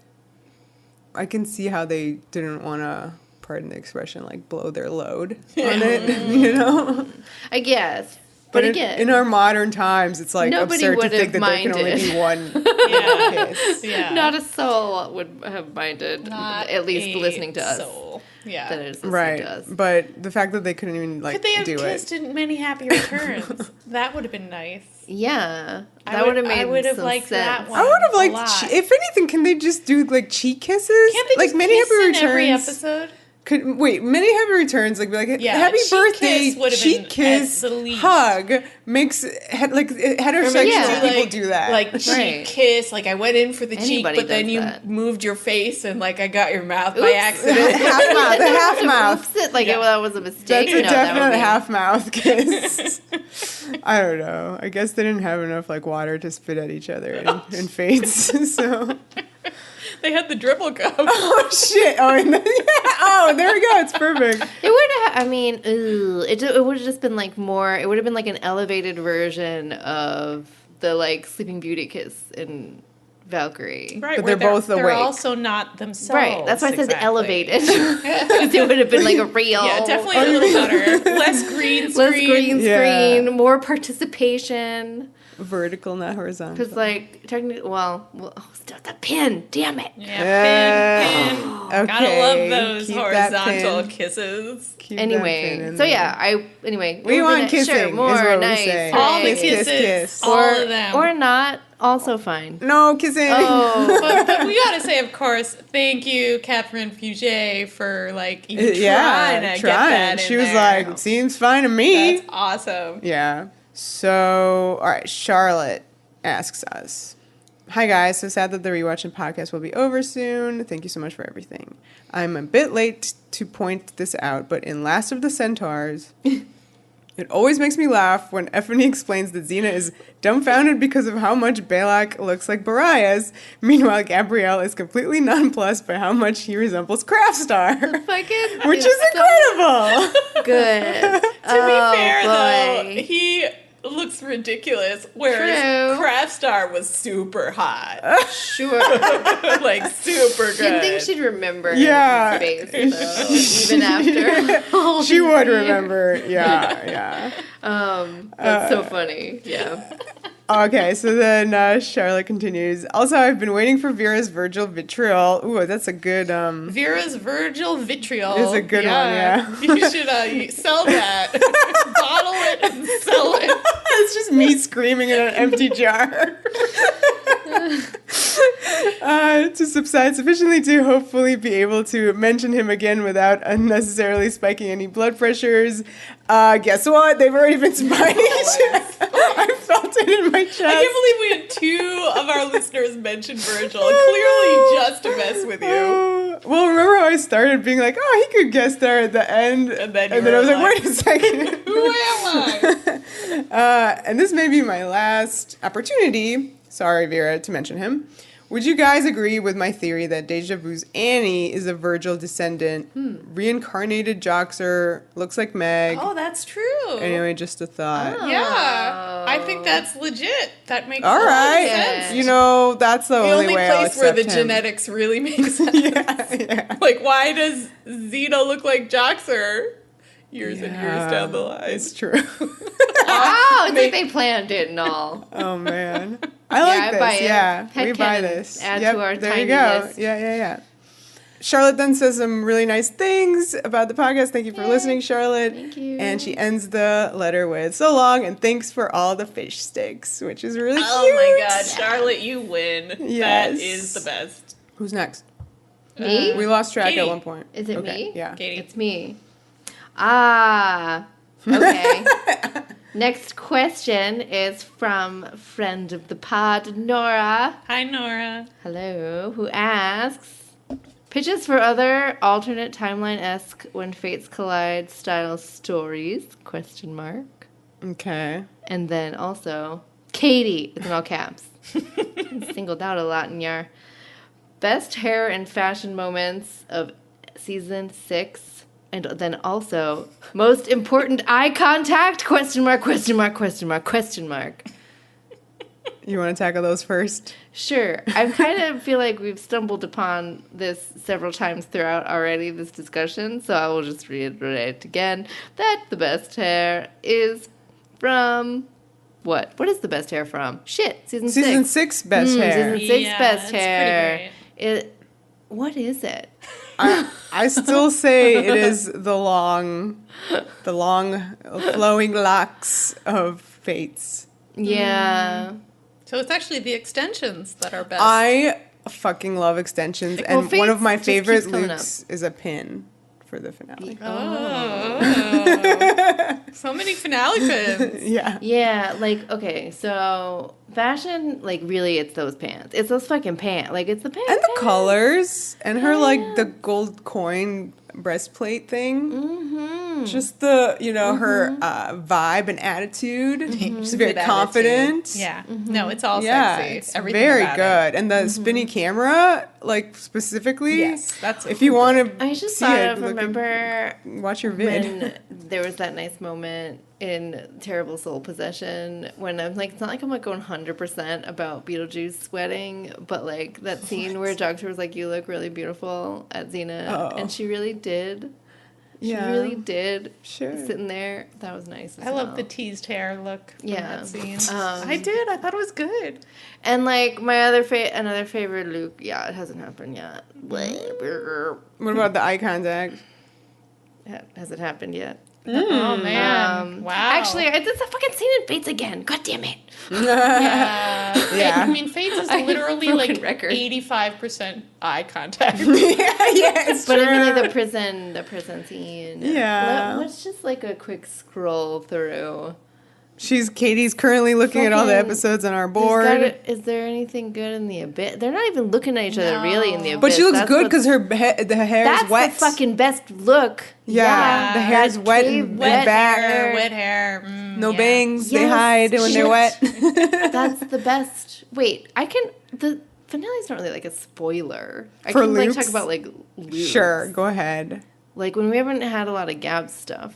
[SPEAKER 1] I can see how they didn't want to, pardon the expression, like blow their load on it, you know?
[SPEAKER 3] I guess. But again,
[SPEAKER 1] in our modern times, it's like absurd to think that there can only be one kiss.
[SPEAKER 2] Yeah.
[SPEAKER 3] Not a soul would have minded, at least listening to us.
[SPEAKER 2] Soul. Yeah.
[SPEAKER 3] That is listening to us.
[SPEAKER 1] But the fact that they couldn't even do it.
[SPEAKER 2] Could they have kissed in Many Happy Returns? That would have been nice.
[SPEAKER 3] Yeah. That would have made
[SPEAKER 2] I would have
[SPEAKER 3] some
[SPEAKER 2] liked
[SPEAKER 3] sense.
[SPEAKER 2] that one.
[SPEAKER 1] I would have liked, if anything, can they just do like cheek kisses?
[SPEAKER 2] Can't they
[SPEAKER 1] like
[SPEAKER 2] just
[SPEAKER 1] Many
[SPEAKER 2] kiss
[SPEAKER 1] Happy
[SPEAKER 2] in
[SPEAKER 1] Returns?
[SPEAKER 2] every episode?
[SPEAKER 1] Many Happy Returns, like, be like, happy birthday, cheek kiss, hug, makes, heterosexual people do that.
[SPEAKER 2] Like, cheek kiss, like, I went in for the cheek, but then you moved your face, and, like, I got your mouth by accident.
[SPEAKER 1] The half mouth.
[SPEAKER 3] Oops it, like, that was a mistake.
[SPEAKER 1] That's a definite half mouth kiss. I don't know. I guess they didn't have enough, like, water to spit at each other in fates, so...
[SPEAKER 2] They had the dribble cup.
[SPEAKER 1] Oh, shit. Oh, there we go. It's perfect.
[SPEAKER 3] It would have, it would have just been like more, it would have been like an elevated version of the like Sleeping Beauty kiss in Valkyrie.
[SPEAKER 1] Right, but they're both awake.
[SPEAKER 2] They're also not themselves.
[SPEAKER 3] Right, that's why I said elevated. Because it would have been like a real.
[SPEAKER 2] Yeah, definitely a little better. Less green screen.
[SPEAKER 3] More participation.
[SPEAKER 1] Vertical, not horizontal.
[SPEAKER 3] Because, like, technically, the pin, damn it.
[SPEAKER 2] Yeah, pin.
[SPEAKER 1] Okay.
[SPEAKER 2] Gotta love those horizontal kisses.
[SPEAKER 3] Anyway,
[SPEAKER 1] we want kissing.
[SPEAKER 3] Sure, more
[SPEAKER 1] is what
[SPEAKER 3] nice.
[SPEAKER 1] We say.
[SPEAKER 2] All the
[SPEAKER 1] kisses.
[SPEAKER 2] Kiss. All of them.
[SPEAKER 3] Or not, also fine.
[SPEAKER 1] No kissing.
[SPEAKER 3] Oh.
[SPEAKER 2] but we gotta say, of course, thank you, Catherine Fugé, for, like, even trying to get that in
[SPEAKER 1] She was
[SPEAKER 2] there.
[SPEAKER 1] like, seems fine to me.
[SPEAKER 2] That's awesome.
[SPEAKER 1] Yeah. So, all right, Charlotte asks us, hi guys, so sad that the rewatching podcast will be over soon. Thank you so much for everything. I'm a bit late to point this out, but in Last of the Centaurs, it always makes me laugh when Effany explains that Xena is dumbfounded because of how much Balak looks like Boreas. Meanwhile, Gabrielle is completely nonplussed by how much he resembles Craftstar. Which is incredible.
[SPEAKER 3] Good.
[SPEAKER 2] To be fair, though, he looks ridiculous, whereas Craftstar was super hot.
[SPEAKER 3] Sure.
[SPEAKER 2] Like, super good.
[SPEAKER 3] You'd think she'd remember his face, though, even after.
[SPEAKER 1] She would remember. Yeah.
[SPEAKER 3] That's so funny. Yeah.
[SPEAKER 1] Okay, so then Charlotte continues. Also, I've been waiting for Vera's Virgil Vitriol. Ooh, that's a good...
[SPEAKER 2] Vera's Virgil Vitriol.
[SPEAKER 1] Is a good one, yeah.
[SPEAKER 2] You should sell that. Bottle it and sell it.
[SPEAKER 1] It's just me screaming in an empty jar. To subside sufficiently to hopefully be able to mention him again without unnecessarily spiking any blood pressures. Guess what? They've already been spiked. I felt it in my chest.
[SPEAKER 2] I can't believe we had 2 of our listeners mention Virgil. Clearly just to mess with you.
[SPEAKER 1] Well, remember how I started being like, he could guest star at the end. And then I was like, wait a second.
[SPEAKER 2] Who am I?
[SPEAKER 1] And this may be my last opportunity, sorry, Vera, to mention him. Would you guys agree with my theory that Deja Vu's Annie is a Virgil descendant? Reincarnated Joxer, looks like Meg.
[SPEAKER 2] Oh, that's true.
[SPEAKER 1] Anyway, just a thought.
[SPEAKER 2] Yeah, I think that's legit. That makes
[SPEAKER 1] all right.
[SPEAKER 2] sense.
[SPEAKER 1] You know, that's the only way I'll
[SPEAKER 2] place where the
[SPEAKER 1] accept him.
[SPEAKER 2] genetics really make sense.
[SPEAKER 1] Yeah.
[SPEAKER 2] Like, why does Xena look like Joxer? Years and years down the line.
[SPEAKER 1] It's true.
[SPEAKER 3] Wow, it's like they planned it and all.
[SPEAKER 1] Oh, man. I like this.
[SPEAKER 3] Buy it.
[SPEAKER 1] Yeah, we
[SPEAKER 3] Headcanon.
[SPEAKER 1] buy this.
[SPEAKER 3] Add to our
[SPEAKER 1] there
[SPEAKER 3] tiny
[SPEAKER 1] you go.
[SPEAKER 3] list.
[SPEAKER 1] Yeah. Charlotte then says some really nice things about the podcast. Thank you for listening, Charlotte.
[SPEAKER 3] Thank you.
[SPEAKER 1] And she ends the letter with, so long, and thanks for all the fish sticks, which is really cute.
[SPEAKER 2] Oh my God, Charlotte, you win.
[SPEAKER 1] Yes.
[SPEAKER 2] That is the best.
[SPEAKER 1] Who's next?
[SPEAKER 3] Me?
[SPEAKER 1] We lost track
[SPEAKER 2] Katie.
[SPEAKER 1] at one point.
[SPEAKER 3] Is it me?
[SPEAKER 1] Yeah.
[SPEAKER 2] Katie.
[SPEAKER 3] It's me. Ah. Okay. Next question is from friend of the pod, Nora.
[SPEAKER 2] Hi, Nora.
[SPEAKER 3] Hello. Who asks, pitches for other alternate timeline-esque When Fates Collide style stories, ?
[SPEAKER 1] Okay.
[SPEAKER 3] And then also, Katie, it's in all caps. Singled out a lot in your best hair and fashion moments of season 6. And then also, most important eye contact, ?
[SPEAKER 1] You want to tackle those first?
[SPEAKER 3] Sure. I kind of feel like we've stumbled upon this several times throughout already, this discussion, so I will just reiterate again that the best hair is from... What? What is the best hair from? Shit, season 6.
[SPEAKER 1] Season 6 best hair.
[SPEAKER 3] Season 6 best
[SPEAKER 2] it's
[SPEAKER 3] hair.
[SPEAKER 2] pretty great.
[SPEAKER 3] What is it?
[SPEAKER 1] I still say it is the long flowing locks of Fates.
[SPEAKER 3] Yeah.
[SPEAKER 2] So it's actually the extensions that are best.
[SPEAKER 1] I fucking love extensions,
[SPEAKER 3] Well,
[SPEAKER 1] and one of my
[SPEAKER 3] Fates just
[SPEAKER 1] favorite
[SPEAKER 3] keeps coming
[SPEAKER 1] looks is a pin for the finale.
[SPEAKER 2] Oh. So many finale pins.
[SPEAKER 1] Yeah.
[SPEAKER 3] Yeah, like, okay, so fashion, like, really, it's those pants. It's those fucking pants. Like, it's the pants.
[SPEAKER 1] And the colors, and her, like, the gold coin breastplate thing.
[SPEAKER 3] Mm-hmm.
[SPEAKER 1] Just the, her vibe and attitude. She's very
[SPEAKER 2] Good
[SPEAKER 1] confident.
[SPEAKER 2] attitude. Yeah. No, it's all
[SPEAKER 1] Yeah,
[SPEAKER 2] sexy.
[SPEAKER 1] it's
[SPEAKER 2] Everything
[SPEAKER 1] very
[SPEAKER 2] about
[SPEAKER 1] good. And the spinny camera, like, specifically.
[SPEAKER 2] Yes, that's
[SPEAKER 1] if you want to
[SPEAKER 3] I just
[SPEAKER 1] see
[SPEAKER 3] thought
[SPEAKER 1] it,
[SPEAKER 3] of, remember
[SPEAKER 1] watch your vid.
[SPEAKER 3] when there was that nice moment in Terrible Soul Possession when I'm like, it's not like I'm like going 100% about Beetlejuice sweating, but like that scene where Doctor was like, you look really beautiful at Xena, and she really did. She really did.
[SPEAKER 1] Sure.
[SPEAKER 3] Sitting there, that was nice.
[SPEAKER 2] I love the teased hair look from that scene. I did. I thought it was good.
[SPEAKER 3] And like my other another favorite Luke. Yeah, it hasn't happened yet.
[SPEAKER 1] What about the eye contact?
[SPEAKER 3] Has it happened yet?
[SPEAKER 2] Oh man! Wow.
[SPEAKER 3] Actually, it's a fucking scene in Fates again. God damn it!
[SPEAKER 2] Yeah. I mean, Fates is literally like
[SPEAKER 3] record.
[SPEAKER 2] 85% eye contact.
[SPEAKER 1] It's
[SPEAKER 3] But
[SPEAKER 1] true.
[SPEAKER 3] I mean, like the prison scene.
[SPEAKER 1] Yeah.
[SPEAKER 3] Let's just like a quick scroll through.
[SPEAKER 1] Katie's currently looking at all the
[SPEAKER 3] Fucking-
[SPEAKER 1] episodes on our board.
[SPEAKER 3] Is there anything good in the abyss? They're not even looking at each other really in the abyss.
[SPEAKER 1] But she looks
[SPEAKER 3] That's
[SPEAKER 1] good
[SPEAKER 3] what's-
[SPEAKER 1] because the hair
[SPEAKER 3] that's
[SPEAKER 1] is wet.
[SPEAKER 3] the fucking best look.
[SPEAKER 1] Yeah, the hair's
[SPEAKER 3] that
[SPEAKER 1] wet
[SPEAKER 3] cave
[SPEAKER 1] and
[SPEAKER 3] wet
[SPEAKER 1] back.
[SPEAKER 3] hair.
[SPEAKER 2] Wet hair.
[SPEAKER 1] No
[SPEAKER 2] yeah.
[SPEAKER 1] bangs. They
[SPEAKER 3] Yes,
[SPEAKER 1] hide when they're wet.
[SPEAKER 3] That's the best. Wait, the finale's not really like a spoiler. I
[SPEAKER 1] For
[SPEAKER 3] can like
[SPEAKER 1] Luke's?
[SPEAKER 3] talk about like Luke.
[SPEAKER 1] Sure, go ahead.
[SPEAKER 3] Like when we haven't had a lot of Gab stuff.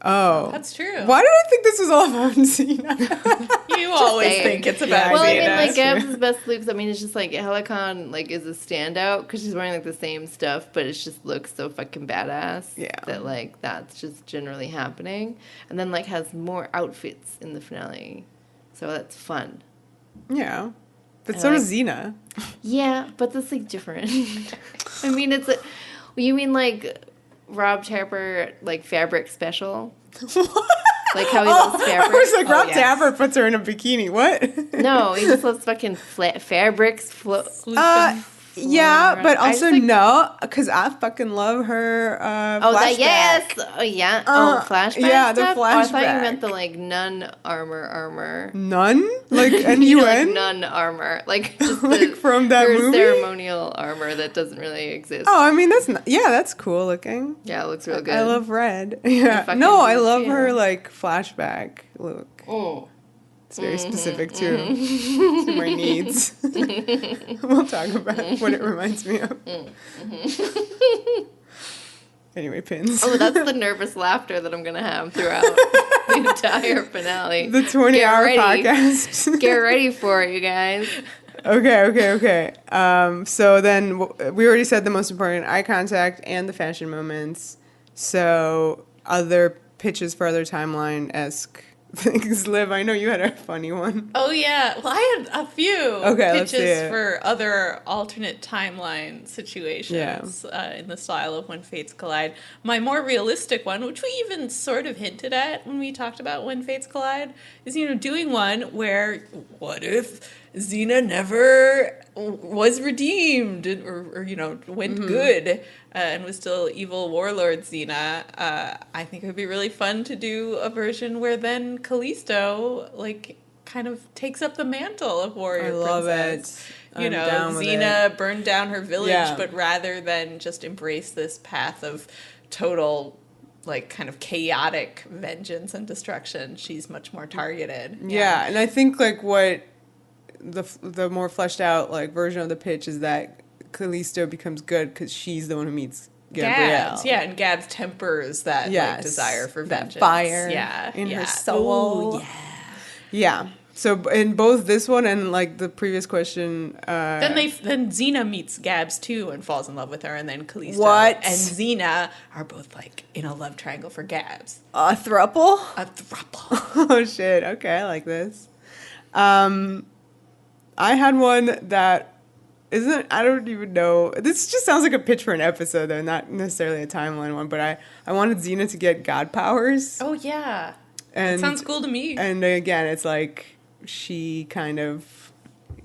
[SPEAKER 1] Oh.
[SPEAKER 2] That's true.
[SPEAKER 1] Why did I think this was all about Xena?
[SPEAKER 2] You always
[SPEAKER 3] saying.
[SPEAKER 2] think it's
[SPEAKER 1] Yeah,
[SPEAKER 2] about
[SPEAKER 3] Well, I mean,
[SPEAKER 2] Xena.
[SPEAKER 3] like Gab's best looks. I mean, it's just like Helicon like is a standout because she's wearing like the same stuff, but it just looks so fucking badass.
[SPEAKER 1] Yeah.
[SPEAKER 3] That like that's just generally happening, and then like has more outfits in the finale, so that's fun.
[SPEAKER 1] Yeah. But
[SPEAKER 3] I
[SPEAKER 1] so
[SPEAKER 3] like-
[SPEAKER 1] does Xena.
[SPEAKER 3] Yeah, but that's like different. I mean, you mean like Rob Tapper like fabric special? Like how he loves fabric?
[SPEAKER 1] I was like, Rob
[SPEAKER 2] yes.
[SPEAKER 1] Tapper puts her in a bikini. What?
[SPEAKER 3] No, he just loves fucking fabrics.
[SPEAKER 1] Yeah, but
[SPEAKER 3] I
[SPEAKER 1] also
[SPEAKER 3] just, like-
[SPEAKER 1] no, because I fucking love her
[SPEAKER 3] Oh,
[SPEAKER 1] flashback.
[SPEAKER 3] that yes! Oh, yeah. Flashback.
[SPEAKER 1] yeah, the
[SPEAKER 3] stuff? Oh, I thought you
[SPEAKER 1] flashback.
[SPEAKER 3] meant the like nun armor.
[SPEAKER 1] None? Like
[SPEAKER 3] You know,
[SPEAKER 1] N-U-N?
[SPEAKER 3] like nun armor, like just
[SPEAKER 1] Like from that
[SPEAKER 3] her
[SPEAKER 1] movie?
[SPEAKER 3] ceremonial armor that doesn't really exist.
[SPEAKER 1] Oh, I mean, that's cool looking.
[SPEAKER 3] Yeah, it looks real good.
[SPEAKER 1] I love red. Yeah.
[SPEAKER 3] fucking
[SPEAKER 1] No, I
[SPEAKER 3] do
[SPEAKER 1] love
[SPEAKER 3] too.
[SPEAKER 1] her, like, flashback look.
[SPEAKER 3] Oh.
[SPEAKER 1] It's very specific, too, to my needs. We'll talk about what it reminds me of. Anyway, pins.
[SPEAKER 3] Oh, that's the nervous laughter that I'm gonna have throughout the entire finale.
[SPEAKER 1] The 20-hour
[SPEAKER 3] ready.
[SPEAKER 1] podcast.
[SPEAKER 3] Get ready for it, you guys.
[SPEAKER 1] Okay. So then we already said the most important, eye contact and the fashion moments. So other pitches for other timeline-esque things. Liv, I know you had a funny one.
[SPEAKER 2] Oh yeah, well I had a few
[SPEAKER 1] Let's see
[SPEAKER 2] pitches
[SPEAKER 1] it.
[SPEAKER 2] for other alternate timeline situations in the style of When Fates Collide. My more realistic one, which we even sort of hinted at when we talked about When Fates Collide, is doing one where what if Xena never was redeemed or went good and was still evil warlord Xena. I think it would be really fun to do a version where then Callisto kind of takes up the mantle of warrior princess.
[SPEAKER 1] I'm down with
[SPEAKER 2] Xena burned down her village, but rather than just embrace this path of total kind of chaotic vengeance and destruction, she's much more targeted.
[SPEAKER 1] Yeah, and I think what the more fleshed out version of the pitch is that Callisto becomes good because she's the one who meets Gabrielle.
[SPEAKER 2] Gabs, and Gabs tempers that desire for vengeance.
[SPEAKER 1] That fire in her soul.
[SPEAKER 2] Ooh,
[SPEAKER 1] yeah. So in both this one and the previous question,
[SPEAKER 2] then Xena meets Gabs too and falls in love with her, and then Callisto
[SPEAKER 1] and
[SPEAKER 2] Xena are both in a love triangle for Gabs.
[SPEAKER 1] A throuple.
[SPEAKER 2] Oh
[SPEAKER 1] shit! Okay, I like this. I had one that I don't even know. This just sounds like a pitch for an episode, though, not necessarily a timeline one. But I wanted Xena to get god powers.
[SPEAKER 2] Oh, yeah.
[SPEAKER 1] And
[SPEAKER 2] that sounds cool to me.
[SPEAKER 1] And again, it's she kind of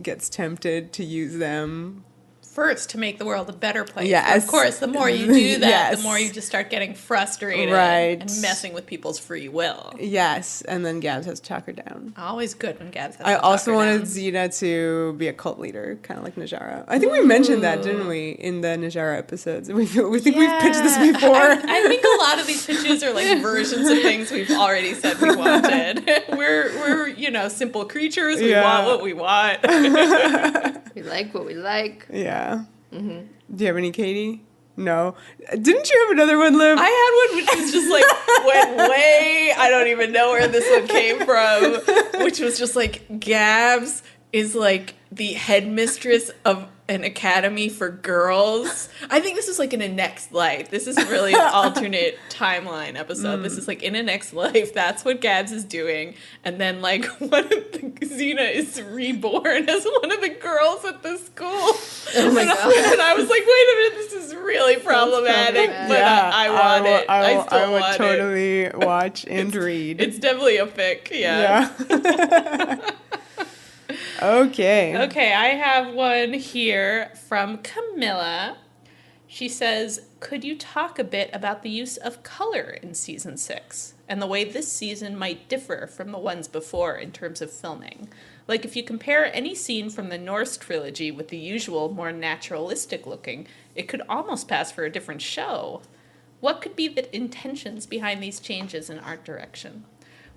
[SPEAKER 1] gets tempted to use them.
[SPEAKER 2] First, to make the world a better place.
[SPEAKER 1] Yes.
[SPEAKER 2] Of course, the more you do that, the more you just start getting frustrated and messing with people's free will.
[SPEAKER 1] Yes, and then Gabs has to talk her down.
[SPEAKER 2] Always good when Gabs has to
[SPEAKER 1] I
[SPEAKER 2] talk
[SPEAKER 1] also
[SPEAKER 2] her
[SPEAKER 1] wanted
[SPEAKER 2] down.
[SPEAKER 1] Xena to be a cult leader, kind of like Najara. I think we mentioned that, didn't we, in the Najara episodes? We think we've pitched this before.
[SPEAKER 2] I think a lot of these pitches are versions of things we've already said we wanted. We're simple creatures. We want what we want.
[SPEAKER 3] We like what we like.
[SPEAKER 1] Yeah. Mm-hmm. Do you have any, Katie? No. Didn't you have another one, Liv?
[SPEAKER 2] I had one which was just went way. I don't even know where this one came from. Which was just Gabs is the headmistress of an academy for girls. I think this is in a next life. This isn't really an alternate timeline episode. This is in a next life. That's what Gabs is doing. And then one of Xena is reborn as one of the girls at the school.
[SPEAKER 3] Oh my God.
[SPEAKER 2] And I was like, wait a minute, this is really problematic. But I want it. I
[SPEAKER 1] would totally watch and read.
[SPEAKER 2] It's definitely a fic. Yeah. Okay, I have one here from Camilla. She says, could you talk a bit about the use of color in season 6 and the way this season might differ from the ones before in terms of filming? If you compare any scene from the Norse trilogy with the usual, more naturalistic looking, it could almost pass for a different show. What could be the intentions behind these changes in art direction?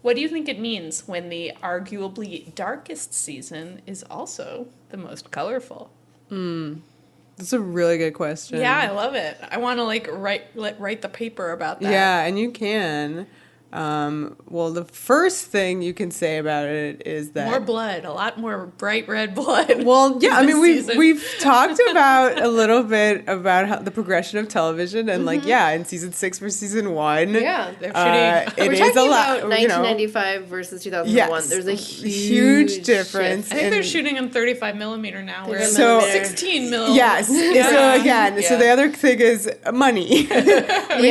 [SPEAKER 2] What do you think it means when the arguably darkest season is also the most colorful?
[SPEAKER 1] That's a really good question.
[SPEAKER 2] Yeah, I love it. I want to write the paper about that.
[SPEAKER 1] Yeah, and you can. Well, the first thing you can say about it is that
[SPEAKER 2] more blood, a lot more bright red blood.
[SPEAKER 1] Well, yeah, I mean we've talked about a little bit about how the progression of television and in season 6 versus season 1.
[SPEAKER 3] Yeah,
[SPEAKER 2] they're shooting.
[SPEAKER 3] We're talking about 1995 versus 2001.
[SPEAKER 1] Yes,
[SPEAKER 3] there's a
[SPEAKER 1] huge difference.
[SPEAKER 2] I think they're shooting on 35 millimeter now. We're
[SPEAKER 1] so
[SPEAKER 2] 16 mil.
[SPEAKER 1] Yes. So again, so the other thing is money. we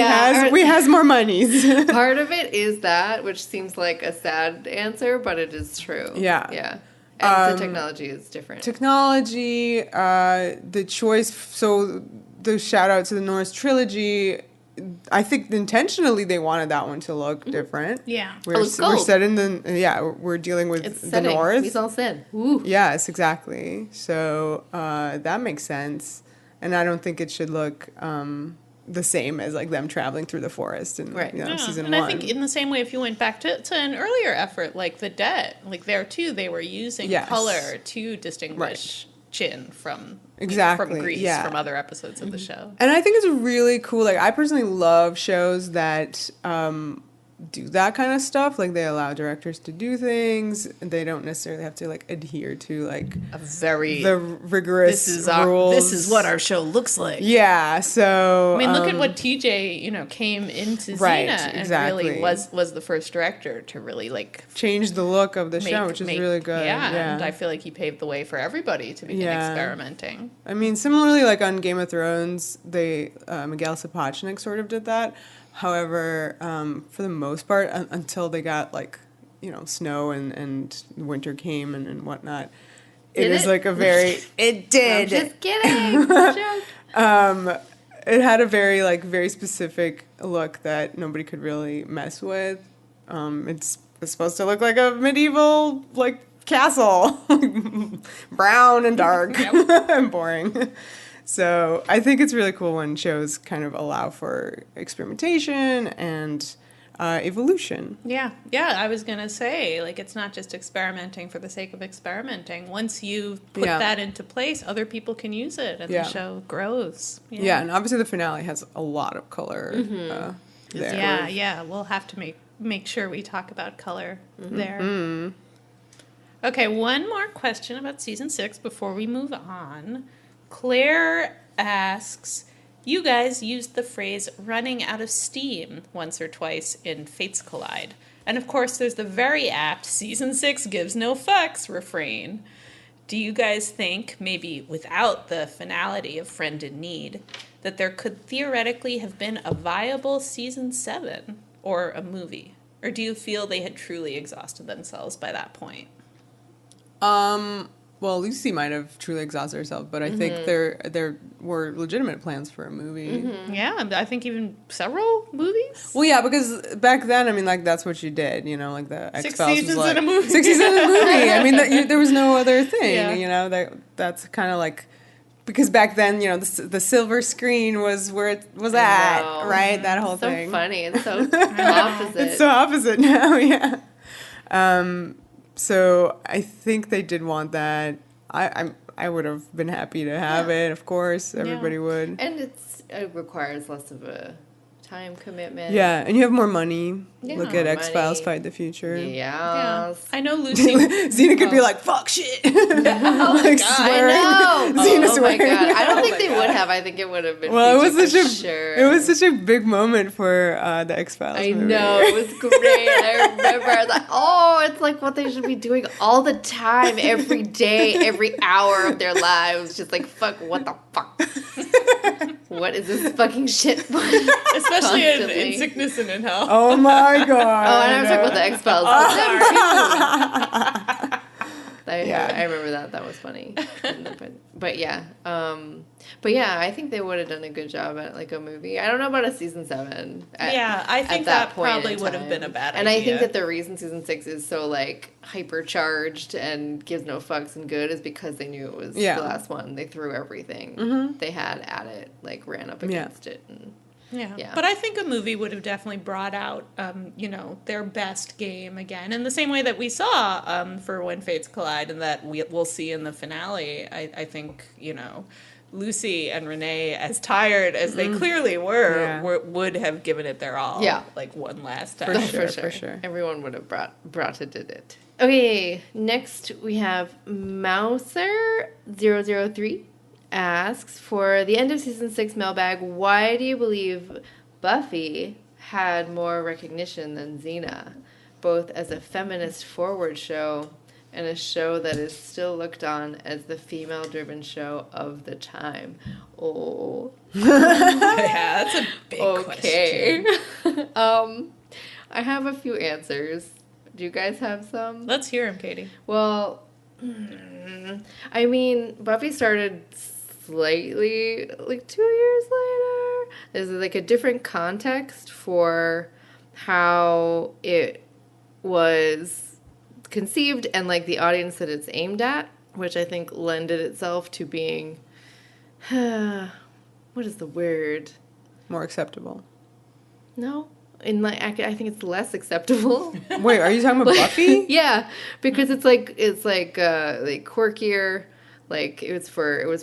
[SPEAKER 1] has more monies.
[SPEAKER 3] Part of it is that, which seems like a sad answer, but it is true. Yeah. And the technology is different.
[SPEAKER 1] Technology, the choice, so the shout out to the Norse trilogy, I think intentionally they wanted that one to look different.
[SPEAKER 2] Yeah.
[SPEAKER 1] We're set in we're dealing with the North.
[SPEAKER 3] He's all said. Ooh.
[SPEAKER 1] Yes, exactly. So that makes sense. And I don't think it should look the same as them traveling through the forest in season 1.
[SPEAKER 2] And I think in the same way, if you went back to an earlier effort like The Debt, there too, they were using color to distinguish Chin from Greece, from other episodes of the show.
[SPEAKER 1] And I think it's really cool. I personally love shows that do that kind of stuff. They allow directors to do things. They don't necessarily have to adhere to the rigorous rules.
[SPEAKER 2] This is what our show looks like.
[SPEAKER 1] Yeah. So
[SPEAKER 2] I mean, look at what TJ came into Xena and really was the first director to really
[SPEAKER 1] change the look of the show, which is really good.
[SPEAKER 2] Yeah, and I feel like he paved the way for everybody to begin experimenting.
[SPEAKER 1] I mean, similarly, on Game of Thrones, Miguel Sapochnik sort of did that. However, for the most part, until they got snow and winter came and whatnot, it is like a very... It did.
[SPEAKER 3] I'm just kidding. Joke.
[SPEAKER 1] It had a very specific look that nobody could really mess with. It's supposed to look like a medieval, castle. Brown and dark and boring. So I think it's really cool when shows kind of allow for experimentation and evolution.
[SPEAKER 2] Yeah, I was going to say, it's not just experimenting for the sake of experimenting. Once you put that into place, other people can use it, and the show grows.
[SPEAKER 1] Yeah, and obviously the finale has a lot of color there.
[SPEAKER 2] Yeah, we'll have to make sure we talk about color there. Okay, one more question about season 6 before we move on. Claire asks, you guys used the phrase running out of steam once or twice in Fates Collide. And of course, there's the very apt season 6 gives no fucks refrain. Do you guys think, maybe without the finality of Friend in Need, that there could theoretically have been a viable season 7 or a movie? Or do you feel they had truly exhausted themselves by that point?
[SPEAKER 1] Well, Lucy might have truly exhausted herself, but I think there were legitimate plans for a movie.
[SPEAKER 2] Yeah, I think even several movies.
[SPEAKER 1] Well, yeah, because back then, that's what you did, the X-Files
[SPEAKER 2] 6 seasons
[SPEAKER 1] was
[SPEAKER 2] in a movie.
[SPEAKER 1] 6 seasons in a movie. There was no other thing, that's kind of because back then, the silver screen was where it was at, right? That whole thing.
[SPEAKER 3] So funny. It's so opposite.
[SPEAKER 1] It's so opposite now, yeah. So I think they did want that. I would have been happy to have it, of course. Everybody would.
[SPEAKER 3] And it requires less of a time commitment.
[SPEAKER 1] Yeah, and you have more money.
[SPEAKER 3] Yeah,
[SPEAKER 1] look at
[SPEAKER 3] more
[SPEAKER 1] X-Files
[SPEAKER 3] money.
[SPEAKER 1] Fight the Future.
[SPEAKER 2] Yeah. I know Lucy.
[SPEAKER 1] Xena could be like, fuck shit.
[SPEAKER 3] Oh my God. I know.
[SPEAKER 1] Xena
[SPEAKER 3] Oh my God. I don't think they would have. I think it would have been
[SPEAKER 1] Well,
[SPEAKER 3] it was
[SPEAKER 1] such a big moment for the X-Files movie.
[SPEAKER 3] know. It was great. I remember. I was like, it's like what they should be doing all the time, every day, every hour of their lives. Just fuck, what the fuck? What is this fucking shit?
[SPEAKER 2] Especially in Sickness and in Health.
[SPEAKER 1] Oh my God.
[SPEAKER 3] Oh, and I'm talking about the X-Files. I remember that. That was funny. But yeah. I think they would have done a good job at a movie. I don't know about a season 7.
[SPEAKER 2] I think that probably would have been a bad idea.
[SPEAKER 3] And I think that the reason season 6 is so hypercharged and gives no fucks and good is because they knew it was the last one. They threw everything they had at it, ran up against it. And
[SPEAKER 2] Yeah, but I think a movie would have definitely brought out, their best game again, in the same way that we saw for When Fates Collide, and that we'll see in the finale. I think Lucy and Renee, as tired as they clearly were, would have given it their all. Yeah, one last time.
[SPEAKER 1] For sure.
[SPEAKER 3] Everyone would have brought it. Okay, next we have Mouser003. Asks, for the end of season 6 mailbag, why do you believe Buffy had more recognition than Xena, both as a feminist forward show and a show that is still looked on as the female-driven show of the time? Oh.
[SPEAKER 2] Yeah, that's a big question.
[SPEAKER 3] I have a few answers. Do you guys have some?
[SPEAKER 2] Let's hear them, Katie.
[SPEAKER 3] Well, Buffy started slightly 2 years later. There's a different context for how it was conceived and the audience that it's aimed at, which I think lended itself to being what is the word?
[SPEAKER 1] More acceptable.
[SPEAKER 3] No. I think it's less acceptable.
[SPEAKER 1] Wait, are you talking about Buffy?
[SPEAKER 3] Yeah, because it's quirkier. It was for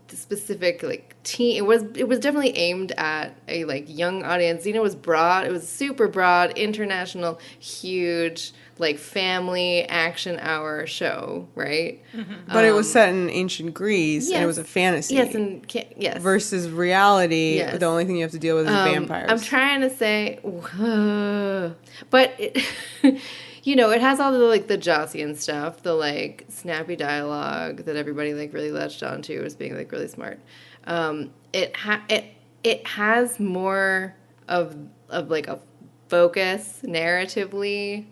[SPEAKER 3] specific teen. It was definitely aimed at a young audience. Xena was broad. It was super broad, international, huge, family action hour show, right?
[SPEAKER 2] Mm-hmm.
[SPEAKER 1] But it was set in ancient Greece, and it was a fantasy.
[SPEAKER 3] Yes, yes.
[SPEAKER 1] Versus reality, the only thing you have to deal with is vampires.
[SPEAKER 3] I'm trying to say, but it, it has all the Jossian stuff, the snappy dialogue that everybody really latched onto as being really smart. It has more of a focus narratively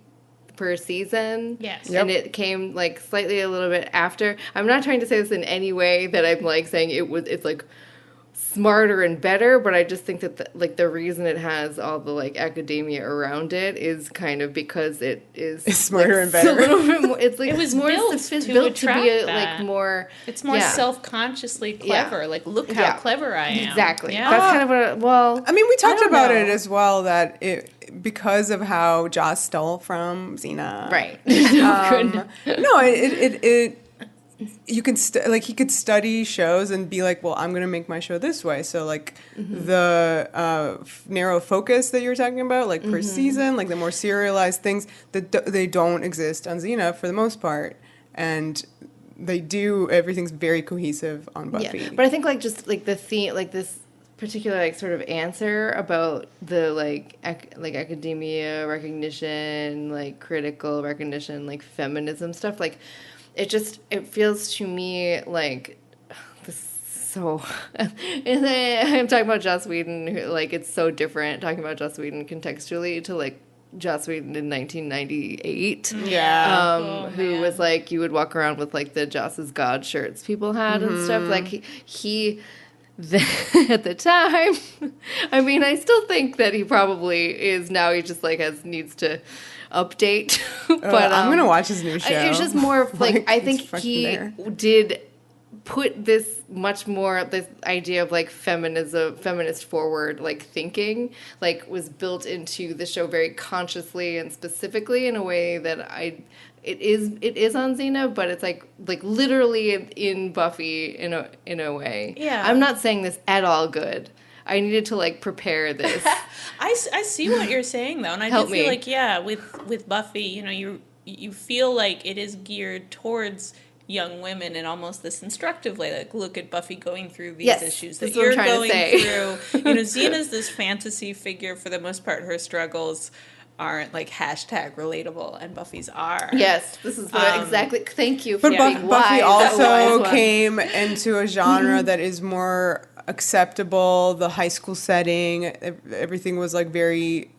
[SPEAKER 3] per season.
[SPEAKER 2] Yes.
[SPEAKER 1] Yep.
[SPEAKER 3] And it came like slightly a little bit after. I'm not trying to say this in any way that I'm like saying it's like smarter and better, but I just think that the reason it has all the like academia around it is kind of because it is
[SPEAKER 1] It's smarter and
[SPEAKER 3] a
[SPEAKER 1] better.
[SPEAKER 3] little bit more, it's like
[SPEAKER 2] It was
[SPEAKER 3] more
[SPEAKER 2] built to attract
[SPEAKER 3] be
[SPEAKER 2] that.
[SPEAKER 3] like more.
[SPEAKER 2] It's more self-consciously clever.
[SPEAKER 3] Yeah.
[SPEAKER 2] Like, look how clever I am.
[SPEAKER 3] Exactly.
[SPEAKER 2] Yeah.
[SPEAKER 3] That's kind of what.
[SPEAKER 1] I mean, we talked
[SPEAKER 3] don't
[SPEAKER 1] about
[SPEAKER 3] know.
[SPEAKER 1] it as well, that because of how Joss stole from Xena.
[SPEAKER 3] Right.
[SPEAKER 1] No, it you can he could study shows and be like, well, I'm going to make my show this way. So like the narrow focus that you were talking about, like per season, like the more serialized things that they don't exist on Xena for the most part. And they do, everything's very cohesive on Buffy.
[SPEAKER 3] Yeah. But I think like just like the theme, like this particular like sort of answer about the like academia recognition, like critical recognition, like feminism stuff, like it feels to me like this so and I'm talking about Joss Whedon, who, like it's so different talking about Joss Whedon contextually to like Joss Whedon in 1998.
[SPEAKER 1] Yeah.
[SPEAKER 3] Who was like, you would walk around with like the Joss's God shirts people had and stuff. Like he at the time, I mean, I still think that he probably is now. He just like needs to update. But
[SPEAKER 1] I'm gonna watch his new show.
[SPEAKER 3] It's just more of like I think
[SPEAKER 1] it's
[SPEAKER 3] he
[SPEAKER 1] there.
[SPEAKER 3] did put this much more this idea of like feminist forward like thinking like was built into the show very consciously and specifically in a way that it is on Xena, but it's like literally in Buffy in a way.
[SPEAKER 2] Yeah.
[SPEAKER 3] I'm not saying this at all good. I needed to like prepare this.
[SPEAKER 2] I see what you're saying though, and I
[SPEAKER 3] Help
[SPEAKER 2] do feel
[SPEAKER 3] me.
[SPEAKER 2] like with Buffy, you know, you feel like it is geared towards young women in almost this instructive way. Like, look at Buffy going through these
[SPEAKER 3] Yes,
[SPEAKER 2] issues
[SPEAKER 3] that's
[SPEAKER 2] that
[SPEAKER 3] what I'm
[SPEAKER 2] you're
[SPEAKER 3] trying to
[SPEAKER 2] going
[SPEAKER 3] say.
[SPEAKER 2] through. You know, Xena's this fantasy figure. For the most part, her struggles aren't like hashtag relatable, and Buffy's are.
[SPEAKER 3] Yes, this is what exactly. Thank you for
[SPEAKER 1] But
[SPEAKER 3] being
[SPEAKER 1] Buffy
[SPEAKER 3] wise.
[SPEAKER 1] also
[SPEAKER 3] Wise one.
[SPEAKER 1] came into a genre that is more acceptable. The high school setting, everything was like very.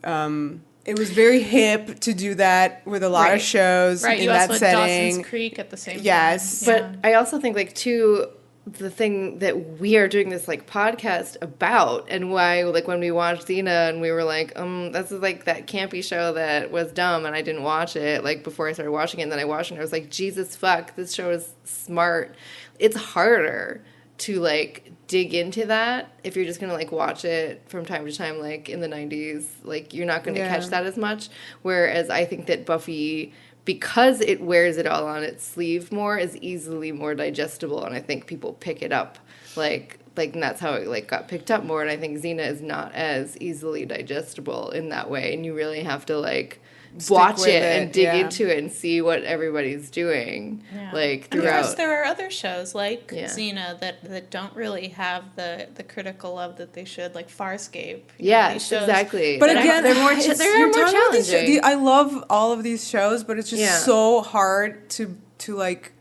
[SPEAKER 1] It was very hip to do that with a lot of shows
[SPEAKER 2] Right,
[SPEAKER 1] in
[SPEAKER 2] you
[SPEAKER 1] that
[SPEAKER 2] also had
[SPEAKER 1] setting.
[SPEAKER 2] Dawson's Creek at the same
[SPEAKER 1] Yes.
[SPEAKER 2] time.
[SPEAKER 3] But I also think like too the thing that we are doing this like podcast about and why like when we watched Xena and we were like this is like that campy show that was dumb and I didn't watch it like before I started watching it, and then I watched it and I was like, Jesus fuck, this show is smart. It's harder to like dig into that if you're just gonna like watch it from time to time like in the 90s, like you're not gonna catch that as much, whereas I think that Buffy, because it wears it all on its sleeve more, is easily more digestible, and I think people pick it up like and that's how it like got picked up more, and I think Xena is not as easily digestible in that way, and you really have to like watch
[SPEAKER 1] with
[SPEAKER 3] it and dig
[SPEAKER 1] yeah.
[SPEAKER 3] into it and see what everybody's doing like
[SPEAKER 2] And of course,
[SPEAKER 3] throughout.
[SPEAKER 2] there are other shows like
[SPEAKER 3] Yeah.
[SPEAKER 2] Xena that don't really have the critical love that they should, like Farscape.
[SPEAKER 3] Yes, exactly.
[SPEAKER 1] But
[SPEAKER 3] They're-
[SPEAKER 1] again,
[SPEAKER 3] they're more
[SPEAKER 1] it's-
[SPEAKER 3] they're
[SPEAKER 1] you're
[SPEAKER 3] more
[SPEAKER 1] talking about these
[SPEAKER 3] challenging.
[SPEAKER 1] I love all of these shows, but it's just so hard to like.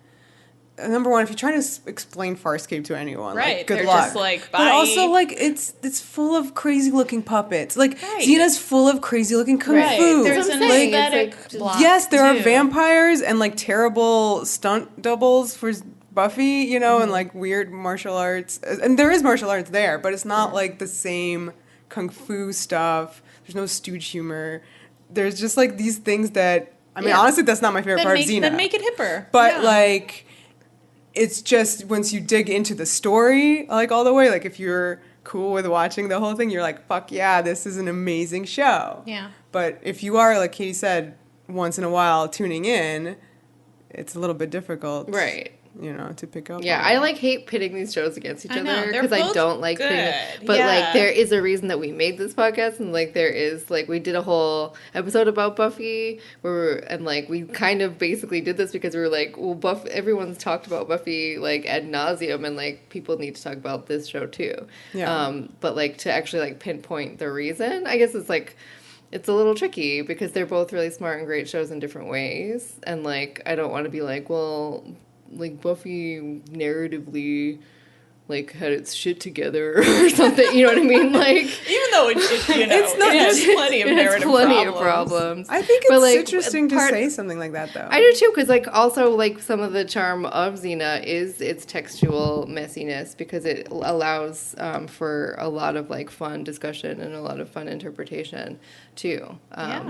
[SPEAKER 1] Number one, if you're trying to explain Farscape to anyone,
[SPEAKER 2] Right,
[SPEAKER 1] like, good
[SPEAKER 2] they're
[SPEAKER 1] luck.
[SPEAKER 2] just like,
[SPEAKER 1] But
[SPEAKER 2] bye.
[SPEAKER 1] also, like, it's full of crazy looking puppets. Like,
[SPEAKER 2] Right.
[SPEAKER 1] Xena's full of crazy looking kung
[SPEAKER 2] Right.
[SPEAKER 1] fu.
[SPEAKER 2] There's
[SPEAKER 3] That's
[SPEAKER 2] an
[SPEAKER 3] what I'm saying.
[SPEAKER 2] aesthetic
[SPEAKER 3] It's like-
[SPEAKER 2] block.
[SPEAKER 1] Yes, there are
[SPEAKER 2] too.
[SPEAKER 1] vampires and like terrible stunt doubles for Buffy, you know, and like weird martial arts. And there is martial arts there, but it's not like the same kung fu stuff. There's no stooge humor. There's just like these things that, I mean, honestly, that's not my favorite part of Xena.
[SPEAKER 2] That make it hipper.
[SPEAKER 1] But
[SPEAKER 2] Yeah.
[SPEAKER 1] like, it's just once you dig into the story, like all the way, like if you're cool with watching the whole thing, you're like, fuck yeah, this is an amazing show.
[SPEAKER 2] Yeah.
[SPEAKER 1] But if you are, like Katie said, once in a while tuning in, it's a little bit difficult.
[SPEAKER 3] Right.
[SPEAKER 1] You know, to pick up.
[SPEAKER 3] Yeah,
[SPEAKER 1] on.
[SPEAKER 3] I like hate pitting these shows against each
[SPEAKER 2] I know,
[SPEAKER 3] other
[SPEAKER 2] they're
[SPEAKER 3] because I
[SPEAKER 2] both
[SPEAKER 3] don't like pitting them.
[SPEAKER 2] good,
[SPEAKER 3] But
[SPEAKER 2] yeah.
[SPEAKER 3] like, there is a reason that we made this podcast, and like, there is like, we did a whole episode about Buffy, and like, we kind of basically did this because we were like, well, everyone's talked about Buffy like ad nauseum, and like, people need to talk about this show too.
[SPEAKER 1] Yeah.
[SPEAKER 3] But like, to actually like pinpoint the reason, I guess it's like. It's a little tricky because they're both really smart and great shows in different ways. And, like, I don't want to be like, well, like, Buffy narratively like had its shit together or something. You know what I mean? Like,
[SPEAKER 2] even though it has plenty of narrative problems.
[SPEAKER 1] I think it's interesting to say something like that, though.
[SPEAKER 3] I do too, because like also like some of the charm of Xena is its textual messiness, because it allows for a lot of like fun discussion and a lot of fun interpretation too.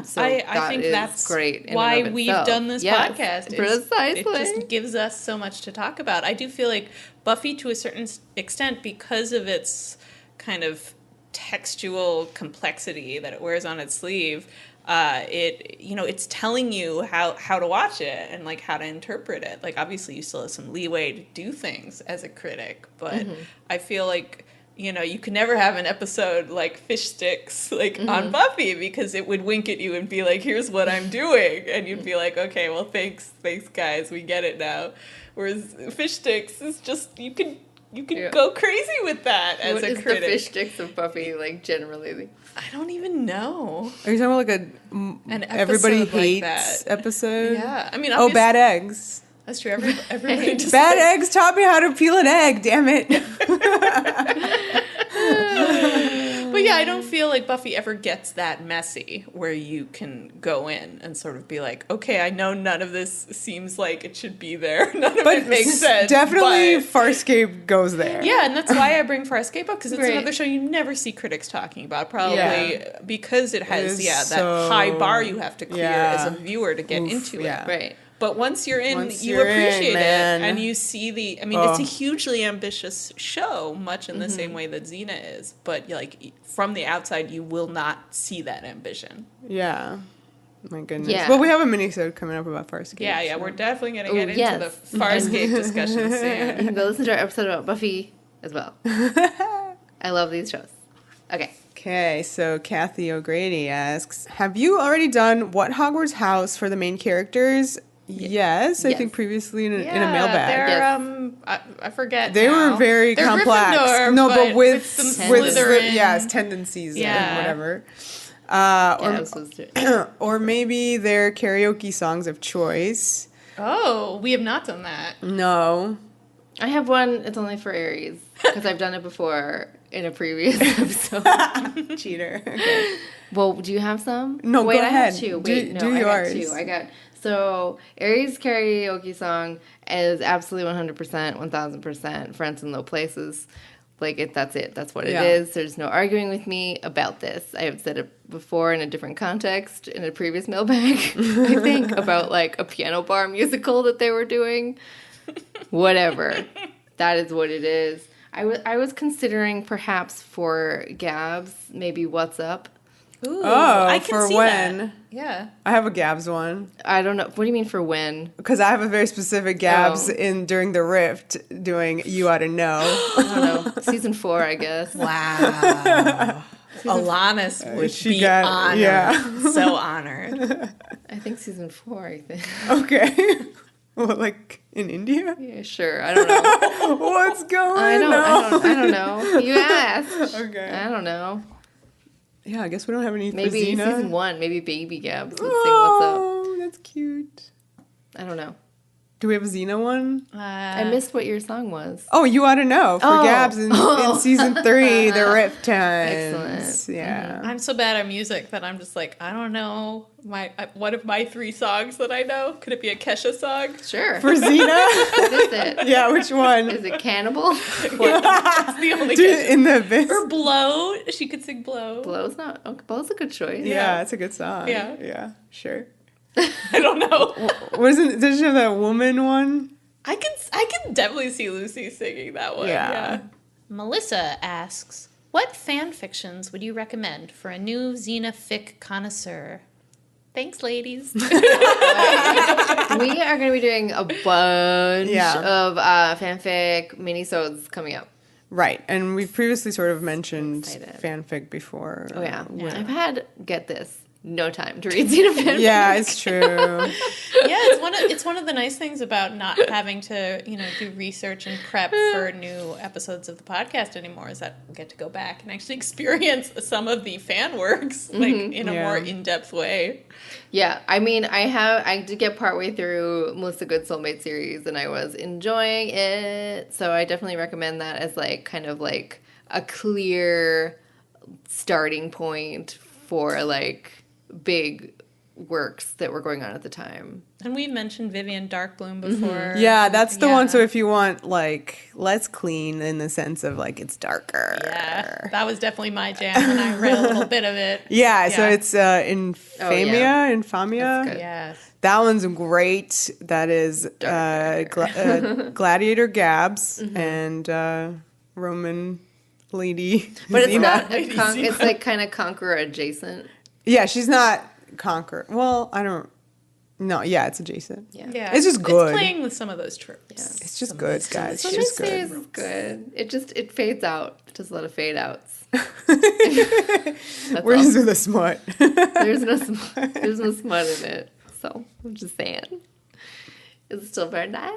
[SPEAKER 3] So
[SPEAKER 2] I think that's
[SPEAKER 3] great.
[SPEAKER 2] Why we've done this podcast.
[SPEAKER 3] Precisely.
[SPEAKER 2] It just gives us so much to talk about. I do feel like Buffy, to a certain extent, because of its kind of textual complexity that it wears on its sleeve, it's telling you how to watch it and like how to interpret it. Like, obviously you still have some leeway to do things as a critic, but I feel like, you could never have an episode like Fish Sticks on Buffy, because it would wink at you and be like, here's what I'm doing, and you'd be like, okay, well, thanks guys, we get it now. Whereas Fish Sticks is just, you could go crazy with that as a critic.
[SPEAKER 3] What is the Fish Sticks of Buffy like generally?
[SPEAKER 2] I don't even know.
[SPEAKER 1] Are you talking about like an everybody hates episode?
[SPEAKER 2] Yeah, I mean,
[SPEAKER 1] bad eggs.
[SPEAKER 2] That's true. Everybody just
[SPEAKER 1] bad eggs taught me how to peel an egg. Damn it.
[SPEAKER 2] But yeah, I don't feel like Buffy ever gets that messy where you can go in and sort of be like, okay, I know none of this seems like it should be there. None of it makes sense.
[SPEAKER 1] Definitely Farscape goes there.
[SPEAKER 2] Yeah, and that's why I bring Farscape up, because it's another show you never see critics talking about, probably because it has that high bar you have to clear as a viewer to get into it.
[SPEAKER 3] Right.
[SPEAKER 2] But once you're in, you appreciate it, and you see it's a hugely ambitious show, much in the same way that Xena is. But like from the outside, you will not see that ambition.
[SPEAKER 1] Yeah. My goodness.
[SPEAKER 3] Yeah.
[SPEAKER 1] Well, we have a mini-sode coming up about Farscape.
[SPEAKER 2] Yeah, so. We're definitely going to get into the Farscape discussion soon.
[SPEAKER 3] You can go listen to our episode about Buffy as well. I love these shows. Okay,
[SPEAKER 1] so Kathy O'Grady asks, have you already done What Hogwarts House for the main characters? Yes, I think previously in a mailbag.
[SPEAKER 2] I forget.
[SPEAKER 1] They were very complex.
[SPEAKER 2] Gryffindor,
[SPEAKER 1] but with
[SPEAKER 2] some Slytherin.
[SPEAKER 1] Tendencies and whatever. Or maybe their karaoke songs of choice.
[SPEAKER 2] Oh, we have not done that.
[SPEAKER 1] No.
[SPEAKER 3] I have one. It's only for Aries, because I've done it before in a previous episode.
[SPEAKER 1] Cheater. Okay.
[SPEAKER 3] Well, do you have some?
[SPEAKER 1] No,
[SPEAKER 3] Wait,
[SPEAKER 1] go ahead.
[SPEAKER 3] I have two. Wait,
[SPEAKER 1] do yours.
[SPEAKER 3] I got two. So, Aries' karaoke song is absolutely 100%, 1000% Friends in Low Places. Like, that's it. That's what it is. There's no arguing with me about this. I have said it before in a different context, in a previous mailbag, I think, about, like, a piano bar musical that they were doing. Whatever. That is what it is. I was considering, perhaps, for Gabs, maybe What's Up.
[SPEAKER 2] Ooh,
[SPEAKER 1] I
[SPEAKER 2] can
[SPEAKER 1] for
[SPEAKER 2] see
[SPEAKER 1] when?
[SPEAKER 2] That. Yeah.
[SPEAKER 1] I have a Gabs one.
[SPEAKER 3] I don't know. What do you mean for when?
[SPEAKER 1] Because I have a very specific Gabs during the Rift doing You Oughta Know.
[SPEAKER 3] I don't know. Season 4, I guess.
[SPEAKER 2] Wow. Alanis would be honored. Yeah. So honored.
[SPEAKER 3] I think season 4, I think.
[SPEAKER 1] Okay. Well, like in India?
[SPEAKER 3] Yeah, sure. I don't know.
[SPEAKER 1] What's going on?
[SPEAKER 3] I don't know. You asked.
[SPEAKER 1] Okay.
[SPEAKER 3] I don't know.
[SPEAKER 1] Yeah, I guess we don't have any
[SPEAKER 3] Maybe
[SPEAKER 1] for Xena.
[SPEAKER 3] Season 1, maybe Baby Gabs would sing What's Up.
[SPEAKER 1] Oh, that's cute.
[SPEAKER 3] I don't know.
[SPEAKER 1] Do we have a Xena one?
[SPEAKER 3] I missed what your song was.
[SPEAKER 1] Oh, You Oughta Know for Gabs in season 3, the Rift times.
[SPEAKER 3] Excellent.
[SPEAKER 1] Yeah.
[SPEAKER 2] I'm so bad at music that I'm just like, I don't know. One of my 3 songs that I know. Could it be a Kesha song?
[SPEAKER 3] Sure.
[SPEAKER 1] For Xena?
[SPEAKER 3] What is it?
[SPEAKER 1] Yeah, which one?
[SPEAKER 3] Is it Cannibal?
[SPEAKER 2] That's the only Kesha.
[SPEAKER 1] In the Abyss?
[SPEAKER 2] Or Blow. She could sing Blow.
[SPEAKER 3] Blow's not. Okay, Blow's a good choice.
[SPEAKER 1] Yeah, it's a good song.
[SPEAKER 2] Yeah.
[SPEAKER 1] Yeah, sure.
[SPEAKER 2] I don't know.
[SPEAKER 1] Does she have that woman one?
[SPEAKER 2] I can definitely see Lucy singing that one. Yeah. Melissa asks, what fan fictions would you recommend for a new Xena fic connoisseur? Thanks, ladies.
[SPEAKER 3] We are going to be doing a bunch of fanfic minisodes coming up.
[SPEAKER 1] Right, and we've previously sort of mentioned fanfic before.
[SPEAKER 3] Oh, yeah. I've had, get this, no time to read Xena fanfic.
[SPEAKER 1] Yeah, it's true.
[SPEAKER 2] It's one of the nice things about not having to, do research and prep for new episodes of the podcast anymore is that we get to go back and actually experience some of the fan works in a more in-depth way.
[SPEAKER 3] Yeah, I mean, I did get partway through Melissa Good Soulmate series and I was enjoying it. So I definitely recommend that as kind of a clear starting point for big works that were going on at the time.
[SPEAKER 2] And we've mentioned Vivian Darkbloom before.
[SPEAKER 1] Yeah, that's the one. So if you want less clean in the sense of it's darker.
[SPEAKER 2] Yeah, that was definitely my jam when I read a little bit of it.
[SPEAKER 1] Yeah, so it's Infamia.
[SPEAKER 2] Yes.
[SPEAKER 1] That one's great. That is Gladiator Gabs and Roman lady.
[SPEAKER 3] But it's
[SPEAKER 1] Xena.
[SPEAKER 3] not it's kind of Conqueror adjacent.
[SPEAKER 1] Yeah, she's not Conqueror. Well, I don't. No, yeah, it's adjacent.
[SPEAKER 2] Yeah,
[SPEAKER 1] it's just good.
[SPEAKER 2] It's playing with some of those tropes.
[SPEAKER 3] Yeah.
[SPEAKER 1] It's just good, guys.
[SPEAKER 3] It's just good. It's good. It fades out. It does a lot of fade outs.
[SPEAKER 1] Where's the smut?
[SPEAKER 3] There's no smut. There's no smut in it. So I'm just saying, it's still very nice.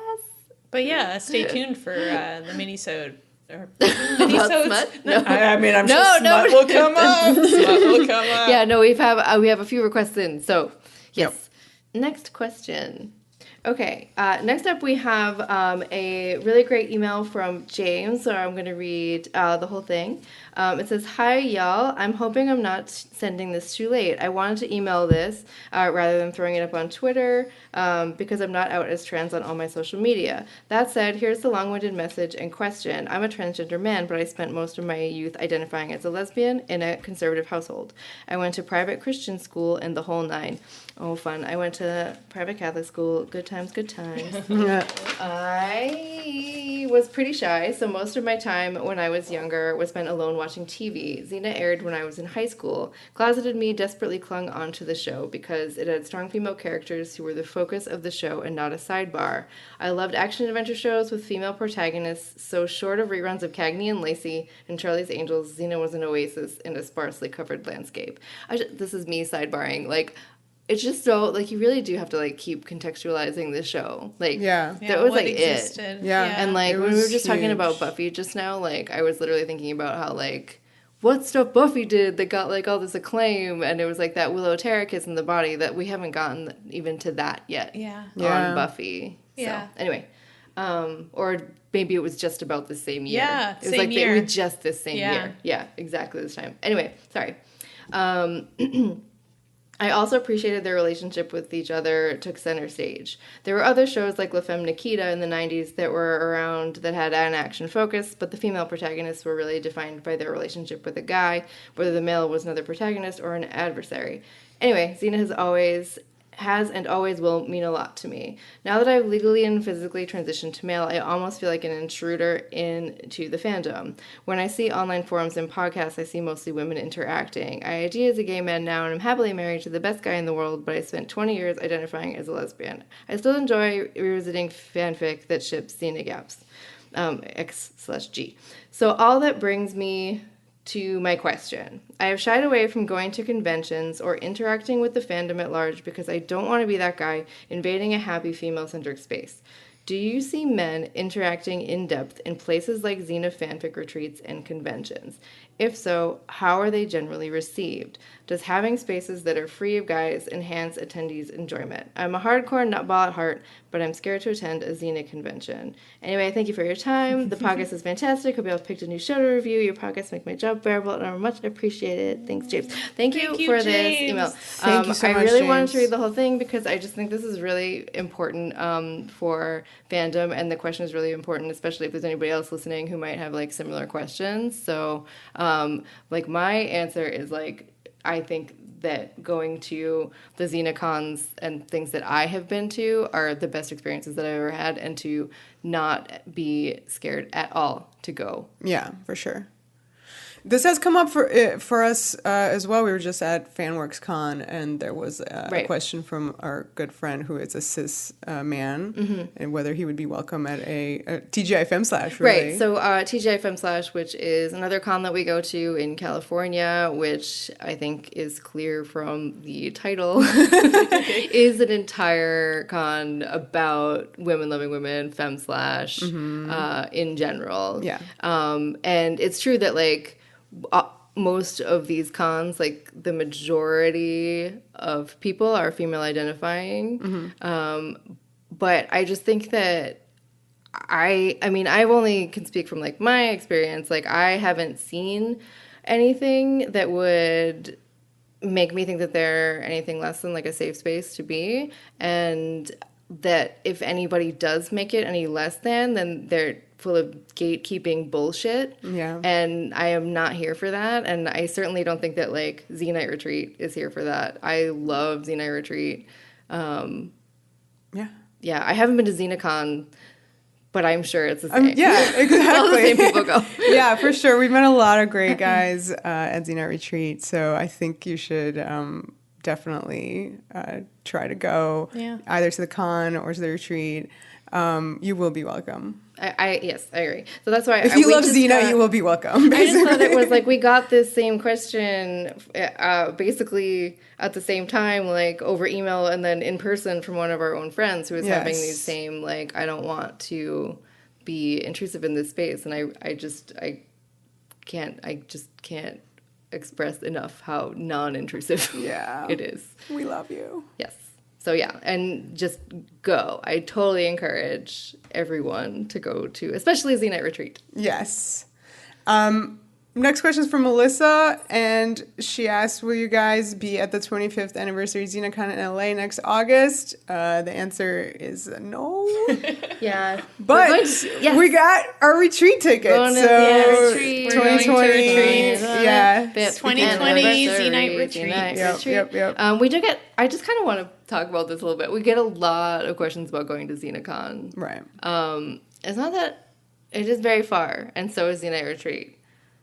[SPEAKER 2] But yeah, stay tuned for the mini-sode.
[SPEAKER 3] About smut? No.
[SPEAKER 1] I mean, I'm sure smut will come up. Smut will come up.
[SPEAKER 3] Yeah, no, we have a few requests in. So, yes. Yep. Next question. Okay, next up we have a really great email from James, so I'm going to read the whole thing. It says, "Hi, y'all. I'm hoping I'm not sending this too late. I wanted to email this rather than throwing it up on Twitter because I'm not out as trans on all my social media. That said, here's the long-winded message and question. I'm a transgender man, but I spent most of my youth identifying as a lesbian in a conservative household. I went to private Christian school and the whole nine. Oh, fun. I went to private Catholic school. Good times, good times. I was pretty shy, so most of my time when I was younger was spent alone watching TV. Xena aired when I was in high school. Closeted me desperately clung onto the show because it had strong female characters who were the focus of the show and not a sidebar. I loved action-adventure shows with female protagonists, so short of reruns of Cagney and Lacey and Charlie's Angels, Xena was an oasis in a sparsely covered landscape." This is me sidebarring, it's just so, you really do have to, keep contextualizing the show. That was,
[SPEAKER 2] existed.
[SPEAKER 3] it. Yeah. And,
[SPEAKER 1] when
[SPEAKER 3] we were just talking about Buffy just now, I was literally thinking about how, what stuff Buffy did that got, all this acclaim, and it was, that Willow Terra kiss in the body that we haven't gotten even to that yet.
[SPEAKER 2] Yeah.
[SPEAKER 3] On Buffy.
[SPEAKER 2] Yeah.
[SPEAKER 3] So, anyway. Or maybe it was just about the same year.
[SPEAKER 2] Yeah,
[SPEAKER 3] it was
[SPEAKER 2] same year.
[SPEAKER 3] It was just this same year. Yeah, exactly this time. Anyway, sorry. I also appreciated their relationship with each other took center stage. There were other shows like La Femme Nikita in the 90s that were around that had an action focus, but the female protagonists were really defined by their relationship with a guy, whether the male was another protagonist or an adversary. Anyway, Xena has and always will mean a lot to me. Now that I've legally and physically transitioned to male, I almost feel like an intruder into the fandom. When I see online forums and podcasts, I see mostly women interacting. I ID as a gay man now, and I'm happily married to the best guy in the world, but I spent 20 years identifying as a lesbian. I still enjoy revisiting fanfic that ships Xena gaps, X/G. So all that brings me to my question. I have shied away from going to conventions or interacting with the fandom at large because I don't want to be that guy invading a happy female-centric space. Do you see men interacting in depth in places like Xena fanfic retreats and conventions? If so, how are they generally received? Does having spaces that are free of guys enhance attendees' enjoyment? I'm a hardcore nutball at heart, but I'm scared to attend a Xena convention. Anyway, thank you for your time. The podcast is fantastic. Hope you all picked a new show to review. Your podcasts make my job bearable and are much appreciated. Thanks, James. Thank you for this email.
[SPEAKER 1] Thank you so much,
[SPEAKER 3] I really
[SPEAKER 1] James.
[SPEAKER 3] wanted to read the whole thing because I just think this is really important for fandom, and the question is really important, especially if there's anybody else listening who might have similar questions. So my answer is I think that going to the XenaCons and things that I have been to are the best experiences that I've ever had, and to not be scared at all to go.
[SPEAKER 1] Yeah, for sure. This has come up for us as well. We were just at FanWorks Con, and there was a question from our good friend who is a cis man, and whether he would be welcome at a TGI FemSlash. Really.
[SPEAKER 3] Right. So TGI FemSlash, which is another con that we go to in California, which I think is clear from the title, is an entire con about women loving women, FemSlash, in general.
[SPEAKER 1] Yeah.
[SPEAKER 3] And it's true that like most of these cons, like the majority of people are female identifying. But I just think that I mean, I only can speak from like my experience. Like I haven't seen anything that would make me think that they're anything less than like a safe space to be. And that if anybody does make it any less than, then they're full of gatekeeping bullshit.
[SPEAKER 1] Yeah.
[SPEAKER 3] And I am not here for that. And I certainly don't think that like Z-Night Retreat is here for that. I love Z-Night Retreat. Yeah, I haven't been to XenaCon, but I'm sure it's the same.
[SPEAKER 1] Yeah, exactly.
[SPEAKER 3] All the same people go.
[SPEAKER 1] Yeah, for sure. We've met a lot of great guys at Z-Night Retreat, so I think you should definitely try to go either to the con or to the retreat. You will be welcome.
[SPEAKER 3] Yes, I agree. So that's why
[SPEAKER 1] if you love Xena, you will be welcome.
[SPEAKER 3] I just thought it was like we got this same question basically at the same time, like over email and then in person from one of our own friends who was having these same like, I don't want to be intrusive in this space, and I just can't express enough how non-intrusive it is.
[SPEAKER 1] We love you.
[SPEAKER 3] Yes. So yeah, and just go. I totally encourage everyone to go to, especially Z-Night Retreat.
[SPEAKER 1] Yes. Next question is from Melissa, and she asked, will you guys be at the 25th anniversary XenaCon in LA next August? The answer is no.
[SPEAKER 3] Yeah.
[SPEAKER 1] But we got our retreat tickets. So
[SPEAKER 3] retreat.
[SPEAKER 1] 2020. Yeah.
[SPEAKER 2] 2020 Z-Night Retreat.
[SPEAKER 1] Yep.
[SPEAKER 3] We do get, I just kind of want to talk about this a little bit. We get a lot of questions about going to XenaCon.
[SPEAKER 1] Right.
[SPEAKER 3] It's not that, it is very far, and so is Z-Night Retreat.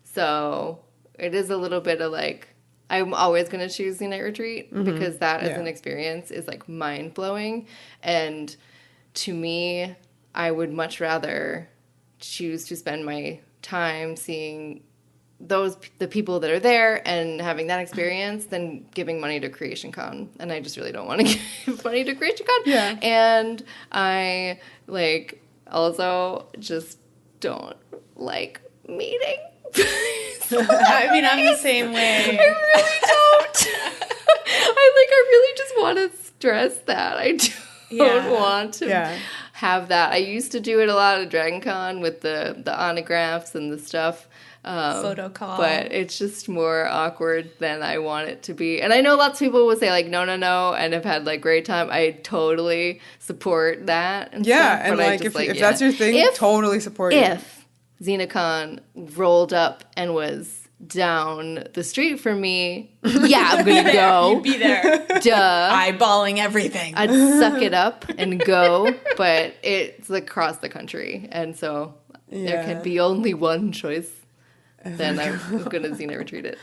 [SPEAKER 3] So it is a little bit of like, I'm always going to choose Z-Night Retreat because that as an experience is like mind blowing. And to me, I would much rather choose to spend my time seeing the people that are there and having that experience than giving money to Creation Con. And I just really don't want to give money to Creation Con.
[SPEAKER 1] Yeah.
[SPEAKER 3] And I like also just don't like meeting.
[SPEAKER 2] I mean, I'm the same way.
[SPEAKER 3] I really don't. I really just want to stress that. I don't want to have that. I used to do it a lot at Dragon Con with the autographs and the stuff.
[SPEAKER 2] Photo call.
[SPEAKER 3] But it's just more awkward than I want it to be. And I know lots of people would say, like, no, and have had, like, great time. I totally support that. And stuff,
[SPEAKER 1] and, like, if that's your thing, totally support it.
[SPEAKER 3] If XenaCon rolled up and was down the street from me, I'm gonna go.
[SPEAKER 2] You'd be there.
[SPEAKER 3] Duh.
[SPEAKER 2] Eyeballing everything.
[SPEAKER 3] I'd suck it up and go, but it's across the country, and so there can be only one choice. Then I'm gonna Z-Night Retreat it.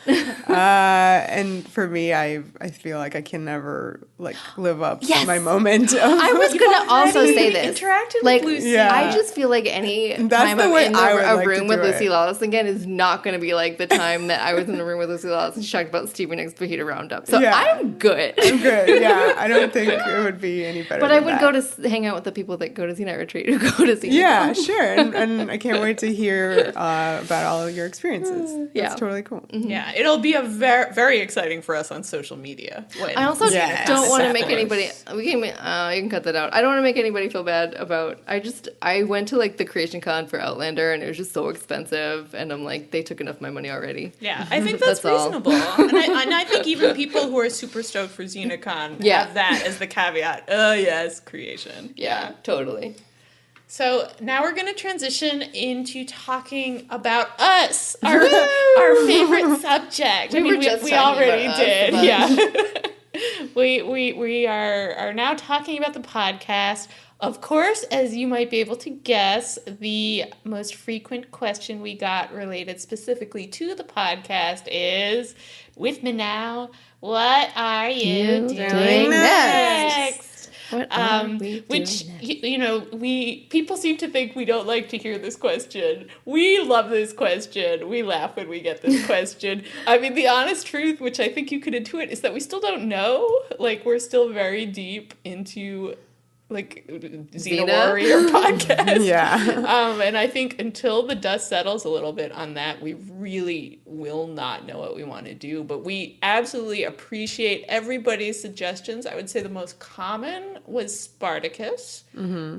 [SPEAKER 1] And for me, I feel like I can never like live up to my moment.
[SPEAKER 3] I was gonna also say this.
[SPEAKER 2] Interacted
[SPEAKER 3] like,
[SPEAKER 2] with Lucy.
[SPEAKER 3] I just feel like any time I'm in a room with Lucy Lawless again is not gonna be like the time that I was in the room with Lucy Lawless and she talked about Stevie Nicks' Fajita Roundup. So I'm good.
[SPEAKER 1] Yeah, I don't think it would be any better.
[SPEAKER 3] But I would go to hang out with the people that go to Z-Night Retreat who go to Z-Night.
[SPEAKER 1] Yeah, sure. And I can't wait to hear about all of your experiences. That's totally cool.
[SPEAKER 2] Mm-hmm. Yeah, it'll be a very exciting for us on social media.
[SPEAKER 3] I also don't want to make anybody. You can cut that out. I don't want to make anybody feel bad about. I went to like the Creation Con for Outlander, and it was just so expensive, and I'm like, they took enough of my money already.
[SPEAKER 2] Yeah, I think that's reasonable, and I think even people who are super stoked for XenaCon have that as the caveat. Oh yes, Creation.
[SPEAKER 3] Yeah, totally.
[SPEAKER 2] So now we're going to transition into talking about us, our favorite subject. We already did. Yeah. We are now talking about the podcast. Of course, as you might be able to guess, the most frequent question we got related specifically to the podcast is, with me now, what are you doing next?
[SPEAKER 3] What are we doing
[SPEAKER 2] Which,
[SPEAKER 3] next?
[SPEAKER 2] people seem to think we don't like to hear this question. We love this question. We laugh when we get this question. I mean, the honest truth, which I think you could intuit, is that we still don't know. Like, we're still very deep into Xena Warrior podcast.
[SPEAKER 1] Yeah.
[SPEAKER 2] And I think until the dust settles a little bit on that, we really will not know what we want to do. But we absolutely appreciate everybody's suggestions. I would say the most common was Spartacus,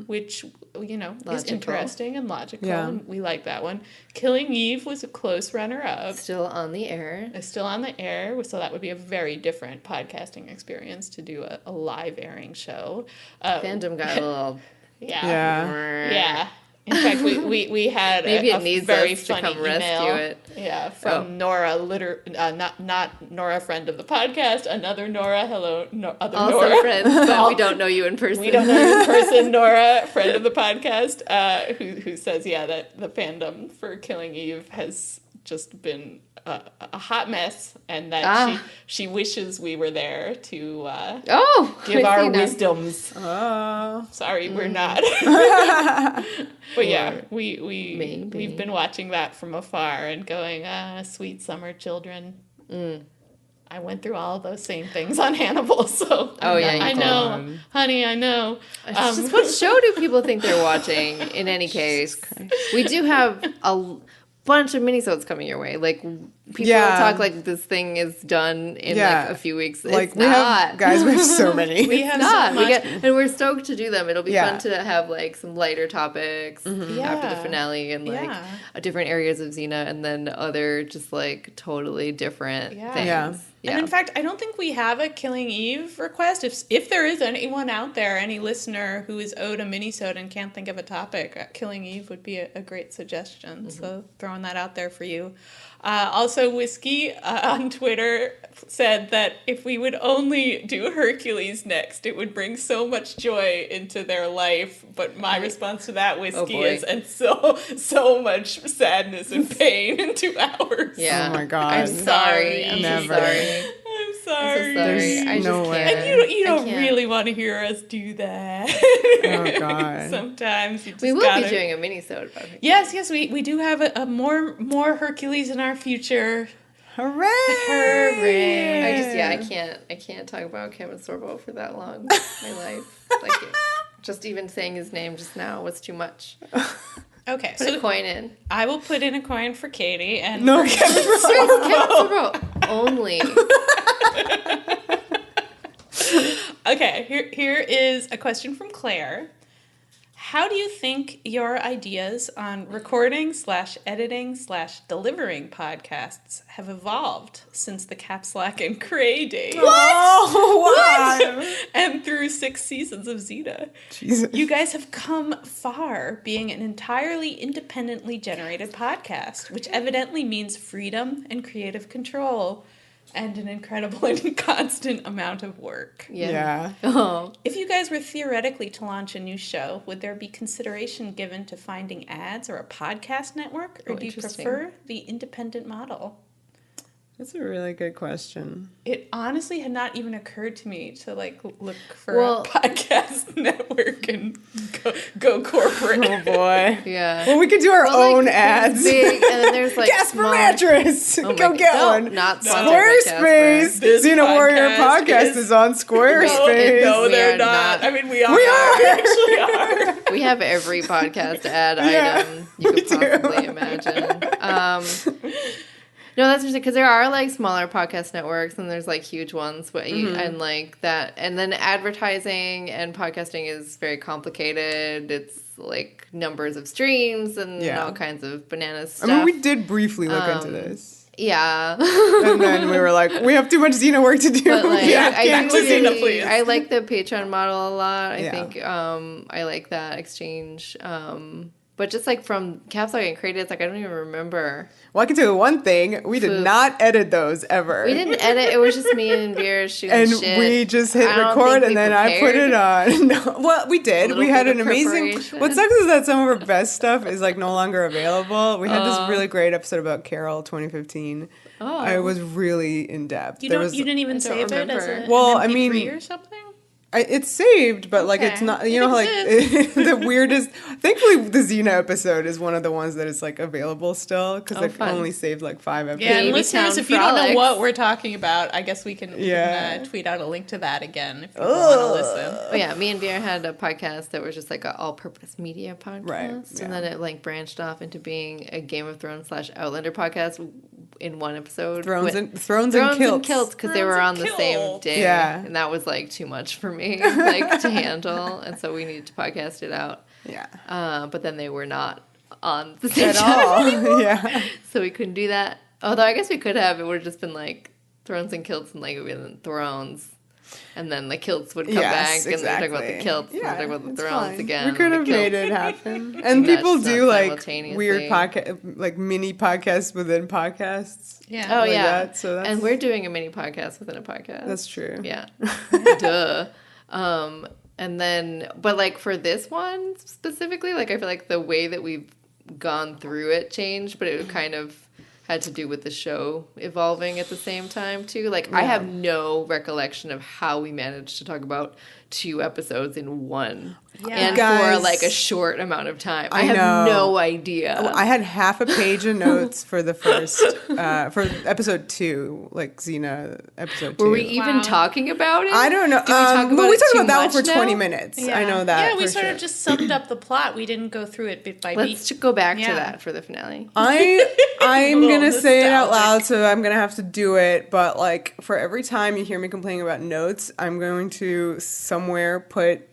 [SPEAKER 2] which, is interesting and logical.
[SPEAKER 1] Yeah.
[SPEAKER 2] And we like that one. Killing Eve was a close runner-up.
[SPEAKER 3] Still on the air.
[SPEAKER 2] It's still on the air, so that would be a very different podcasting experience to do a live airing show.
[SPEAKER 3] Fandom got a little...
[SPEAKER 2] Yeah. In fact, we had
[SPEAKER 3] maybe
[SPEAKER 2] a
[SPEAKER 3] it needs
[SPEAKER 2] very
[SPEAKER 3] us to
[SPEAKER 2] funny
[SPEAKER 3] come
[SPEAKER 2] email.
[SPEAKER 3] rescue it.
[SPEAKER 2] Yeah, from Nora, not Nora, friend of the podcast. Another Nora. Hello, other
[SPEAKER 3] also
[SPEAKER 2] Nora.
[SPEAKER 3] friends, but we don't know you in person.
[SPEAKER 2] We don't know you in person. Nora, friend of the podcast, who says that the fandom for Killing Eve has just been a hot mess, and that she wishes we were there to give our wisdoms. Sorry, we're not. But yeah, we've been watching that from afar and going, sweet summer children. I went through all of those same things on Hannibal, so I know, honey, I know.
[SPEAKER 3] It's just, what show do people think they're watching? In any case, we do have a bunch of minisodes coming your way. Like, people talk like this thing is done in like a few weeks.
[SPEAKER 1] Like,
[SPEAKER 3] it's
[SPEAKER 1] we
[SPEAKER 3] not.
[SPEAKER 1] have so many.
[SPEAKER 2] We have
[SPEAKER 3] not.
[SPEAKER 2] so much.
[SPEAKER 3] And we're stoked to do them. It'll be fun to have like some lighter topics after the finale and like different areas of Xena, and then other just like totally different things.
[SPEAKER 1] Yeah.
[SPEAKER 2] And in fact, I don't think we have a Killing Eve request. If there is anyone out there, any listener who is owed a minisode and can't think of a topic, Killing Eve would be a great suggestion. So throwing that out there for you. Also, Whiskey on Twitter said that if we would only do Hercules next, it would bring so much joy into their life. But my response to that, Whiskey, is, and so much sadness and pain in 2 hours.
[SPEAKER 3] Yeah.
[SPEAKER 1] Oh my God.
[SPEAKER 3] I'm sorry. I'm
[SPEAKER 1] Never.
[SPEAKER 3] so sorry.
[SPEAKER 2] I'm sorry.
[SPEAKER 1] There's
[SPEAKER 3] I just
[SPEAKER 1] no
[SPEAKER 3] can't.
[SPEAKER 1] way.
[SPEAKER 2] And you don't really want to hear us do that.
[SPEAKER 1] Oh God.
[SPEAKER 2] Sometimes you just
[SPEAKER 3] We will
[SPEAKER 2] gotta...
[SPEAKER 3] be doing a mini-sode about Hercules.
[SPEAKER 2] Yes, we do have a more Hercules in our future.
[SPEAKER 1] Hooray!
[SPEAKER 3] I can't talk about Kevin Sorbo for that long. My life. Like, just even saying his name just now was too much.
[SPEAKER 2] Okay,
[SPEAKER 3] Put a coin in.
[SPEAKER 2] I will put in a coin for Katie and
[SPEAKER 1] No, Kevin Sorbo.
[SPEAKER 3] Kevin Sorbo only.
[SPEAKER 2] Okay, here is a question from Claire. How do you think your ideas on recording/editing/delivering podcasts have evolved since the Caps Lock and Cray days?
[SPEAKER 1] What?
[SPEAKER 2] And through 6 seasons of Xena.
[SPEAKER 1] Jesus.
[SPEAKER 2] You guys have come far being an entirely independently generated podcast, which evidently means freedom and creative control. And an incredible and constant amount of work.
[SPEAKER 1] Yeah.
[SPEAKER 3] Oh.
[SPEAKER 2] If you guys were theoretically to launch a new show, would there be consideration given to finding ads or a podcast network? Or do you prefer the independent model?
[SPEAKER 1] That's a really good question.
[SPEAKER 2] It honestly had not even occurred to me to look for a podcast network and go corporate.
[SPEAKER 1] Oh boy.
[SPEAKER 3] Yeah.
[SPEAKER 1] Well, we could do our own ads.
[SPEAKER 3] Big, and then there's like
[SPEAKER 1] Casper mattress.
[SPEAKER 3] Oh
[SPEAKER 1] Go get one.
[SPEAKER 3] Not sponsored by
[SPEAKER 1] Squarespace.
[SPEAKER 2] This
[SPEAKER 1] Xena Warrior
[SPEAKER 2] podcast
[SPEAKER 1] podcast is on Squarespace.
[SPEAKER 2] No, they're
[SPEAKER 3] are
[SPEAKER 2] not.
[SPEAKER 3] not.
[SPEAKER 2] I mean, we are.
[SPEAKER 1] We are.
[SPEAKER 2] We actually are.
[SPEAKER 3] We have every podcast ad item you could possibly imagine. No, that's interesting because there are like smaller podcast networks and there's like huge ones, and like that, and then advertising and podcasting is very complicated. It's like numbers of streams and all kinds of bananas stuff.
[SPEAKER 1] I mean, we did briefly look into this.
[SPEAKER 3] Yeah.
[SPEAKER 1] And then we were like, we have too much Xena work to do.
[SPEAKER 3] But like,
[SPEAKER 2] I
[SPEAKER 3] like the Patreon model a lot. I think I like that exchange. But just like from Capsule and Created, it's like I don't even remember.
[SPEAKER 1] Well, I can tell you one thing. We did not edit those ever.
[SPEAKER 3] We didn't edit. It was just me and Vera shooting
[SPEAKER 1] and
[SPEAKER 3] shit.
[SPEAKER 1] We just hit record and then I put it on. No, well, we did. We had an amazing... What sucks is that some of our best stuff is like no longer available. We had this really great episode about Carol 2015. Oh. I was really in depth.
[SPEAKER 2] You didn't even save it as an MP3 or something?
[SPEAKER 1] It's saved, but like it's not. You know, like the weirdest. Thankfully, the Xena episode is one of the ones that is like available still because I've only saved like 5 episodes.
[SPEAKER 2] Yeah, and listeners, if you don't know what we're talking about, I guess we can tweet out a link to that again if people want to listen.
[SPEAKER 3] Oh yeah, me and Vera had a podcast that was just like an all-purpose media podcast,
[SPEAKER 1] right?
[SPEAKER 3] And then it like branched off into being a Game of Thrones / Outlander podcast in one episode.
[SPEAKER 1] Thrones and Kilts
[SPEAKER 3] because they were on the same day.
[SPEAKER 1] Yeah,
[SPEAKER 3] and that was like too much for me. Like to handle, and so we needed to podcast it out.
[SPEAKER 1] Yeah.
[SPEAKER 3] But then they were not on the same
[SPEAKER 1] at
[SPEAKER 3] time
[SPEAKER 1] all. Yeah.
[SPEAKER 3] So we couldn't do that. Although I guess we could have. It would have just been like Thrones and Kilts and like it would have been Thrones. And then the kilts would come back and talk about the kilts and talk about the thrones again.
[SPEAKER 1] We could have made it happen. And people do like weird podcast, like mini podcasts within podcasts.
[SPEAKER 3] Yeah. Oh, yeah.
[SPEAKER 1] So
[SPEAKER 3] and we're doing a mini podcast within a podcast.
[SPEAKER 1] That's true.
[SPEAKER 3] Yeah. Duh. And then, but like for this one specifically, like I feel like the way that we've gone through it changed, but it kind of had to do with the show evolving at the same time too. Like I have no recollection of how we managed to talk about 2 episodes in one and for like a short amount of time. I have no idea.
[SPEAKER 1] I had half a page of notes for the first for episode 2, like Xena episode 2.
[SPEAKER 3] Were we even talking about it?
[SPEAKER 1] I don't know. We talked about that one for 20 minutes.
[SPEAKER 2] Yeah.
[SPEAKER 1] I know that.
[SPEAKER 2] Yeah, we sort of just summed up the plot. We didn't go through it bit by bit.
[SPEAKER 3] Let's go back to that for the finale.
[SPEAKER 1] I'm gonna say it out loud, so I'm gonna have to do it. But like for every time you hear me complaining about notes, I'm going to somewhere put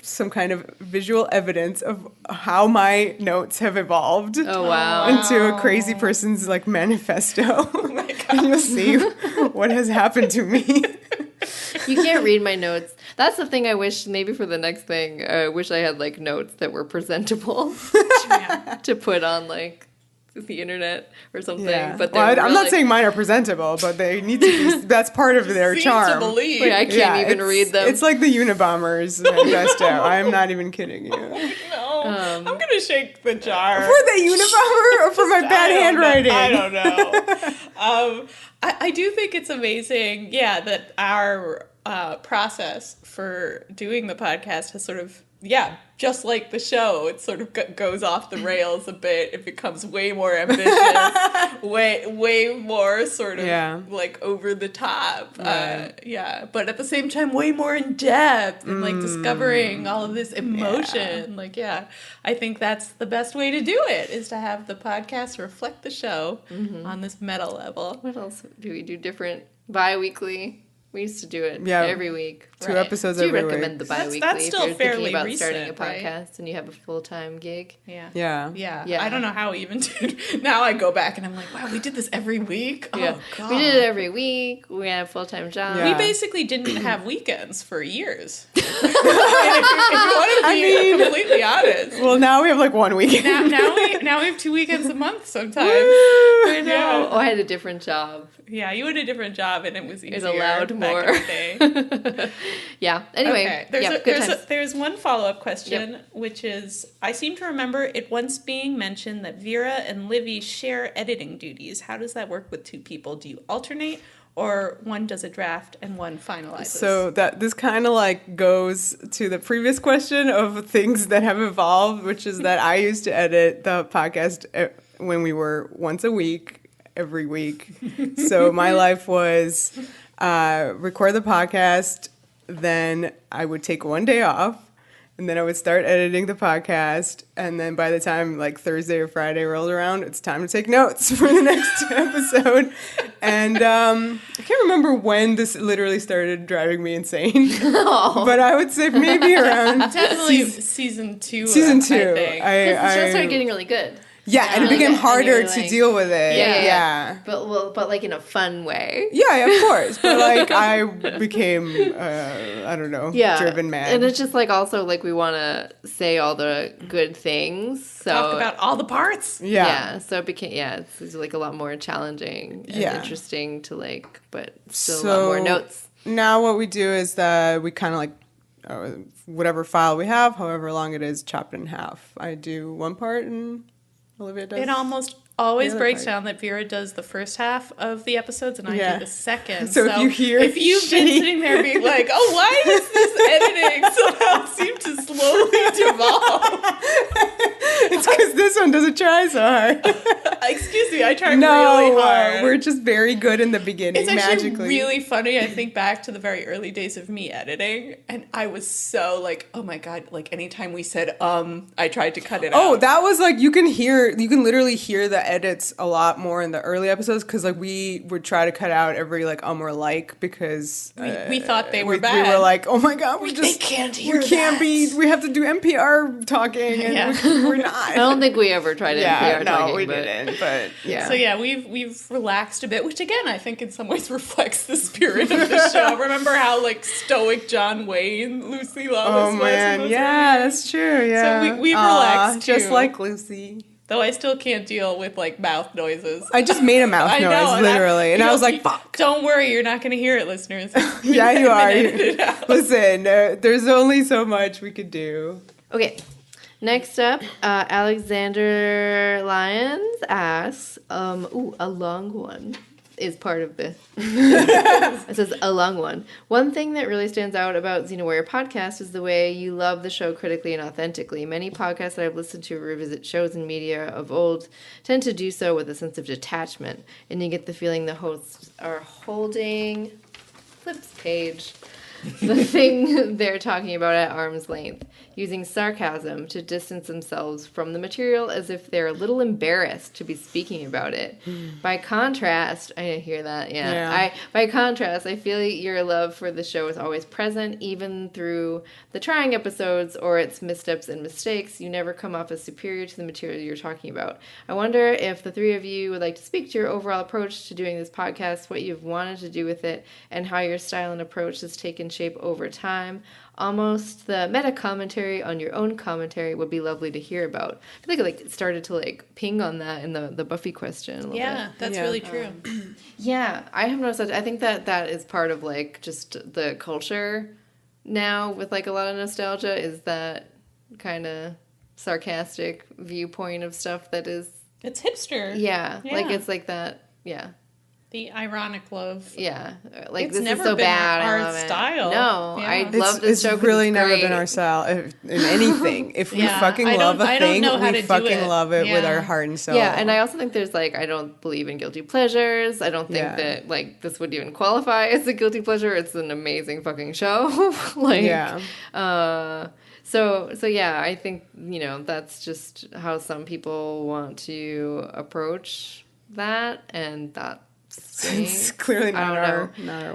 [SPEAKER 1] some kind of visual evidence of how my notes have evolved.
[SPEAKER 3] Oh wow!
[SPEAKER 1] Into a crazy person's like manifesto. Oh my God. And you'll see what has happened to me.
[SPEAKER 3] You can't read my notes. That's the thing I wish, maybe for the next thing, I wish I had like notes that were presentable to put on like the internet or something. Yeah. But
[SPEAKER 1] I'm not saying mine are presentable, but they need to be. That's part of their charm.
[SPEAKER 3] Wait, I can't even read them.
[SPEAKER 1] It's like the Unabomber's manifesto. I'm not even kidding you.
[SPEAKER 2] No, I'm gonna shake the jar.
[SPEAKER 1] For the Unabomber or for my bad handwriting?
[SPEAKER 2] I don't know. I do think it's amazing, that our process for doing the podcast has sort of, just like the show, it sort of goes off the rails a bit. It becomes way more ambitious, way more sort of like over the top. Right. But at the same time, way more in depth and like discovering all of this emotion. I think that's the best way to do it, is to have the podcast reflect the show on this meta level.
[SPEAKER 3] What else do we do different? Bi-weekly. We used to do it every week.
[SPEAKER 1] 2 episodes every week.
[SPEAKER 3] Do you recommend the bi-weekly
[SPEAKER 2] that's still
[SPEAKER 3] if you're
[SPEAKER 2] fairly
[SPEAKER 3] thinking about
[SPEAKER 2] recent,
[SPEAKER 3] starting a podcast and you have a full-time gig?
[SPEAKER 2] Yeah. I don't know how we even did. Now I go back and I'm like, wow, we did this every week?
[SPEAKER 3] Yeah. Oh, God. We did it every week. We had a full-time job.
[SPEAKER 2] Yeah. We basically didn't have weekends for years. if you want to be completely honest.
[SPEAKER 1] Well, now we have like 1 weekend.
[SPEAKER 2] Now we have 2 weekends a month sometimes.
[SPEAKER 3] I know. Yeah. Oh, I had a different job.
[SPEAKER 2] Yeah, you had a different job and it was easier.
[SPEAKER 3] It allowed more. Yeah. Anyway,
[SPEAKER 2] there's one follow-up question, which is, I seem to remember it once being mentioned that Vera and Livy share editing duties. How does that work with 2 people? Do you alternate, or one does a draft and one finalizes?
[SPEAKER 1] So this kind of like goes to the previous question of things that have evolved, which is that I used to edit the podcast when we were once a week. Every week. So my life was record the podcast, then I would take 1 day off, and then I would start editing the podcast, and then by the time like Thursday or Friday rolled around, it's time to take notes for the next episode. And I can't remember when this literally started driving me insane, but I would say maybe around
[SPEAKER 2] definitely season 2.
[SPEAKER 1] Season 2.
[SPEAKER 3] I think. The show started getting really good.
[SPEAKER 1] Yeah, and it became harder to deal with it. Yeah.
[SPEAKER 3] But like in a fun way.
[SPEAKER 1] Yeah, of course. But like I became, I don't know, driven mad.
[SPEAKER 3] And it's just like also like we want to say all the good things. So
[SPEAKER 2] talk about all the parts.
[SPEAKER 3] Yeah. So it became, it's like a lot more challenging and interesting to like, but still a lot more notes.
[SPEAKER 1] Now what we do is that we kind of like, whatever file we have, however long it is, chop it in half. I do one part and Olivia does.
[SPEAKER 2] It almost always breaks down that Vera does the first half of the episods and I do the second.
[SPEAKER 1] So if you've
[SPEAKER 2] been sitting there being like, oh, why does this editing somehow seem to slowly devolve?
[SPEAKER 1] It's because this one doesn't try so hard.
[SPEAKER 2] Excuse me, I tried really hard.
[SPEAKER 1] We're just very good in the beginning,
[SPEAKER 2] it's actually
[SPEAKER 1] magically.
[SPEAKER 2] Really funny. I think back to the very early days of me editing, and I was so like, oh my God, like anytime we said I tried to cut it out.
[SPEAKER 1] Oh, that was like, you can literally hear the edits a lot more in the early episodes, because like we would try to cut out every like or like, because
[SPEAKER 2] we thought they were bad.
[SPEAKER 1] We were like, oh my God,
[SPEAKER 2] they can't hear
[SPEAKER 1] we have to do NPR talking, and we're not.
[SPEAKER 3] I don't think we ever tried NPR talking.
[SPEAKER 1] No, we didn't, but yeah.
[SPEAKER 2] So yeah, we've relaxed a bit, which again I think in some ways reflects the spirit of the show. Remember how like stoic John Wayne Lucy Lawless was? Oh man,
[SPEAKER 1] that's true. Yeah,
[SPEAKER 2] so we've relaxed too.
[SPEAKER 1] Just like Lucy.
[SPEAKER 2] Though I still can't deal with like mouth noises.
[SPEAKER 1] I just made a mouth noise, literally, and I was like, "Fuck!"
[SPEAKER 2] Don't worry, you're not going to hear it, listeners.
[SPEAKER 1] Yeah, you are. Listen, there's only so much we could do.
[SPEAKER 3] Okay. Next up, Alexander Lyons asks, a long one is part of this. It says, a long one. One thing that really stands out about Xena Warrior podcast is the way you love the show critically and authentically. Many podcasts that I've listened to revisit shows and media of old tend to do so with a sense of detachment, and you get the feeling the hosts are holding, flips page, the thing they're talking about at arm's length, using sarcasm to distance themselves from the material as if they're a little embarrassed to be speaking about it. By contrast, I didn't hear that, by contrast, I feel your love for the show is always present, even through the trying episodes or its missteps and mistakes. You never come off as superior to the material you're talking about. I wonder if the three of you would like to speak to your overall approach to doing this podcast, what you've wanted to do with it, and how your style and approach has taken shape over time. Almost the meta commentary on your own commentary would be lovely to hear about. I feel like it started to like ping on that in the Buffy question a little bit.
[SPEAKER 2] That's really true.
[SPEAKER 3] I have noticed that. I think that is part of like just the culture now with like a lot of nostalgia, is that kind of sarcastic viewpoint of stuff that is...
[SPEAKER 2] It's hipster.
[SPEAKER 3] Yeah. Like it's like that,
[SPEAKER 2] The ironic love.
[SPEAKER 3] Yeah. Like,
[SPEAKER 2] it's
[SPEAKER 3] this
[SPEAKER 2] never
[SPEAKER 3] is so
[SPEAKER 2] been
[SPEAKER 3] bad.
[SPEAKER 2] our style.
[SPEAKER 3] No. I love this show.
[SPEAKER 1] It's really never been our style in anything. If we fucking love a thing, we fucking love it with our heart and soul.
[SPEAKER 3] Yeah, and I also think there's like, I don't believe in guilty pleasures. I don't think that like this would even qualify as a guilty pleasure. It's an amazing fucking show. So yeah, I think, that's just how some people want to approach that, and that
[SPEAKER 1] it's clearly not our way.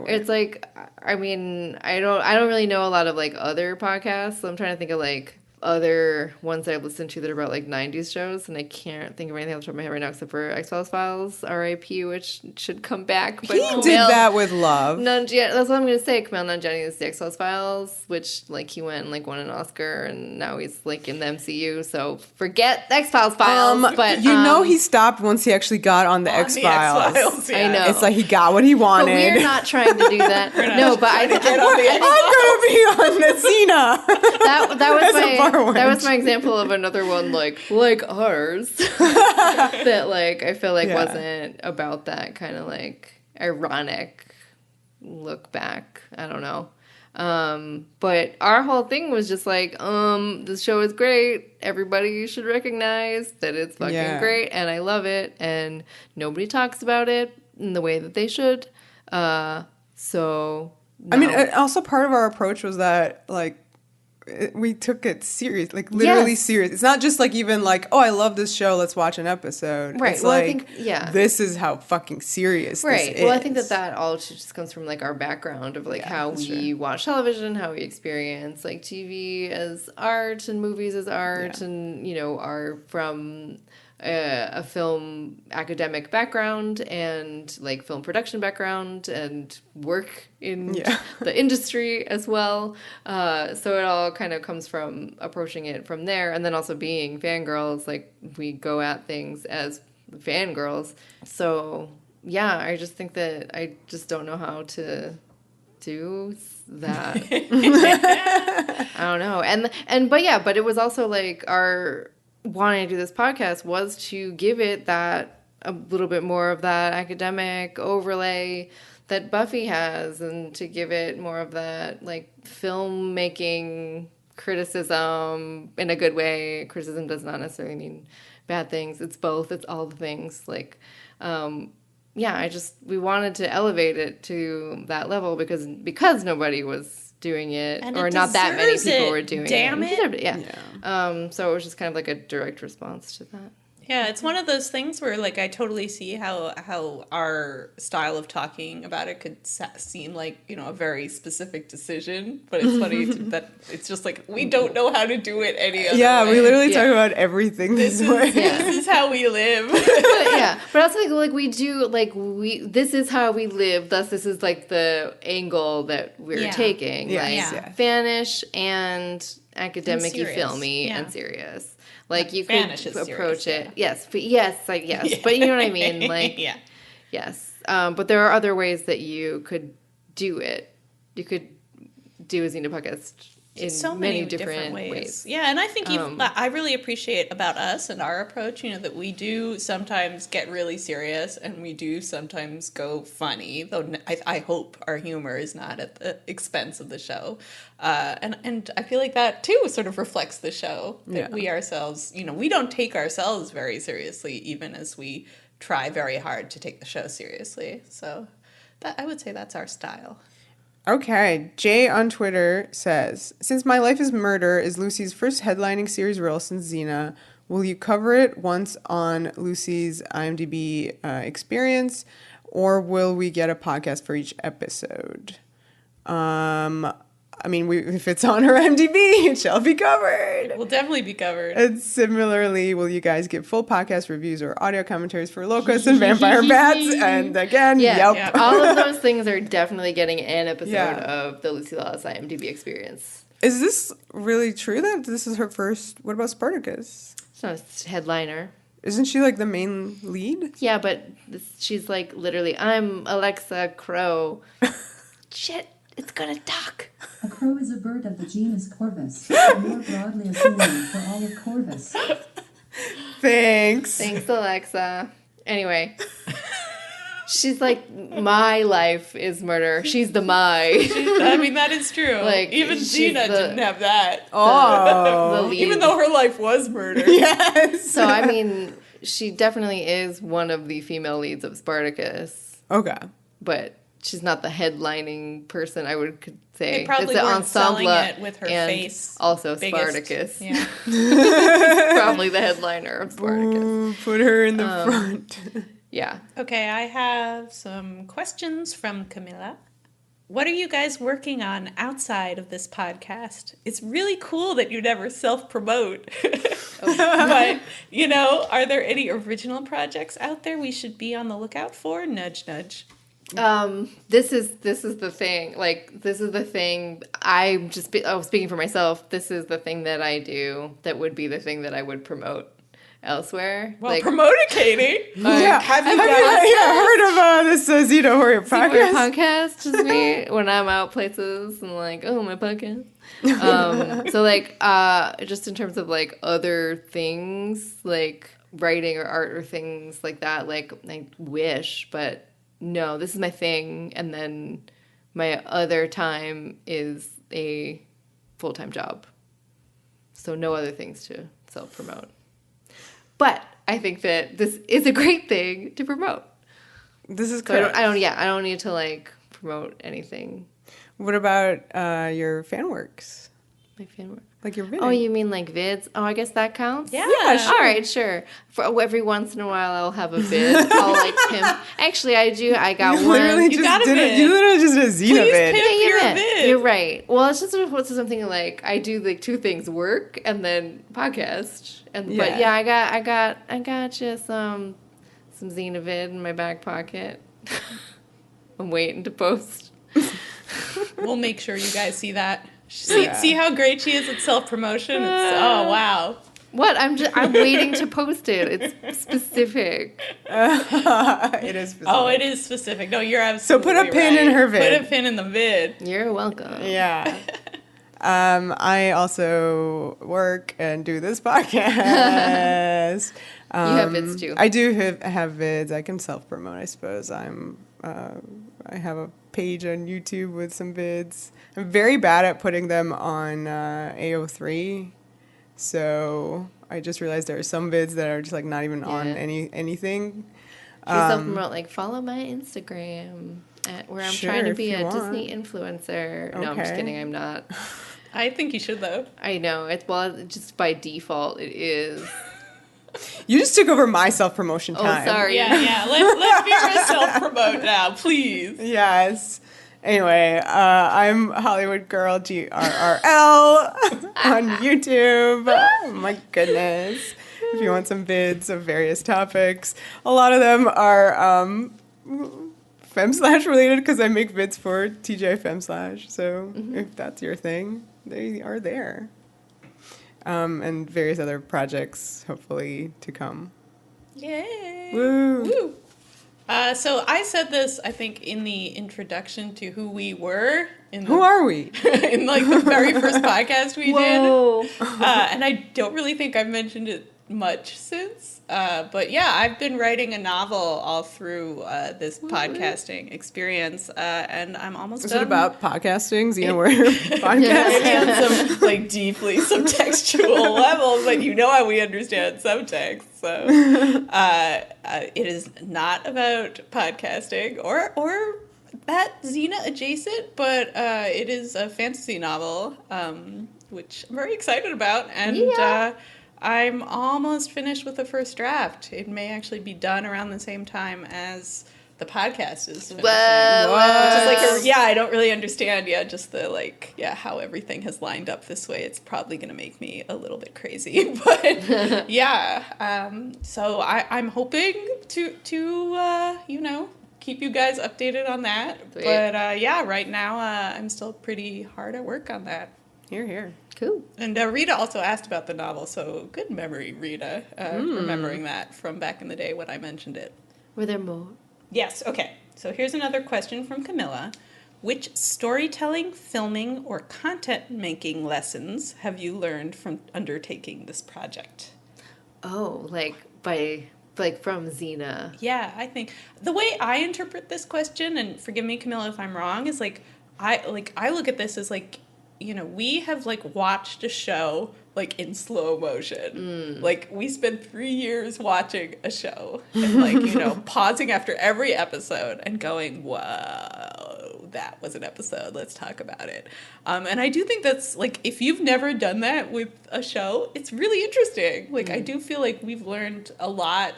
[SPEAKER 3] It's like, I mean, I don't really know a lot of like other podcasts, so I'm trying to think of like other ones that I've listened to that are about like 90s shows, and I can't think of anything off the top of my head right now except for X-Files Files, R.I.P., which should come back. But
[SPEAKER 1] he did that with love.
[SPEAKER 3] That's what I'm going to say. Kumail Nanjiani is the X-Files Files, which like he went and like won an Oscar, and now he's like in the MCU, so forget X-Files Files. But
[SPEAKER 1] he stopped once he actually got on the X-Files.
[SPEAKER 3] I know.
[SPEAKER 1] It's like he got what he wanted.
[SPEAKER 3] But we're not trying to do that. No, but I'm going
[SPEAKER 1] to be on the Xena.
[SPEAKER 3] That was my example of another one like ours that like I feel like wasn't about that kind of like ironic look back. I don't know. But our whole thing was just like, this show is great. Everybody should recognize that it's fucking great, and I love it, and nobody talks about it in the way that they should. So no.
[SPEAKER 1] I mean, also part of our approach was that like, we took it serious, like literally serious. It's not just like even like, oh, I love this show, let's watch an episode.
[SPEAKER 3] Right.
[SPEAKER 1] It's
[SPEAKER 3] well,
[SPEAKER 1] like,
[SPEAKER 3] I think, this
[SPEAKER 1] is how fucking serious
[SPEAKER 3] right.
[SPEAKER 1] this is.
[SPEAKER 3] Well, I think that all just comes from like our background of like how we watch television, how we experience like TV as art and movies as art, and are from a film academic background and like film production background and work in the industry as well. So it all kind of comes from approaching it from there. And then also being fangirls, like we go at things as fangirls. So yeah, I just think that I just don't know how to do that. I don't know. But it was also like our wanting to do this podcast was to give it that a little bit more of that academic overlay that Buffy has, and to give it more of that like filmmaking criticism in a good way. Criticism does not necessarily mean bad things. It's both. It's all the things. Like, we wanted to elevate it to that level because nobody was doing it,
[SPEAKER 2] and
[SPEAKER 3] or
[SPEAKER 2] it
[SPEAKER 3] not that many people were doing
[SPEAKER 2] Damn
[SPEAKER 3] it.
[SPEAKER 2] it.
[SPEAKER 3] Yeah. So it was just kind of like a direct response to that.
[SPEAKER 2] Yeah, it's one of those things where, like, I totally see how our style of talking about it could seem like, you know, a very specific decision. But it's funny that it's just like, we don't know how to do it any other way.
[SPEAKER 1] Yeah, we literally talk about everything this way.
[SPEAKER 2] This is how we live.
[SPEAKER 3] But also, like we do, like, this is how we live, thus this is, like, the angle that we're taking. Fanish and academic-y, filmy, and serious. Like, you could approach it. Yes. But you know what I mean? Like, yes. But there are other ways that you could do it. You could do a Xena podcast in
[SPEAKER 2] so
[SPEAKER 3] many different ways.
[SPEAKER 2] Yeah, and I think I really appreciate about us and our approach, you know, that we do sometimes get really serious and we do sometimes go funny, though I hope our humor is not at the expense of the show. And I feel like that, too, sort of reflects the show, that we ourselves, you know, we don't take ourselves very seriously, even as we try very hard to take the show seriously. So I would say that's our style.
[SPEAKER 1] Okay, Jay on Twitter says, since My Life is Murder is Lucy's first headlining series role since Xena, will you cover it once on Lucy's IMDb experience, or will we get a podcast for each episode? I mean, if it's on her IMDb, it shall be covered.
[SPEAKER 2] It will definitely be covered.
[SPEAKER 1] And similarly, will you guys give full podcast reviews or audio commentaries for Locusts and Vampire Bats? And again, yep.
[SPEAKER 3] All of those things are definitely getting an episode of the Lucy Lawless IMDb experience.
[SPEAKER 1] Is this really true that this is her first? What about Spartacus?
[SPEAKER 3] It's headliner.
[SPEAKER 1] Isn't she like the main lead?
[SPEAKER 3] Yeah, but she's like literally, I'm Alexa Crow. Shit. It's gonna talk.
[SPEAKER 4] A crow is a bird of the genus Corvus, or more broadly a synonym for all of Corvus.
[SPEAKER 1] Thanks,
[SPEAKER 3] Alexa. Anyway, she's like, my life is murder. She's the my.
[SPEAKER 2] I mean, that is true. Like, even Xena didn't have that.
[SPEAKER 1] Oh,
[SPEAKER 2] even though her life was murder.
[SPEAKER 1] Yes.
[SPEAKER 3] So I mean, she definitely is one of the female leads of Spartacus.
[SPEAKER 1] Okay,
[SPEAKER 3] but she's not the headlining person, I would say.
[SPEAKER 2] They probably weren't selling it with her face.
[SPEAKER 3] Also
[SPEAKER 2] biggest.
[SPEAKER 3] Spartacus. Yeah. Probably the headliner of Spartacus.
[SPEAKER 1] Ooh, put her in the front.
[SPEAKER 3] Yeah.
[SPEAKER 2] Okay, I have some questions from Camilla. What are you guys working on outside of this podcast? It's really cool that you never self-promote. But, you know, are there any original projects out there we should be on the lookout for? Nudge, nudge.
[SPEAKER 3] This is the thing. Like, this is the thing. Speaking for myself, this is the thing that I do that would be the thing that I would promote elsewhere.
[SPEAKER 2] Well, promote it, Katie.
[SPEAKER 1] Have you heard of this Xena Warrior podcast?
[SPEAKER 3] Just me when I'm out places and like, oh, my podcast. So like, just in terms of like other things like writing or art or things like that, like I wish, but no, this is my thing. And then my other time is a full-time job. So no other things to self-promote. But I think that this is a great thing to promote.
[SPEAKER 1] This is
[SPEAKER 3] correct. So I don't need to like promote anything.
[SPEAKER 1] What about your fan works?
[SPEAKER 3] My fan work?
[SPEAKER 1] Like your vids?
[SPEAKER 3] Oh, you mean like vids? Oh, I guess that counts?
[SPEAKER 2] Yeah,
[SPEAKER 3] sure. All right, sure. For every once in a while, I'll have a vid. I'll like pimp. Actually, I got one.
[SPEAKER 1] You literally just did a Xena vid.
[SPEAKER 2] Pimp your vid.
[SPEAKER 3] You're right. Well, it's just sort of what's something like I do like two things: work and then podcast. And but yeah, I got just some Xena in my back pocket. I'm waiting to post.
[SPEAKER 2] We'll make sure you guys see that. See how great she is at self-promotion? Oh, wow.
[SPEAKER 3] What? I'm waiting to post it. It's specific.
[SPEAKER 1] It is specific.
[SPEAKER 2] Oh, it is specific. No, you're absolutely
[SPEAKER 1] So put a pin in her vid.
[SPEAKER 2] Put a pin in the vid.
[SPEAKER 3] You're welcome.
[SPEAKER 1] Yeah. I also work and do this podcast.
[SPEAKER 3] You have vids too.
[SPEAKER 1] I do have vids. I can self-promote, I suppose. I have a page on YouTube with some vids. I'm very bad at putting them on AO3. So I just realized there are some vids that are just like not even on anything.
[SPEAKER 3] Self-promote, like follow my Instagram where I'm trying to be a Disney influencer.
[SPEAKER 1] Okay.
[SPEAKER 3] No, I'm just kidding. I'm not.
[SPEAKER 2] I think you should, though.
[SPEAKER 3] I know. Just by default, it is.
[SPEAKER 1] You just took over my self-promotion time.
[SPEAKER 3] Oh, sorry.
[SPEAKER 2] Yeah. Let Vera self-promote now, please.
[SPEAKER 1] Yes. Anyway, I'm Hollywood Girl GRRL on YouTube. Oh, my goodness. If you want some vids of various topics. A lot of them are Femslash related because I make vids for TJ Femslash. So if that's your thing, they are there. And various other projects, hopefully, to come.
[SPEAKER 2] Yay!
[SPEAKER 1] Woo!
[SPEAKER 2] So I said this, I think, in the introduction to who we were.
[SPEAKER 1] Who are we?
[SPEAKER 2] In, like, the very first podcast we
[SPEAKER 3] Whoa.
[SPEAKER 2] did. And I don't really think I've mentioned it much since. But yeah, I've been writing a novel all through this podcasting experience, and I'm almost
[SPEAKER 1] Is
[SPEAKER 2] done.
[SPEAKER 1] it about podcasting? Xena, we're podcasting?
[SPEAKER 2] Maybe on some, like, deeply subtextual level, but you know how we understand subtext. So it is not about podcasting or that Xena adjacent, but it is a fantasy novel, which I'm very excited about, and I'm almost finished with the first draft. It may actually be done around the same time as the podcast is finishing. Just like I don't really understand just the how everything has lined up this way. It's probably going to make me a little bit crazy, but so I'm hoping to keep you guys updated on that.
[SPEAKER 3] Sweet.
[SPEAKER 2] But right now I'm still pretty hard at work on that.
[SPEAKER 1] Here.
[SPEAKER 3] Cool.
[SPEAKER 2] And Rita also asked about the novel, so good memory, Rita, remembering that from back in the day when I mentioned it.
[SPEAKER 3] Were there more?
[SPEAKER 2] Yes, okay. So here's another question from Camilla. Which storytelling, filming, or content-making lessons have you learned from undertaking this project?
[SPEAKER 3] Oh, from Xena.
[SPEAKER 2] Yeah, I think the way I interpret this question, and forgive me, Camilla, if I'm wrong, is I look at this as we have watched a show in slow motion. We spent 3 years watching a show and pausing after every episode and going, whoa, that was an episode. Let's talk about it. And I do think that's if you've never done that with a show, it's really interesting. I do feel like we've learned a lot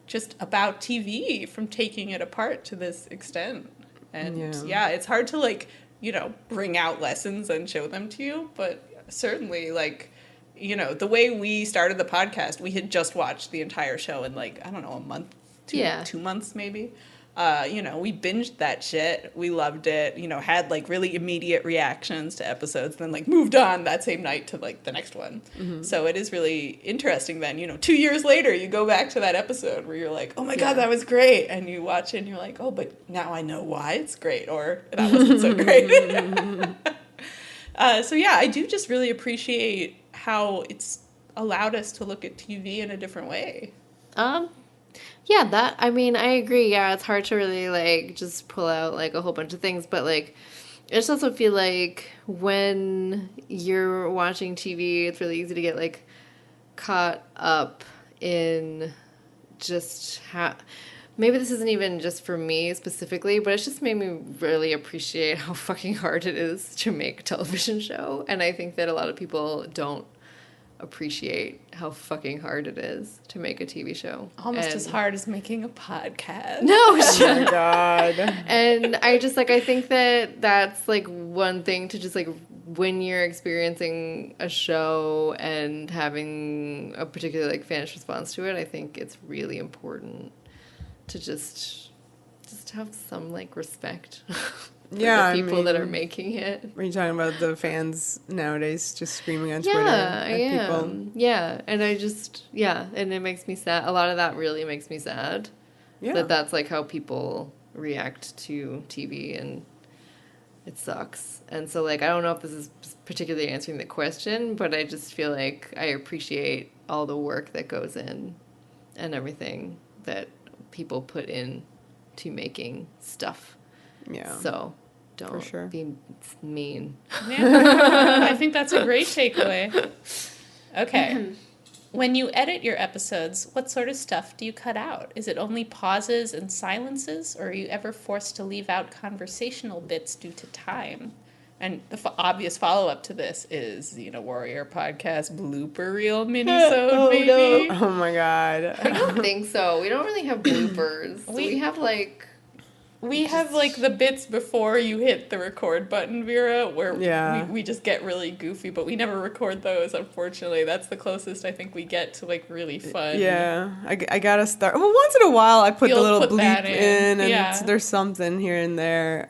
[SPEAKER 2] just about TV from taking it apart to this extent. And it's hard to bring out lessons and show them to you, but certainly the way we started the podcast, we had just watched the entire show in a month, 2 months maybe. We binged that shit. We loved it, had really immediate reactions to episodes, then moved on that same night to the next one. Mm-hmm. So it is really interesting then, 2 years later, you go back to that episode where you're like, oh my God, that was great. And you watch it and you're like, oh, but now I know why it's great, or that wasn't so great. I do just really appreciate how it's allowed us to look at TV in a different way.
[SPEAKER 3] Yeah, I agree. Yeah, it's hard to really, just pull out, a whole bunch of things. But, I just also feel when you're watching TV, it's really easy to get, caught up in just how... Maybe this isn't even just for me specifically, but it's just made me really appreciate how fucking hard it is to make a television show. And I think that a lot of people don't appreciate how fucking hard it is to make a TV show.
[SPEAKER 2] Almost as hard as making a podcast.
[SPEAKER 3] No,
[SPEAKER 1] Oh my god.
[SPEAKER 3] and I just like I think that that's like one thing to just like when you're experiencing a show and having a particular like fanish response to it, I think it's really important to just have some like respect for the people that are making it.
[SPEAKER 1] Are you talking about the fans nowadays just screaming on Twitter
[SPEAKER 3] Yeah,
[SPEAKER 1] at
[SPEAKER 3] I am.
[SPEAKER 1] people?
[SPEAKER 3] Yeah, and I just and it makes me sad. A lot of that really makes me sad.
[SPEAKER 1] Yeah.
[SPEAKER 3] That's like how people react to TV, and it sucks. And so like I don't know if this is particularly answering the question, but I just feel like I appreciate all the work that goes in and everything that people put in to making stuff.
[SPEAKER 1] Yeah.
[SPEAKER 3] So don't
[SPEAKER 1] sure.
[SPEAKER 3] be mean.
[SPEAKER 2] Yeah. I think that's a great takeaway. Okay. When you edit your episodes, what sort of stuff do you cut out? Is it only pauses and silences, or are you ever forced to leave out conversational bits due to time? And the obvious follow-up to this is Xena Warrior podcast blooper reel mini-sode, maybe?
[SPEAKER 1] Oh my god.
[SPEAKER 3] I don't think so. We don't really have bloopers. We have like...
[SPEAKER 2] We have like the bits before you hit the record button, Vera, where we just get really goofy, but we never record those, unfortunately. That's the closest I think we get to like really fun.
[SPEAKER 1] Yeah, I gotta start. Well, once in a while I put the
[SPEAKER 2] You'll
[SPEAKER 1] little
[SPEAKER 2] put that
[SPEAKER 1] bleep in, and
[SPEAKER 2] yeah.
[SPEAKER 1] there's something here and there.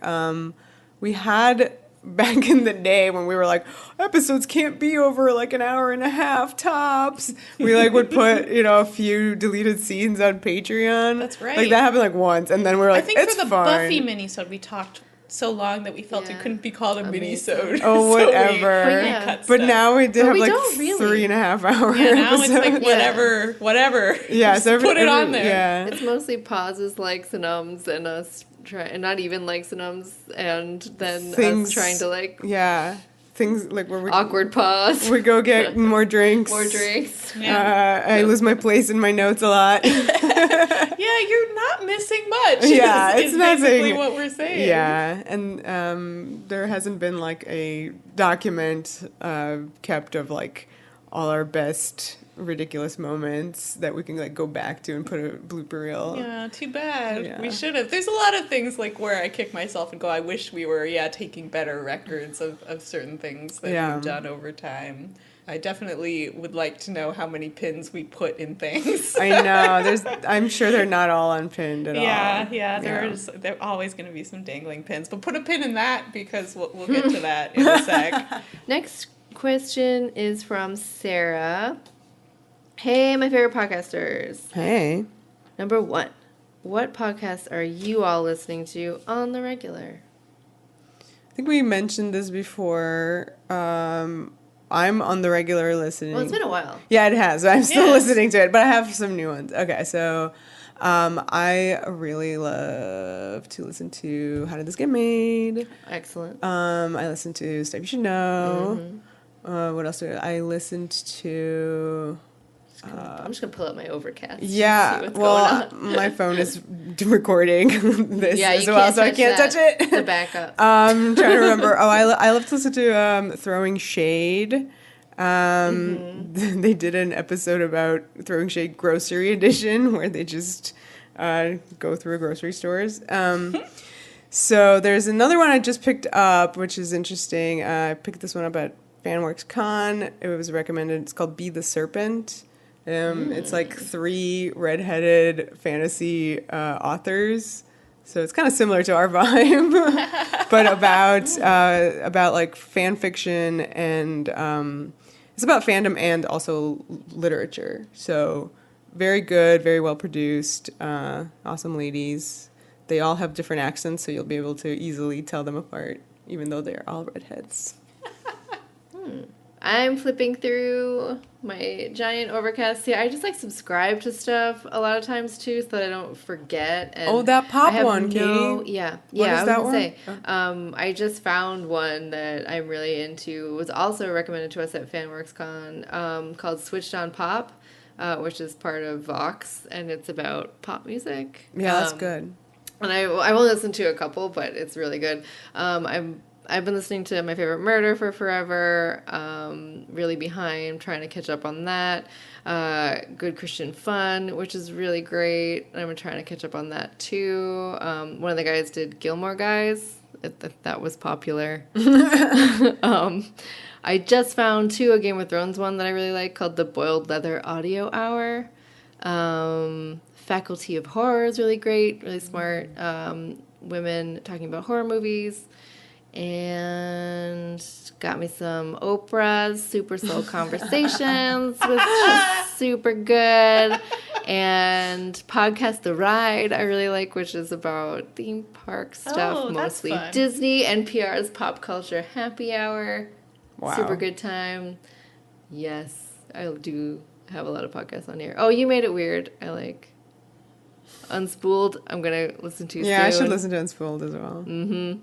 [SPEAKER 1] We had back in the day when we were like, episodes can't be over like an hour and a half tops. We like would put, a few deleted scenes on Patreon.
[SPEAKER 2] That's right.
[SPEAKER 1] Like that happened like once, and then we were like,
[SPEAKER 2] I think
[SPEAKER 1] it's
[SPEAKER 2] for the
[SPEAKER 1] fine.
[SPEAKER 2] Buffy minisode we talked so long that we felt it couldn't be called a minisode.
[SPEAKER 1] Oh, whatever.
[SPEAKER 2] Cut
[SPEAKER 1] but
[SPEAKER 2] stuff.
[SPEAKER 1] now we did
[SPEAKER 3] But
[SPEAKER 1] have
[SPEAKER 3] we
[SPEAKER 1] like
[SPEAKER 3] don't really.
[SPEAKER 1] 3.5 hour
[SPEAKER 2] Yeah, now
[SPEAKER 1] episodes.
[SPEAKER 2] it's like whatever.
[SPEAKER 1] Yeah,
[SPEAKER 2] Just
[SPEAKER 1] so
[SPEAKER 2] put it on there.
[SPEAKER 1] Yeah.
[SPEAKER 3] It's mostly pauses, likes, and ums, and us and not even likes and ums, and then us trying to like...
[SPEAKER 1] Yeah. Things like where we...
[SPEAKER 3] Awkward pause.
[SPEAKER 1] We go get more drinks.
[SPEAKER 3] More drinks.
[SPEAKER 2] Yeah.
[SPEAKER 1] I lose my place in my notes a lot.
[SPEAKER 2] Yeah, you're not missing much.
[SPEAKER 1] Yeah,
[SPEAKER 2] is
[SPEAKER 1] it's nothing.
[SPEAKER 2] basically what we're saying.
[SPEAKER 1] Yeah, and there hasn't been like a document kept of like all our best ridiculous moments that we can like go back to and put a blooper reel.
[SPEAKER 2] Yeah, too bad.
[SPEAKER 1] Yeah.
[SPEAKER 2] We should have. There's a lot of things like where I kick myself and go, I wish we were, taking better records of certain things that we've done over time. I definitely would like to know how many pins we put in things.
[SPEAKER 1] I know. I'm sure they're not all unpinned at all.
[SPEAKER 2] Yeah. There's always going to be some dangling pins, but put a pin in that because we'll get to that in a sec.
[SPEAKER 3] Next question is from Sarah. Hey, my favorite podcasters.
[SPEAKER 1] Hey.
[SPEAKER 3] Number 1, what podcasts are you all listening to on the regular?
[SPEAKER 1] I think we mentioned this before. I'm on the regular listening.
[SPEAKER 3] Well, it's been a while.
[SPEAKER 1] Yeah, it has. I'm still listening to it, but I have some new ones. Okay, so I really love to listen to How Did This Get Made?
[SPEAKER 3] Excellent.
[SPEAKER 1] I listen to Stuff You Should Know. What else I listened to?
[SPEAKER 3] I'm just going to pull up my Overcast.
[SPEAKER 1] Yeah,
[SPEAKER 3] See what's
[SPEAKER 1] well,
[SPEAKER 3] going on.
[SPEAKER 1] my phone is recording this
[SPEAKER 3] Yeah,
[SPEAKER 1] as
[SPEAKER 3] you
[SPEAKER 1] well,
[SPEAKER 3] can't
[SPEAKER 1] so I can't touch it.
[SPEAKER 3] It's a backup.
[SPEAKER 1] I'm trying to remember. Oh, I love to listen to Throwing Shade. They did an episode about Throwing Shade Grocery Edition where they just go through grocery stores. So there's another one I just picked up, which is interesting. I picked this one up at FanWorks Con. It was recommended. It's called Be the Serpent. It's like 3 redheaded fantasy authors. So it's kind of similar to our vibe, but about like fan fiction and it's about fandom and also literature. So very good, very well produced, awesome ladies. They all have different accents, so you'll be able to easily tell them apart, even though they're all redheads.
[SPEAKER 3] I'm flipping through my giant Overcast. See, I just like subscribe to stuff a lot of times too, so that I don't forget. And
[SPEAKER 1] that pop
[SPEAKER 3] I have
[SPEAKER 1] one, Katie.
[SPEAKER 3] Yeah.
[SPEAKER 1] What is
[SPEAKER 3] I was
[SPEAKER 1] that
[SPEAKER 3] gonna
[SPEAKER 1] one?
[SPEAKER 3] say. I just found one that I'm really into. It was also recommended to us at FanWorks Con, called Switched on Pop, which is part of Vox, and it's about pop music.
[SPEAKER 1] Yeah, that's good.
[SPEAKER 3] And I only listened to a couple, but it's really good. I've been listening to My Favorite Murder for forever. Really behind, trying to catch up on that. Good Christian Fun, which is really great. I'm trying to catch up on that too. One of the guys did Gilmore Guys. That was popular. I just found too a Game of Thrones one that I really like called the Boiled Leather Audio Hour. Faculty of Horror is really great, really smart. Women talking about horror movies. And got me some Oprah's Super Soul Conversations, which is super good. And Podcast The Ride, I really like, which is about theme park stuff, mostly
[SPEAKER 2] fun.
[SPEAKER 3] Disney. NPR's Pop Culture Happy Hour.
[SPEAKER 1] Wow.
[SPEAKER 3] Super good time. Yes, I do have a lot of podcasts on here. Oh, You Made It Weird. I like. Unspooled, I'm going to listen to soon.
[SPEAKER 1] Yeah, I should listen to Unspooled as well.
[SPEAKER 3] Mm-hmm.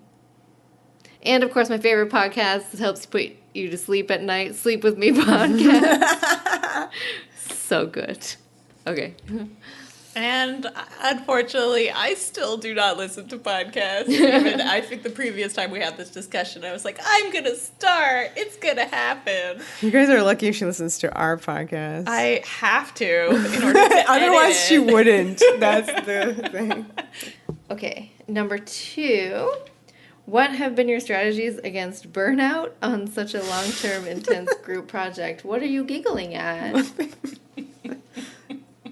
[SPEAKER 3] And, of course, my favorite podcast that helps put you to sleep at night, Sleep With Me podcast. So good. Okay.
[SPEAKER 2] And unfortunately, I still do not listen to podcasts. Even I think the previous time we had this discussion, I was like, I'm going to start. It's going to happen.
[SPEAKER 1] You guys are lucky if she listens to our podcast.
[SPEAKER 2] I have to in order to
[SPEAKER 1] Otherwise,
[SPEAKER 2] edit
[SPEAKER 1] she
[SPEAKER 2] it.
[SPEAKER 1] wouldn't. That's the thing.
[SPEAKER 3] Okay. Number 2. What have been your strategies against burnout on such a long-term, intense group project? What are you giggling at?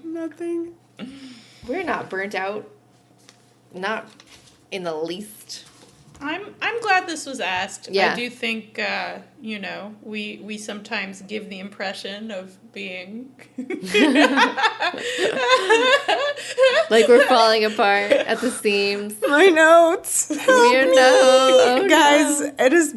[SPEAKER 1] Nothing.
[SPEAKER 3] We're not burnt out. Not in the least.
[SPEAKER 2] I'm glad this was asked.
[SPEAKER 3] Yeah.
[SPEAKER 2] I do think we sometimes give the impression of being
[SPEAKER 3] Like we're falling apart at the seams.
[SPEAKER 1] My notes.
[SPEAKER 3] Your notes.
[SPEAKER 1] Guys, it is.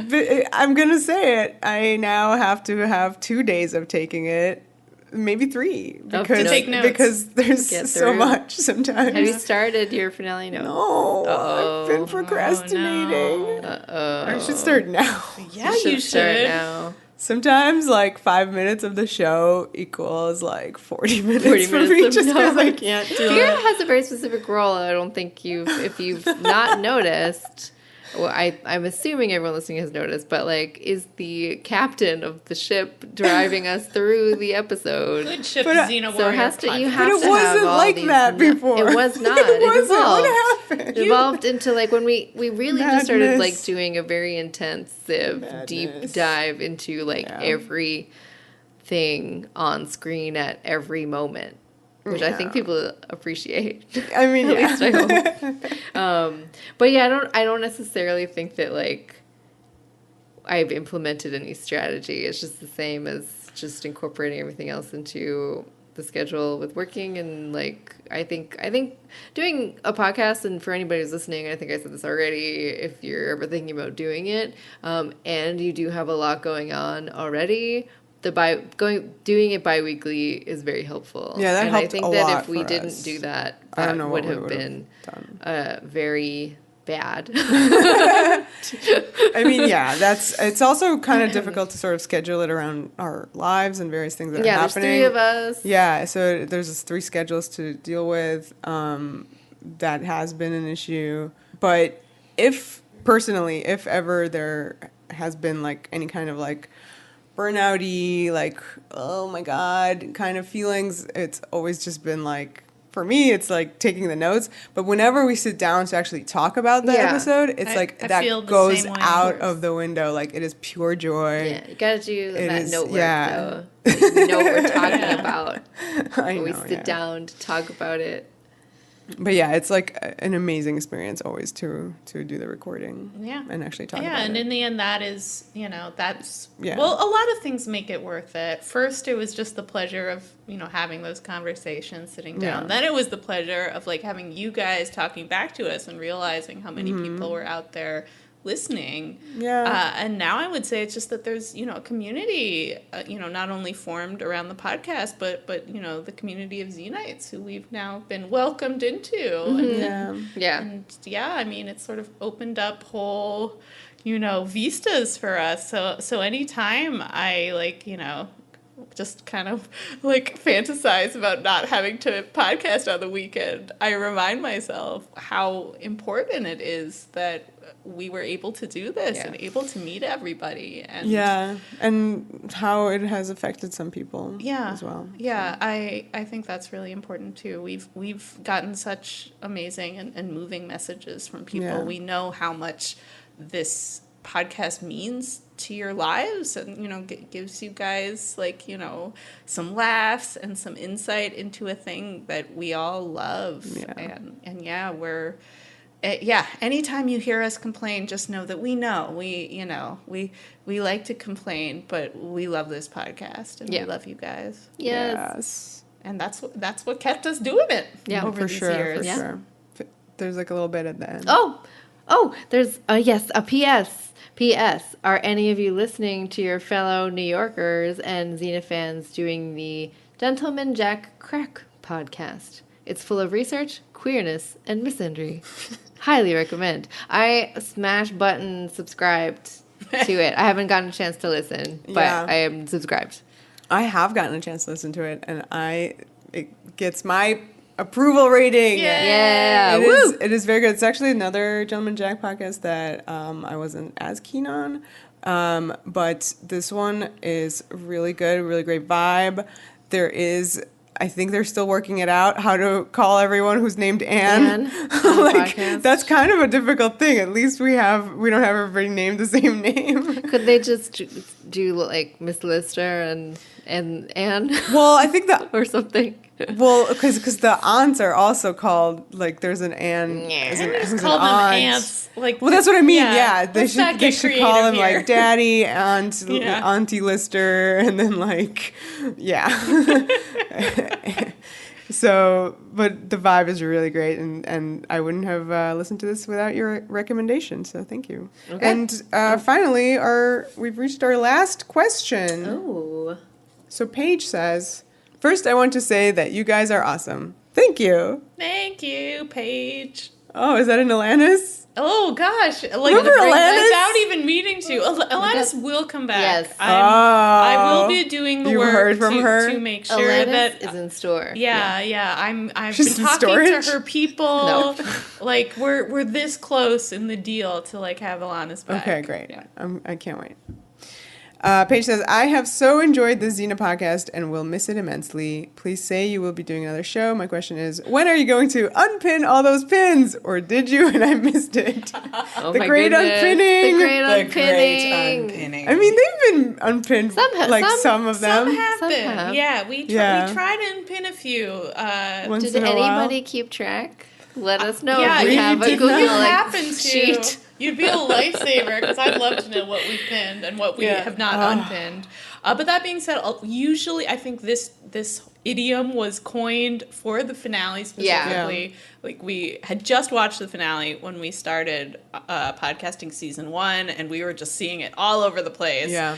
[SPEAKER 1] I'm gonna say it. I now have to have 2 days of taking it, maybe 3, because
[SPEAKER 2] take notes.
[SPEAKER 1] because there's
[SPEAKER 3] Get
[SPEAKER 1] so
[SPEAKER 3] through.
[SPEAKER 1] much sometimes.
[SPEAKER 3] Have you started your finale note?
[SPEAKER 1] No,
[SPEAKER 3] Uh-oh.
[SPEAKER 1] I've been procrastinating.
[SPEAKER 3] Uh-oh.
[SPEAKER 1] I should start now.
[SPEAKER 2] yeah, you
[SPEAKER 3] start
[SPEAKER 2] should.
[SPEAKER 3] now.
[SPEAKER 1] Sometimes like 5 minutes of the show equals like 40 minutes,
[SPEAKER 3] 40
[SPEAKER 1] for me
[SPEAKER 3] minutes
[SPEAKER 1] just
[SPEAKER 3] of
[SPEAKER 1] because I
[SPEAKER 3] notes.
[SPEAKER 1] can't do
[SPEAKER 3] Vera
[SPEAKER 1] it.
[SPEAKER 3] has a very specific role. I don't think if you've not noticed, well, I'm assuming everyone listening has noticed, but like is the captain of the ship driving us through the episode.
[SPEAKER 2] Good ship,
[SPEAKER 1] But,
[SPEAKER 2] Xena
[SPEAKER 3] So
[SPEAKER 2] Warrior
[SPEAKER 3] it has to. You
[SPEAKER 2] podcast.
[SPEAKER 3] have
[SPEAKER 1] But it
[SPEAKER 3] to have
[SPEAKER 1] wasn't
[SPEAKER 3] all
[SPEAKER 1] like
[SPEAKER 3] these
[SPEAKER 1] that before.
[SPEAKER 3] It was not.
[SPEAKER 1] It
[SPEAKER 3] It
[SPEAKER 1] wasn't.
[SPEAKER 3] evolved.
[SPEAKER 1] What happened?
[SPEAKER 3] It evolved into like when we really just started
[SPEAKER 1] Madness.
[SPEAKER 3] like doing a very intensive deep
[SPEAKER 1] Madness.
[SPEAKER 3] dive into like
[SPEAKER 1] Yeah.
[SPEAKER 3] every thing on screen at every moment, which I think
[SPEAKER 1] Yeah.
[SPEAKER 3] people appreciate.
[SPEAKER 1] I mean,
[SPEAKER 3] At
[SPEAKER 1] yeah.
[SPEAKER 3] least I hope. But yeah, I don't necessarily think that like I've implemented any strategy. It's just the same as just incorporating everything else into the schedule with working. And like I think doing a podcast, and for anybody who's listening, I think I said this already, if you're ever thinking about doing it, and you do have a lot going on already, doing it bi-weekly is very helpul.
[SPEAKER 1] Yeah, that
[SPEAKER 3] and I
[SPEAKER 1] helped
[SPEAKER 3] think
[SPEAKER 1] a
[SPEAKER 3] that
[SPEAKER 1] lot
[SPEAKER 3] if we
[SPEAKER 1] for
[SPEAKER 3] didn't
[SPEAKER 1] us.
[SPEAKER 3] do that,
[SPEAKER 1] I don't know
[SPEAKER 3] would
[SPEAKER 1] what we
[SPEAKER 3] have
[SPEAKER 1] would've
[SPEAKER 3] been
[SPEAKER 1] done.
[SPEAKER 3] very bad.
[SPEAKER 1] I mean, yeah, it's also kind of difficult to sort of schedule it around our lives and various things that are
[SPEAKER 3] Yeah, there's
[SPEAKER 1] happening.
[SPEAKER 3] 3 of us.
[SPEAKER 1] Yeah, so there's 3 schedules to deal with. That has been an issue. But if ever there has been like any kind of like burnout-y, like, oh my God, kind of feelings, it's always just been like, for me, it's like taking the notes. But whenever we sit down to actually talk about the
[SPEAKER 3] Yeah.
[SPEAKER 1] episode, it's
[SPEAKER 2] I
[SPEAKER 1] like
[SPEAKER 2] feel
[SPEAKER 1] that
[SPEAKER 2] the
[SPEAKER 1] goes
[SPEAKER 2] same way.
[SPEAKER 1] out of the window. Like it is pure joy.
[SPEAKER 3] Yeah, you gotta do
[SPEAKER 1] It
[SPEAKER 3] that
[SPEAKER 1] is-
[SPEAKER 3] note work,
[SPEAKER 1] yeah.
[SPEAKER 3] though. Like, you know what we're talking about.
[SPEAKER 1] I
[SPEAKER 3] When we
[SPEAKER 1] know,
[SPEAKER 3] sit
[SPEAKER 1] yeah.
[SPEAKER 3] down to talk about it.
[SPEAKER 1] But yeah, it's like an amazing experience always to do the recording.
[SPEAKER 2] Yeah.
[SPEAKER 1] And actually talk
[SPEAKER 2] Yeah,
[SPEAKER 1] about
[SPEAKER 2] and
[SPEAKER 1] it.
[SPEAKER 2] in the end, that is, that's,
[SPEAKER 1] Yeah.
[SPEAKER 2] well, a lot of things make it worth it. First, it was just the pleasure of, having those conversations, sitting down.
[SPEAKER 1] Yeah.
[SPEAKER 2] Then it was the pleasure of, like, having you guys talking back to us and realizing how many people were out there listening.
[SPEAKER 1] Yeah.
[SPEAKER 2] And now I would say it's just that there's, a community, not only formed around the podcast, but the community of Xenites who we've now been welcomed into. And
[SPEAKER 1] Yeah.
[SPEAKER 3] Yeah.
[SPEAKER 2] yeah, I mean, it's sort of opened up whole, vistas for us. So anytime I just kind of like fantasize about not having to podcast on the weekend, I remind myself how important it is that we were able to do this and able to meet everybody. And
[SPEAKER 1] and how it has affected some people as well.
[SPEAKER 2] Yeah, I think that's really important too. We've gotten such amazing and moving messages from people.
[SPEAKER 1] Yeah.
[SPEAKER 2] We know how much this podcast means to your lives, and gives you guys like some laughs and some insight into a thing that we all love. We're anytime you hear us complain, just know that we like to complain, but we love this podcast and we love you guys.
[SPEAKER 3] Yes.
[SPEAKER 2] And that's what kept us doing it over these years.
[SPEAKER 1] For sure. There's like a little bit at the end.
[SPEAKER 3] Oh, there's a P.S. P.S. Are any of you listening to your fellow New Yorkers and Xena fans doing the Gentleman Jack Crack podcast? It's full of research, queerness, and misandry. Highly recommend. I smash button subscribed to it. I haven't gotten a chance to listen, but I am subscribed.
[SPEAKER 1] I have gotten a chance to listen to it, and it gets my approval rating.
[SPEAKER 3] Yeah.
[SPEAKER 1] It is very good. It's actually another Gentleman Jack podcast that I wasn't as keen on, but this one is really good, really great vibe. I think they're still working it out, how to call everyone who's named Anne. That's kind of a difficult thing. At least we don't have everybody named the same name.
[SPEAKER 3] Could they just do like Miss Lister and Anne?
[SPEAKER 1] Well, I think
[SPEAKER 3] or something.
[SPEAKER 1] Well, because the aunts are also called, like, there's an Anne.
[SPEAKER 2] Just call them aunts. Like,
[SPEAKER 1] well, that's what I mean. Yeah, they should call him
[SPEAKER 2] here.
[SPEAKER 1] like Daddy, Auntie Lister, and then like, So, but the vibe is really great, and I wouldn't have listened to this without your recommendation. So thank you. Okay. And finally, we've reached our last question.
[SPEAKER 3] Oh.
[SPEAKER 1] So Paige says, first, I want to say that you guys are awesome. Thank you.
[SPEAKER 2] Thank you, Paige.
[SPEAKER 1] Oh, is that an Alanis?
[SPEAKER 2] Oh, gosh. Like,
[SPEAKER 1] Remember Alanis?
[SPEAKER 2] Without even meaning to. Alanis will come back.
[SPEAKER 3] Yes.
[SPEAKER 2] I will be doing the work
[SPEAKER 1] heard from her?
[SPEAKER 2] to make sure
[SPEAKER 3] Alanis
[SPEAKER 2] that
[SPEAKER 3] is in store.
[SPEAKER 2] I've
[SPEAKER 1] She's
[SPEAKER 2] been
[SPEAKER 1] in
[SPEAKER 2] talking
[SPEAKER 1] storage?
[SPEAKER 2] to her people.
[SPEAKER 3] No.
[SPEAKER 2] Like, we're this close in the deal to, like, have Alanis back.
[SPEAKER 1] Okay, great.
[SPEAKER 2] Yeah.
[SPEAKER 1] I can't wait. Paige says, I have so enjoyed the Xena podcast and will miss it immensely. Please say you will be doing another show. My question is, when are you going to unpin all those pins? Or did you and I missed it?
[SPEAKER 3] Oh
[SPEAKER 1] the
[SPEAKER 3] my
[SPEAKER 1] great
[SPEAKER 3] goodness.
[SPEAKER 1] unpinning.
[SPEAKER 3] The great unpinning.
[SPEAKER 1] I mean, they've been unpinned, some of them.
[SPEAKER 2] Some have
[SPEAKER 3] Some
[SPEAKER 2] been.
[SPEAKER 3] have.
[SPEAKER 2] Yeah, we try to unpin a few.
[SPEAKER 1] Once
[SPEAKER 3] Did
[SPEAKER 1] in a while.
[SPEAKER 3] anybody keep track? Let us know
[SPEAKER 2] Yeah,
[SPEAKER 3] if we have a
[SPEAKER 2] if
[SPEAKER 3] Google
[SPEAKER 2] you happen to,
[SPEAKER 3] sheet.
[SPEAKER 2] you'd be a lifesaver because I'd love to know what we've pinned and what we have not unpinned. But that being said, usually I think this idiom was coined for the finale specifically.
[SPEAKER 1] Yeah.
[SPEAKER 2] Like, we had just watched the finale when we started podcasting season 1, and we were just seeing it all over the place.
[SPEAKER 1] Yeah.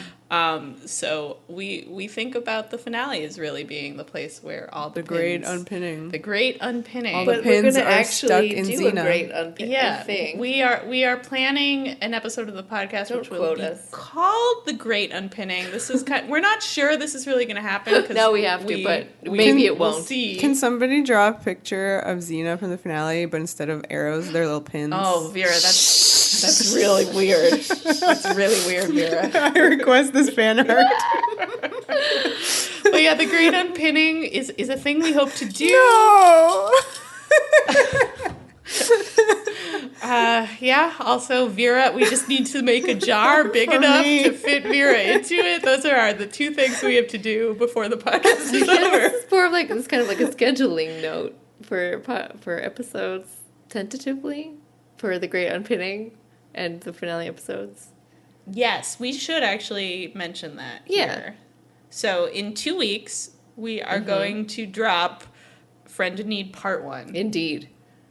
[SPEAKER 2] So we think about the finale as really being the place where all the
[SPEAKER 1] great
[SPEAKER 2] pins,
[SPEAKER 1] unpinning.
[SPEAKER 2] the great unpinning.
[SPEAKER 1] All the
[SPEAKER 3] But we're
[SPEAKER 1] pins
[SPEAKER 3] going to
[SPEAKER 1] are stuck
[SPEAKER 3] actually
[SPEAKER 1] in
[SPEAKER 3] do
[SPEAKER 1] Xena.
[SPEAKER 3] a great unpinning thing.
[SPEAKER 2] We are planning an episode of the podcast which will
[SPEAKER 3] quote
[SPEAKER 2] be
[SPEAKER 3] us.
[SPEAKER 2] called The Great Unpinning. This is we're not sure this is really going to happen.
[SPEAKER 3] No, we have to, but maybe it
[SPEAKER 2] we'll
[SPEAKER 3] won't.
[SPEAKER 2] see.
[SPEAKER 1] Can somebody draw a picture of Xena from the finale, but instead of arrows, they're little pins?
[SPEAKER 2] Oh, Vera, that's really weird. That's really weird, Vera.
[SPEAKER 1] I request this fan art.
[SPEAKER 2] But yeah, the Great Unpinning is a thing we hope to do.
[SPEAKER 1] No!
[SPEAKER 2] Also, Vera, we just need to make a jar big
[SPEAKER 1] For
[SPEAKER 2] enough
[SPEAKER 1] me.
[SPEAKER 2] to fit Vera into it. Those are the two things we have to do before the podcast is over.
[SPEAKER 3] It's more of like it's kind of like a scheduling note for episodes tentatively for the great unpinning and the finale episodes.
[SPEAKER 2] Yes, we should actually mention that
[SPEAKER 3] Yeah.
[SPEAKER 2] here. So in 2 weeks, we are going to drop Friend in Need Part 1.
[SPEAKER 3] Indeed.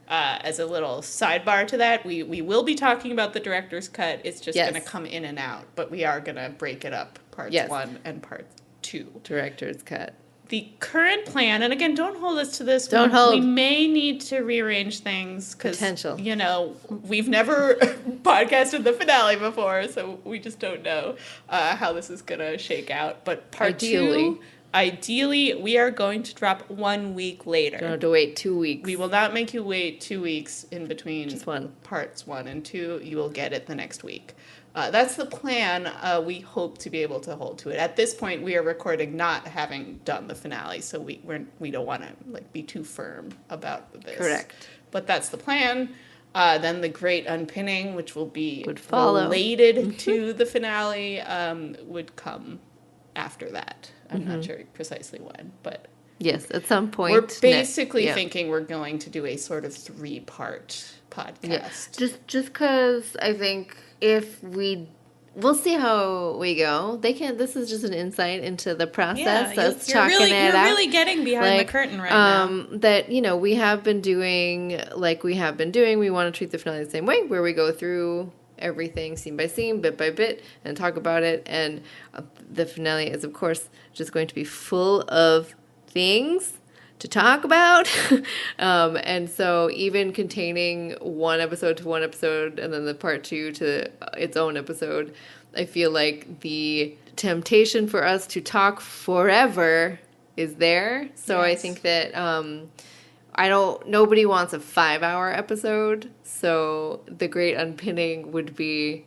[SPEAKER 2] As a little sidebar to that, we will be talking about the director's cut. It's just
[SPEAKER 3] Yes.
[SPEAKER 2] going to come in and out, but we are going to break it up, parts
[SPEAKER 3] Yes.
[SPEAKER 2] 1 and part 2.
[SPEAKER 3] Director's cut.
[SPEAKER 2] the current plan, and again, don't hold us to this.
[SPEAKER 3] Don't hold.
[SPEAKER 2] We may need to rearrange things because,
[SPEAKER 3] Potential.
[SPEAKER 2] you know, we've never podcasted the finale before, so we just don't know how this is going to shake out. But part two, ideally, we are going to drop 1 week later.
[SPEAKER 3] Don't have to wait 2 weeks.
[SPEAKER 2] We will not make you wait 2 weeks in between
[SPEAKER 3] Just one.
[SPEAKER 2] parts 1 and 2. You will get it the next week. That's the plan. We hope to be able to hold to it. At this point, we are recording not having done the finale, so we don't want to be too firm about this.
[SPEAKER 3] Correct.
[SPEAKER 2] But that's the plan. Then the great unpinning, which will be
[SPEAKER 3] Would follow.
[SPEAKER 2] related to the finale, would come after that. I'm not sure precisely when, but
[SPEAKER 3] Yes, at some point.
[SPEAKER 2] we're basically
[SPEAKER 3] yeah.
[SPEAKER 2] thinking we're going to do a sort of 3-part podcast.
[SPEAKER 3] Yeah. Just because I think if we'll see how we go. This is just an insight into the process. That's
[SPEAKER 2] you're
[SPEAKER 3] chalking it
[SPEAKER 2] you're
[SPEAKER 3] up.
[SPEAKER 2] really getting behind the curtain right now.
[SPEAKER 3] That, we have been doing like we have been doing. We want to treat the finale the same way, where we go through everything scene by scene, bit by bit, and talk about it. And the finale is, of course, just going to be full of things to talk about. And so even containing one episode to one episode and then the part 2 to its own episode, I feel like the temptation for us to talk forever is there. So I think that nobody wants a 5-hour episode. So the great unpinning would be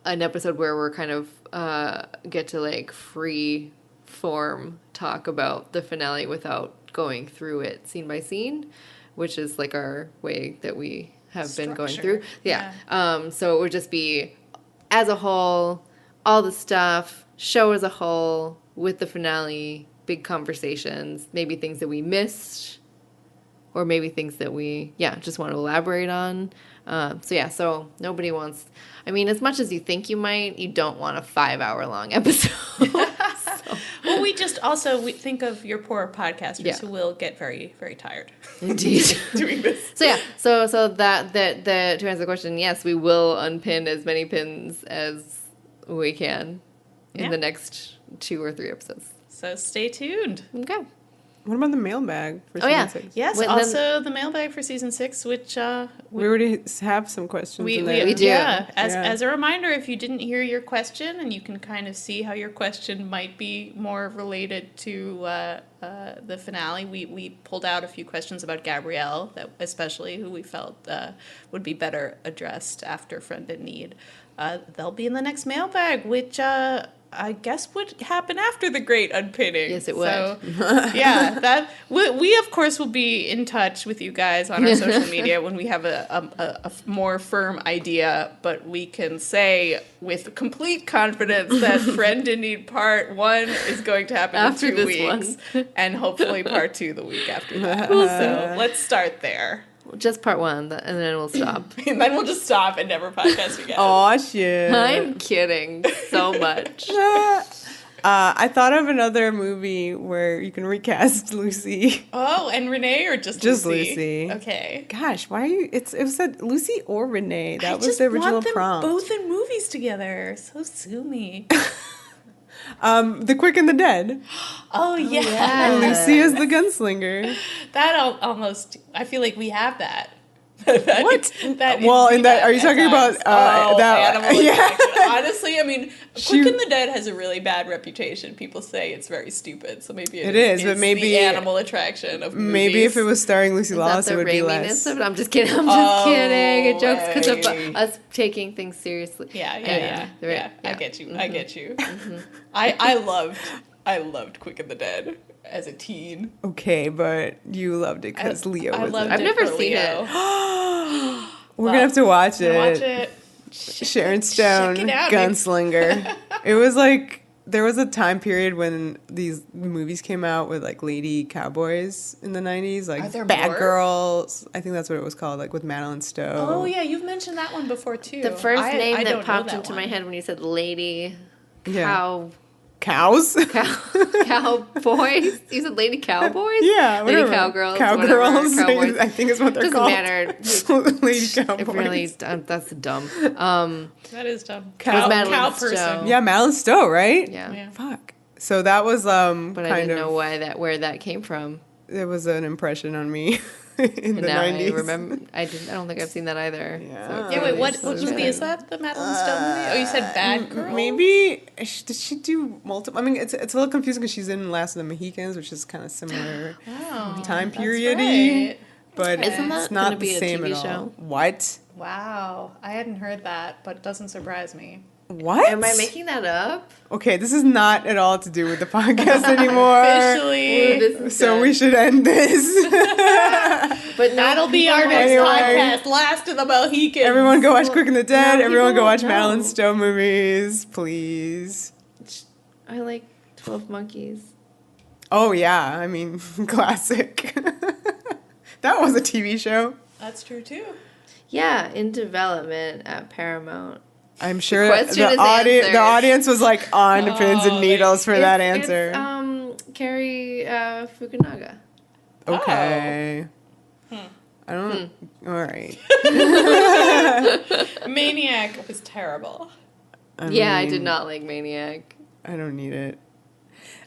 [SPEAKER 3] an episode where we're kind of get to free form talk about the finale without going through it scene by scene, which is our way that we have been going through. Yeah. So it would just be as a whole, all the stuff, show as a whole, with the finale, big conversations, maybe things that we missed, or maybe things that we, just want to elaborate on. So nobody wants, as much as you think you might, you don't want a 5-hour-long episode.
[SPEAKER 2] Well, we think of your poor podcasters who will get very, very tired.
[SPEAKER 3] Indeed.
[SPEAKER 2] doing this.
[SPEAKER 3] So that to answer the question, yes, we will unpin as many pins as we can in the next 2 or 3 episodes.
[SPEAKER 2] So stay tuned.
[SPEAKER 3] Okay.
[SPEAKER 1] What about the mailbag for season 6?
[SPEAKER 2] Yes, the mailbag for season 6, which
[SPEAKER 1] we already have some questions in there.
[SPEAKER 3] We do.
[SPEAKER 2] Yeah. As a reminder, if you didn't hear your question, and you can kind of see how your question might be more related to the finale, we pulled out a few questions about Gabrielle, especially who we felt would be better addressed after Friend in Need. They'll be in the next mailbag, which I guess would happen after the great unpinning.
[SPEAKER 3] Yes, it would.
[SPEAKER 2] So, that we of course will be in touch with you guys on our social media when we have a more firm idea. But we can say with complete confidence that Friend in Need Part 1 is going to happen
[SPEAKER 3] After
[SPEAKER 2] in 2
[SPEAKER 3] this
[SPEAKER 2] weeks, and hopefully Part 2 the week after that. So let's start there.
[SPEAKER 3] Just part 1, and then we'll stop.
[SPEAKER 2] And then we'll just stop and never podcast again.
[SPEAKER 1] Aw, shit.
[SPEAKER 3] I'm kidding so much.
[SPEAKER 1] I thought of another movie where you can recast Lucy.
[SPEAKER 2] Oh, and Renee, or just
[SPEAKER 1] Lucy?
[SPEAKER 2] Okay.
[SPEAKER 1] Gosh, why are you? It said Lucy or Renee. That was the original prompt.
[SPEAKER 2] Both in movies together. So sue me.
[SPEAKER 1] The Quick and the Dead.
[SPEAKER 2] Oh yeah.
[SPEAKER 1] And Lucy is the gunslinger.
[SPEAKER 2] That almost. I feel like we have that.
[SPEAKER 1] What?
[SPEAKER 2] That
[SPEAKER 1] Well, in that, are you talking about that?
[SPEAKER 2] Animal
[SPEAKER 1] Yeah.
[SPEAKER 2] attraction. Honestly, Quick and the Dead has a really bad reputation. People say it's very stupid, so maybe
[SPEAKER 1] it is, but maybe
[SPEAKER 2] the animal attraction of movies.
[SPEAKER 1] Maybe if it was starring Lucy Lawless, it would be less.
[SPEAKER 3] I'm just kidding. I'm kidding. It jokes because of us taking things seriously.
[SPEAKER 2] Yeah. I get you. Mm-hmm. I get you. Mm-hmm. I loved Quick and the Dead as a teen.
[SPEAKER 1] Okay, but you loved it because Leo was in it.
[SPEAKER 3] I've never seen it.
[SPEAKER 1] We're going to have to watch it.
[SPEAKER 2] Watch it.
[SPEAKER 1] Sharon Stone,
[SPEAKER 2] Check it out,
[SPEAKER 1] gunslinger. It was there was a time period when these movies came out with lady cowboys in the 90s,
[SPEAKER 2] Are there
[SPEAKER 1] Bad
[SPEAKER 2] more?
[SPEAKER 1] Girls. I think that's what it was called, with Madeline Stowe.
[SPEAKER 2] Oh yeah, you've mentioned that one before too.
[SPEAKER 3] The first name
[SPEAKER 2] I
[SPEAKER 3] that
[SPEAKER 2] don't
[SPEAKER 3] popped
[SPEAKER 2] know that
[SPEAKER 3] into
[SPEAKER 2] one.
[SPEAKER 3] my head when you said lady
[SPEAKER 1] Cows?
[SPEAKER 3] Cowboys? You said lady cowboys?
[SPEAKER 1] Yeah,
[SPEAKER 3] Lady
[SPEAKER 1] whatever.
[SPEAKER 3] cowgirls.
[SPEAKER 1] Cowgirls.
[SPEAKER 3] Whatever, cowboys.
[SPEAKER 1] I think is what they're
[SPEAKER 3] Doesn't
[SPEAKER 1] called.
[SPEAKER 3] matter.
[SPEAKER 1] Lady cowboys.
[SPEAKER 3] It really, that's dumb.
[SPEAKER 2] That is dumb.
[SPEAKER 1] Cow
[SPEAKER 3] Madeline
[SPEAKER 2] cow
[SPEAKER 3] Stowe.
[SPEAKER 2] person.
[SPEAKER 1] Yeah, Madeline Stowe, right?
[SPEAKER 3] Yeah.
[SPEAKER 1] Fuck. So that was
[SPEAKER 3] But
[SPEAKER 1] kind
[SPEAKER 3] I didn't
[SPEAKER 1] of
[SPEAKER 3] know where that came from.
[SPEAKER 1] it was an impression on me in the
[SPEAKER 3] Now
[SPEAKER 1] 90s.
[SPEAKER 3] I remember. I don't think I've seen that either.
[SPEAKER 1] Yeah.
[SPEAKER 3] So
[SPEAKER 2] Yeah, wait, what
[SPEAKER 3] so
[SPEAKER 2] movie is that? The Madeline Stone movie? Oh, you said Bad Girl?
[SPEAKER 1] Maybe did she do multiple? I mean, it's a little confusing because she's in Last of the Mohicans, which is kind of similar
[SPEAKER 2] Oh,
[SPEAKER 1] time
[SPEAKER 2] that's
[SPEAKER 1] period-y,
[SPEAKER 2] right.
[SPEAKER 1] but
[SPEAKER 2] Okay.
[SPEAKER 3] Isn't that
[SPEAKER 1] it's not
[SPEAKER 3] gonna
[SPEAKER 1] the
[SPEAKER 3] be a
[SPEAKER 1] same
[SPEAKER 3] TV
[SPEAKER 1] at all.
[SPEAKER 3] show?
[SPEAKER 1] What?
[SPEAKER 2] Wow, I hadn't heard that, but it doesn't surprise me.
[SPEAKER 1] What?
[SPEAKER 3] Am I making that up?
[SPEAKER 1] Okay, this is not at all to do with the podcast anymore.
[SPEAKER 2] Officially.
[SPEAKER 3] Ooh, this is
[SPEAKER 1] So
[SPEAKER 3] done.
[SPEAKER 1] we should end this.
[SPEAKER 3] But
[SPEAKER 2] That'll be our next
[SPEAKER 1] Anyway.
[SPEAKER 2] podcast, Last of the Mohicans.
[SPEAKER 1] Everyone go watch Quick and the Dead.
[SPEAKER 3] no,
[SPEAKER 1] Everyone
[SPEAKER 3] people
[SPEAKER 1] go watch
[SPEAKER 3] won't
[SPEAKER 1] Madeline
[SPEAKER 3] know.
[SPEAKER 1] Stone movies, please.
[SPEAKER 3] I like 12 Monkeys.
[SPEAKER 1] Oh yeah, I mean, classic. That was a TV show.
[SPEAKER 2] That's true, too.
[SPEAKER 3] Yeah, in development at Paramount.
[SPEAKER 1] I'm sure
[SPEAKER 3] question is
[SPEAKER 1] the
[SPEAKER 3] answered.
[SPEAKER 1] audience was like on pins and
[SPEAKER 2] Oh,
[SPEAKER 1] needles for that
[SPEAKER 3] It's,
[SPEAKER 1] answer.
[SPEAKER 3] Carrie Fukunaga.
[SPEAKER 1] Okay. I don't. All right.
[SPEAKER 2] Maniac was terrible.
[SPEAKER 3] Yeah, I
[SPEAKER 1] mean,
[SPEAKER 3] did not like Maniac.
[SPEAKER 1] I don't need it.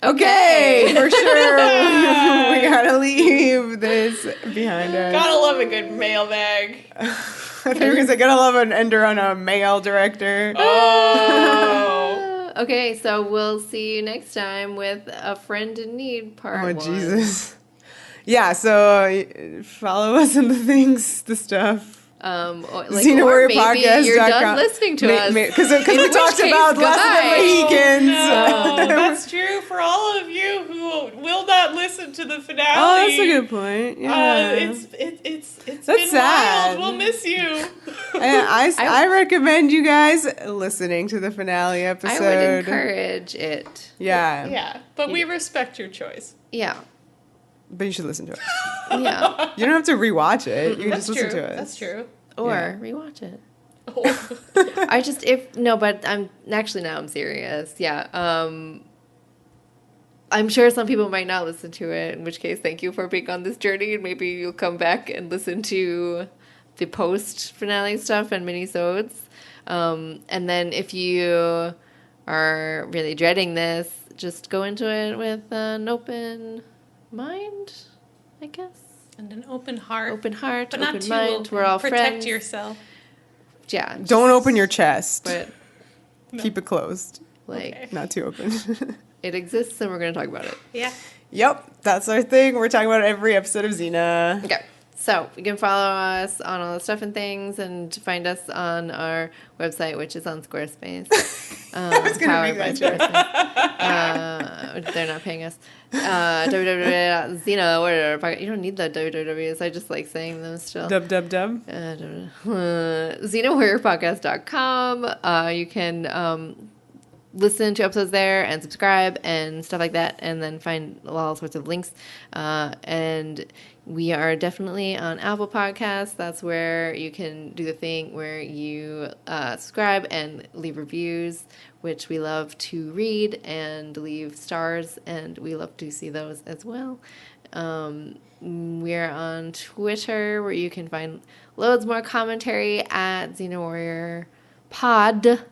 [SPEAKER 1] Okay, for sure. We gotta leave this behind us.
[SPEAKER 2] Gotta love a good mailbag.
[SPEAKER 1] I thought you were gonna say, gotta love an ender on a male director.
[SPEAKER 2] Oh.
[SPEAKER 3] Okay, so we'll see you next time with A Friend in Need Part
[SPEAKER 1] Oh,
[SPEAKER 3] 1.
[SPEAKER 1] Jesus. Yeah, so follow us in the stuff.
[SPEAKER 3] Or
[SPEAKER 1] Xena
[SPEAKER 3] maybe you're done listening to us.
[SPEAKER 1] Because we
[SPEAKER 3] which
[SPEAKER 1] talked
[SPEAKER 3] case,
[SPEAKER 1] about Last of the
[SPEAKER 3] goodbye.
[SPEAKER 1] Mohicans.
[SPEAKER 2] No, that's true for all of you who will not listen to the finale.
[SPEAKER 1] Oh, that's a good point. Yeah.
[SPEAKER 2] It's
[SPEAKER 1] That's
[SPEAKER 2] been
[SPEAKER 1] sad.
[SPEAKER 2] wild. We'll miss you.
[SPEAKER 1] I recommend you guys listening to the finale episode.
[SPEAKER 3] I would encourage it.
[SPEAKER 1] Yeah.
[SPEAKER 2] Yeah, but we respect your choice.
[SPEAKER 3] Yeah.
[SPEAKER 1] But you should listen to it.
[SPEAKER 3] Yeah.
[SPEAKER 1] You don't have to rewatch it. You can
[SPEAKER 2] That's
[SPEAKER 1] just listen
[SPEAKER 2] true.
[SPEAKER 1] to it.
[SPEAKER 2] That's true.
[SPEAKER 3] Or
[SPEAKER 1] Yeah.
[SPEAKER 3] rewatch it.
[SPEAKER 2] Oh.
[SPEAKER 3] But I'm actually now I'm serious. Yeah. I'm sure some people might not listen to it, in which case thank you for being on this journey, and maybe you'll come back and listen to the post finale stuff and minisodes. And then if you are really dreading this, just go into it with an open mind, I guess.
[SPEAKER 2] And an open heart.
[SPEAKER 3] Open heart,
[SPEAKER 2] but
[SPEAKER 3] open
[SPEAKER 2] not too
[SPEAKER 3] mind.
[SPEAKER 2] open.
[SPEAKER 3] We're all
[SPEAKER 2] Protect
[SPEAKER 3] friends.
[SPEAKER 2] yourself.
[SPEAKER 3] Yeah.
[SPEAKER 1] Don't open your chest.
[SPEAKER 3] But
[SPEAKER 1] Keep it closed.
[SPEAKER 3] like
[SPEAKER 2] Okay.
[SPEAKER 1] Not too open.
[SPEAKER 3] it exists, and we're gonna talk about it.
[SPEAKER 2] Yeah.
[SPEAKER 1] Yep. That's our thing. We're talking about every episode of Xena.
[SPEAKER 3] Okay. So you can follow us on all the stuff and things, and find us on our website, which is on Squarespace.
[SPEAKER 1] I was going to
[SPEAKER 3] powered
[SPEAKER 1] make
[SPEAKER 3] by
[SPEAKER 1] that joke.
[SPEAKER 3] Squarespace. They're not paying us. www.Xena, whatever. You don't need the wwws. I just like saying them still.
[SPEAKER 1] Dub, dub, dub.
[SPEAKER 3] XenaWarriorPodcast.com. You can listen to episodes there and subscribe and stuff like that, and then find all sorts of links. And we are definitely on Apple Podcasts. That's where you can do the thing where you subscribe and leave reviews, which we love to read, and leave stars, and we love to see those as well. We're on Twitter, where you can find loads more commentary at Xena Warrior Pod.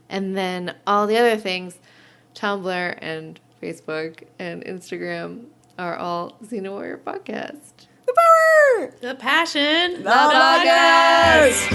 [SPEAKER 3] And then all the other things, Tumblr and Facebook and Instagram, are all Xena Warrior Podcast.
[SPEAKER 1] The power!
[SPEAKER 2] The passion.
[SPEAKER 1] The podcast!